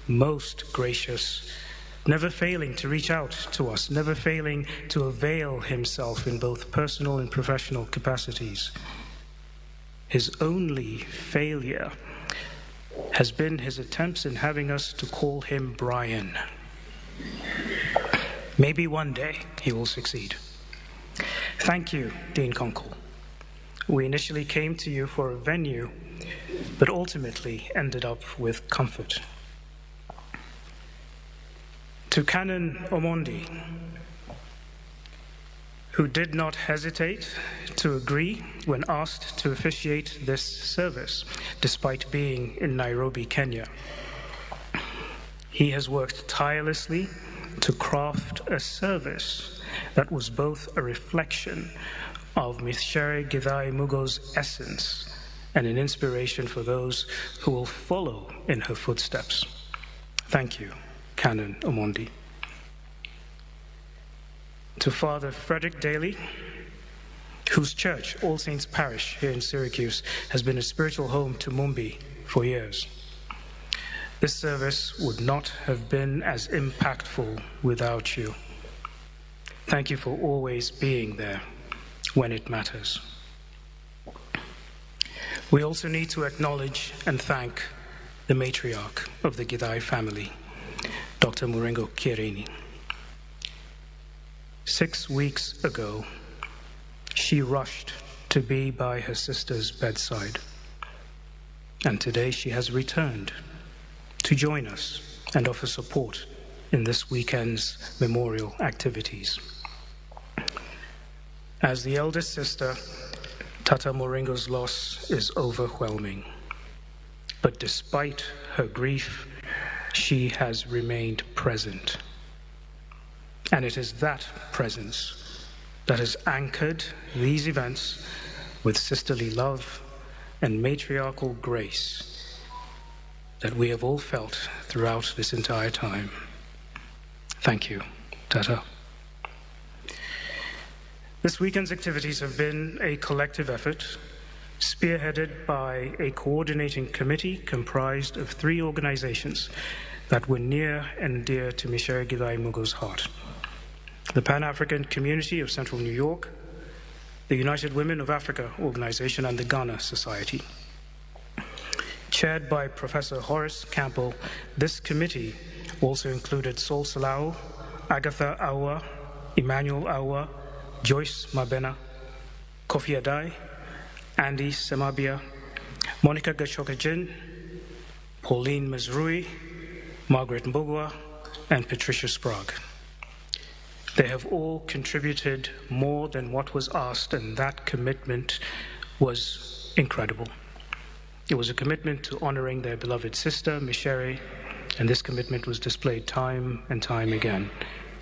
most gracious, never failing to reach out to us, never failing to avail himself in both personal and professional capacities. His only failure has been his attempts in having us to call him Brian. Maybe one day he will succeed. Thank you, Dean Conkle. We initially came to you for a venue, but ultimately ended up with comfort. To Canon Omondi, who did not hesitate to agree when asked to officiate this service, despite being in Nairobi, Kenya. He has worked tirelessly to craft a service that was both a reflection of Micere Gidai Mugo's essence and an inspiration for those who will follow in her footsteps. Thank you, Canon Omondi. To Father Frederick Daly, whose church, All Saints Parish here in Syracuse, has been a spiritual home to Mumbi for years. This service would not have been as impactful without you. Thank you for always being there when it matters. We also need to acknowledge and thank the matriarch of the Gidai family, Dr. Murengo Kierini. 6 weeks ago, she rushed to be by her sister's bedside, and today she has returned to join us and offer support in this weekend's memorial activities. As the eldest sister, Tata Moringo's loss is overwhelming. But despite her grief, she has remained present. And it is that presence that has anchored these events with sisterly love and matriarchal grace that we have all felt throughout this entire time. Thank you, Tata. This weekend's activities have been a collective effort spearheaded by a coordinating committee comprised of 3 organizations that were near and dear to Micere Gidai Mugo's heart: the Pan-African Community of Central New York, the United Women of Africa Organization, and the Ghana Society. Chaired by Professor Horace Campbell, this committee also included Sol Salao, Agatha Awa, Emmanuel Awa, Joyce Mabena, Kofi Adai, Andy Semabia, Monica Gachokajin, Pauline Mazrui, Margaret Mbogwa, and Patricia Sprague. They have all contributed more than what was asked, and that commitment was incredible. It was a commitment to honoring their beloved sister, Micere, and this commitment was displayed time and time again.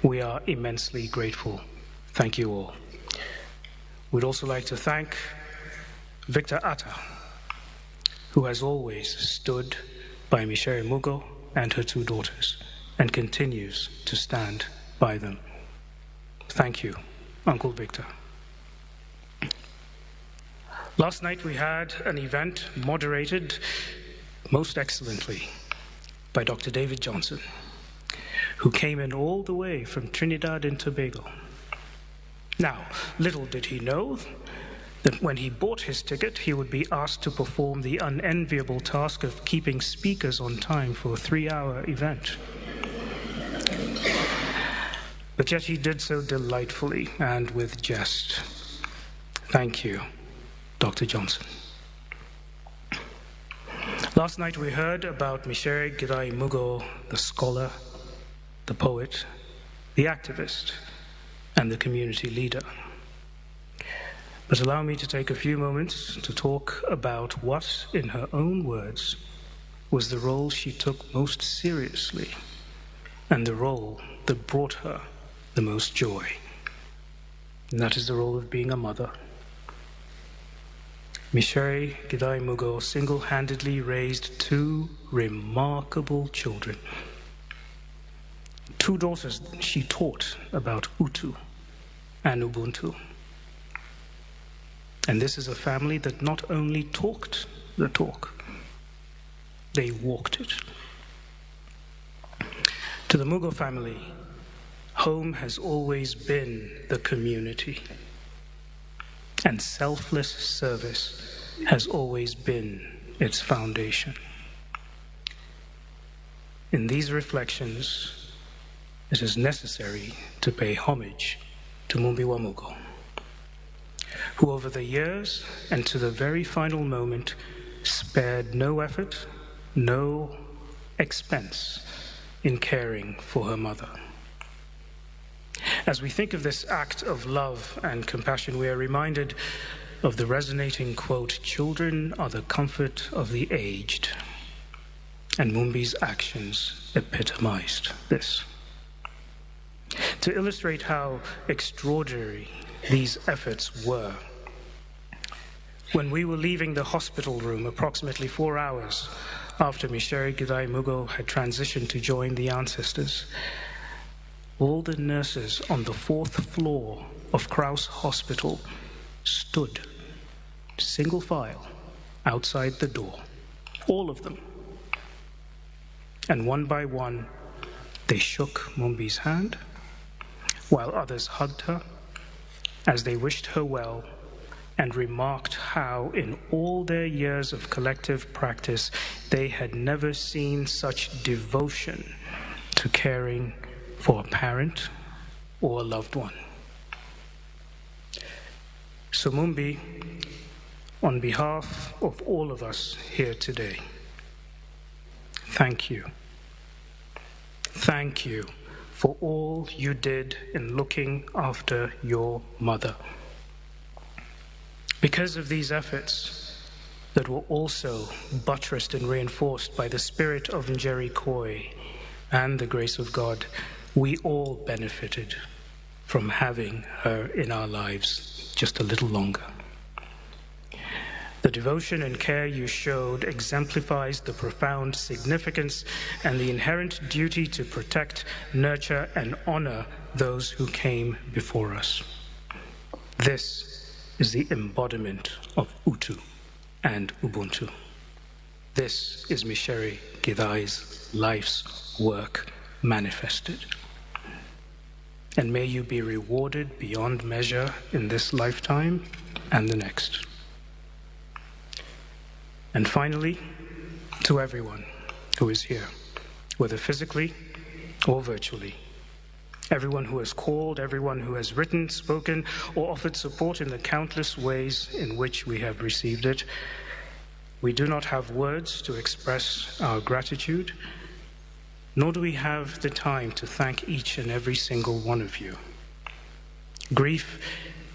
We are immensely grateful. Thank you all. We'd also like to thank Victor Atta, who has always stood by Micere Mugo and her 2 daughters and continues to stand by them. Thank you, Uncle Victor. Last night we had an event moderated most excellently by Dr. David Johnson, who came in all the way from Trinidad and Tobago. Now, little did he know that when he bought his ticket, he would be asked to perform the unenviable task of keeping speakers on time for a 3-hour event. But yet he did so delightfully and with jest. Thank you, Dr. Johnson. Last night we heard about Micere Gidai Mugo, the scholar, the poet, the activist, and the community leader. But allow me to take a few moments to talk about what, in her own words, was the role she took most seriously and the role that brought her the most joy. And that is the role of being a mother. Micere Gidai Mugo single-handedly raised 2 remarkable children. 2 daughters she taught about Utu and Ubuntu. And this is a family that not only talked the talk, they walked it. To the Mugo family, home has always been the community, and selfless service has always been its foundation. In these reflections, it is necessary to pay homage to Mumbi wa Mugo, who over the years and to the very final moment spared no effort, no expense in caring for her mother. As we think of this act of love and compassion, we are reminded of the resonating quote, "Children are the comfort of the aged." And Mumbi's actions epitomized this. To illustrate how extraordinary these efforts were, when we were leaving the hospital room approximately 4 hours after Micere Gidai Mugo had transitioned to join the ancestors, all the nurses on the 4th floor of Krause Hospital stood, single file, outside the door, all of them. And one by one, they shook Mumbi's hand, while others hugged her as they wished her well and remarked how in all their years of collective practice, they had never seen such devotion to caring for a parent or a loved one. So Mumbi, on behalf of all of us here today, thank you. Thank you for all you did in looking after your mother. Because of these efforts, that were also buttressed and reinforced by the spirit of Njeri Koi and the grace of God, we all benefited from having her in our lives just a little longer. The devotion and care you showed exemplifies the profound significance and the inherent duty to protect, nurture, and honor those who came before us. This is the embodiment of Utu and Ubuntu. This is Micere Githai's life's work manifested. And may you be rewarded beyond measure in this lifetime and the next. And finally, to everyone who is here, whether physically or virtually, everyone who has called, everyone who has written, spoken, or offered support in the countless ways in which we have received it, we do not have words to express our gratitude, nor do we have the time to thank each and every single one of you. Grief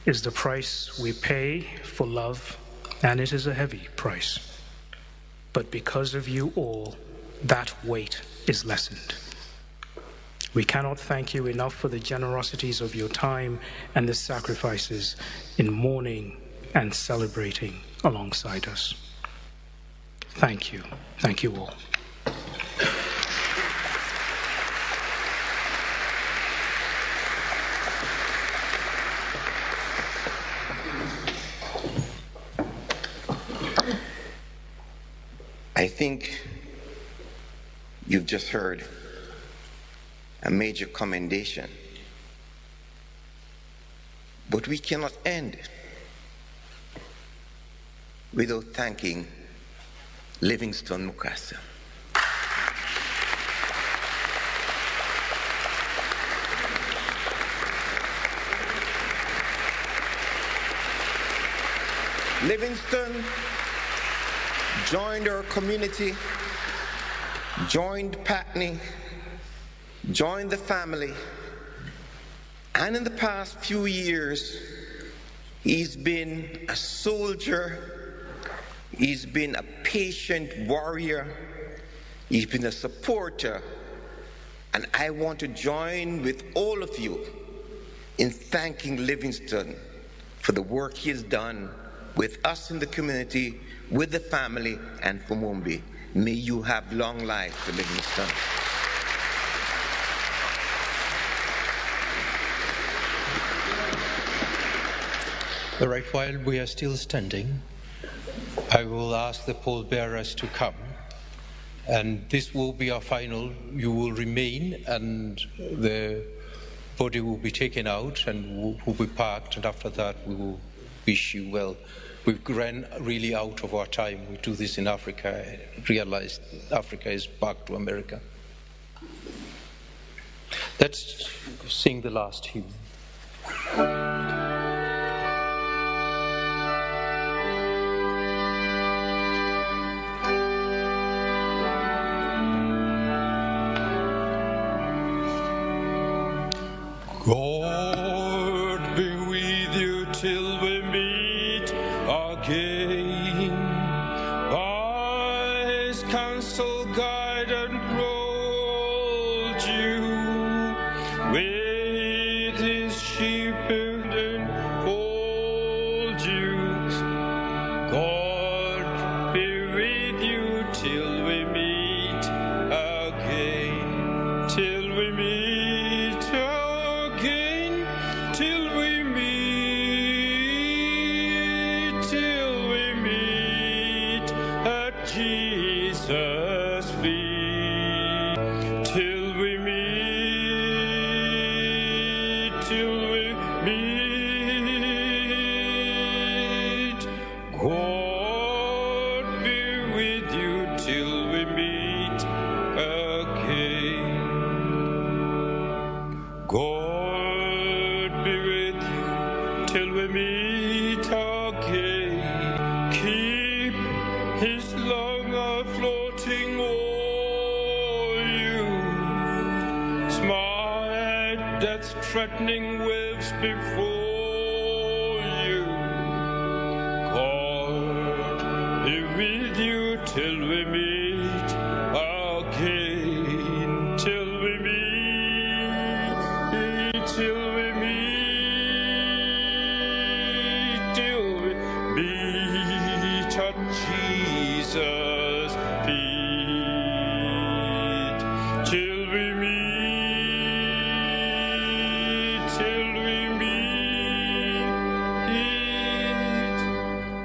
is the price we pay for love, and it is a heavy price. But because of you all, that weight is lessened. We cannot thank you enough for the generosities of your time and the sacrifices in mourning and celebrating alongside us. Thank you. Thank you all. I think you've just heard a major commendation. But we cannot end without thanking Livingstone Mukasa. Livingstone joined our community, joined Patney, joined the family, and in the past few years, he's been a soldier, he's been a patient warrior, he's been a supporter, and I want to join with all of you in thanking Livingstone for the work he has done with us in the community, with the family, and for Mumbi. May you have long life, Livingstone. All right, while we are still standing, I will ask the pallbearers to come, and this will be our final. You will remain, and the body will be taken out and will be packed, and after that we will wish you well. We've ran really out of our time. We do this in Africa. I realized Africa is back to America. Let's sing the last hymn. God be with you till we meet again. By his counsel guide and hold you. With his shepherd and hold you. God be with you till we meet again. Till we meet. Jesus' feet, till we meet, God be with you till we meet again. God be with you till we meet again. Keep his love floating o'er you. Smile at death's threatening waves before you. God be with you till we meet again, till we meet, till we meet, till we meet at Jesus' feet, till we meet, till we meet.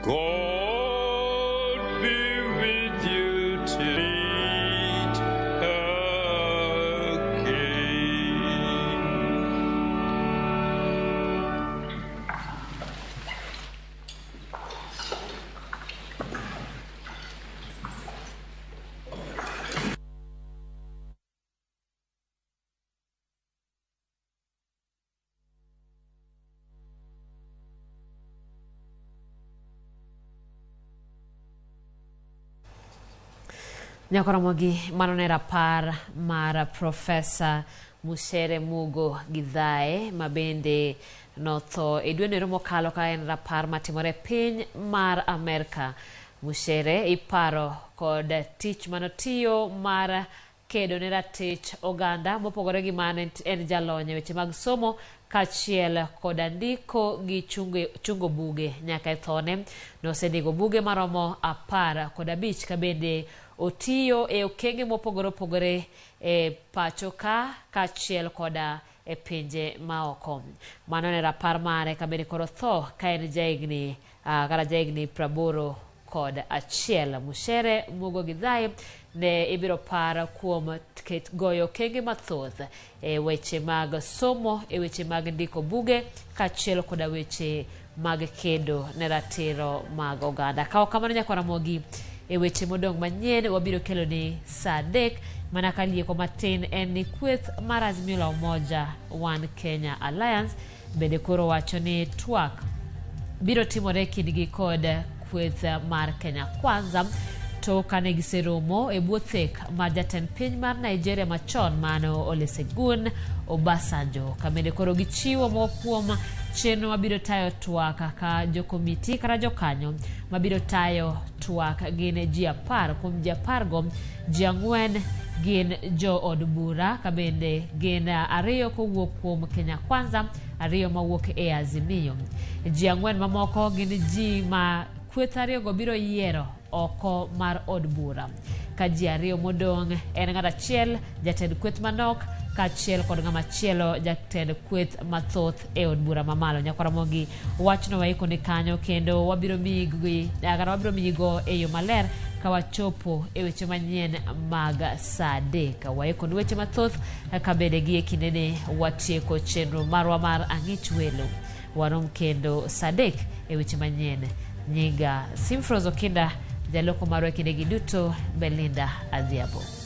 God be with you till we meet again. Ramogi, manone rapar mar Profesa Micere Mugo Gidhae, mabende notho e dwe mokalo ka en rapar matimore piny mar Amerika. Micere iparo kod tich manotiyo mar kedo ne ratich oganda mopogore gi mane en jalony e weche mag somo kachiel kod andiko gi chungo buge nyaka e thone nosendiko buge maromo 15 kabende otiyo e okenge mopogore opogore e pacho ka kachiel koda e pinje maoko. Mano ne rapar mare kabende koro tho ka en jaigni 80 kod achiel. Micere Mugo Gidhae ne ibiro par kuom goyo okenge mathoth e weche mag somo, e weche mag ndiko buge kachiel koda weche mag kedo ne ratiro mag oganda. Kao kamano Ramogi e weche modong manyien wabiro kelo ni saa 3 mana kalieko matin en ni kweth mar Azimio la Umoja One Kenya Alliance bende koro wacho ni twak biro timore kindgi kod kweth mar Kenya Kwanza to kane giseromo e buothek mar jatend piny mar Nigeria machon mano Olusegun Obasanjo. Kamende koro gichiwo mokuom chenro mabiro tayo twak ka jokomiti kata jokanyo mabiro tayo twak gin ji 10 kuom ji 10 go ji 4 gin jo od bura kabende gin 2 kowuok kuom Kenya Kwanza 2 mawuok e Azimio. Ji 4 mamoko gin ji ma kweth 2 go biro yiero oko mar od bura ka ji 2 modong en ng'at achiel jatend kweth manok kachiel kod ng'ama chielo jatend kweth mathoth e od bura mamalo. Ramogi wachno waiko ni kanyo kendo wabiro miyigo e yo maler ka wachopo e weche manyien mag saa 3. Waiko ni weche mathoth kabende gi e kindeni watieko chenro marwa mar ang'ich welo. Warom kendo saa 3 e weche manyien. Nyiga Simfrozo Kinda jaloko marwa kindegi duto Belinda Adhiambo.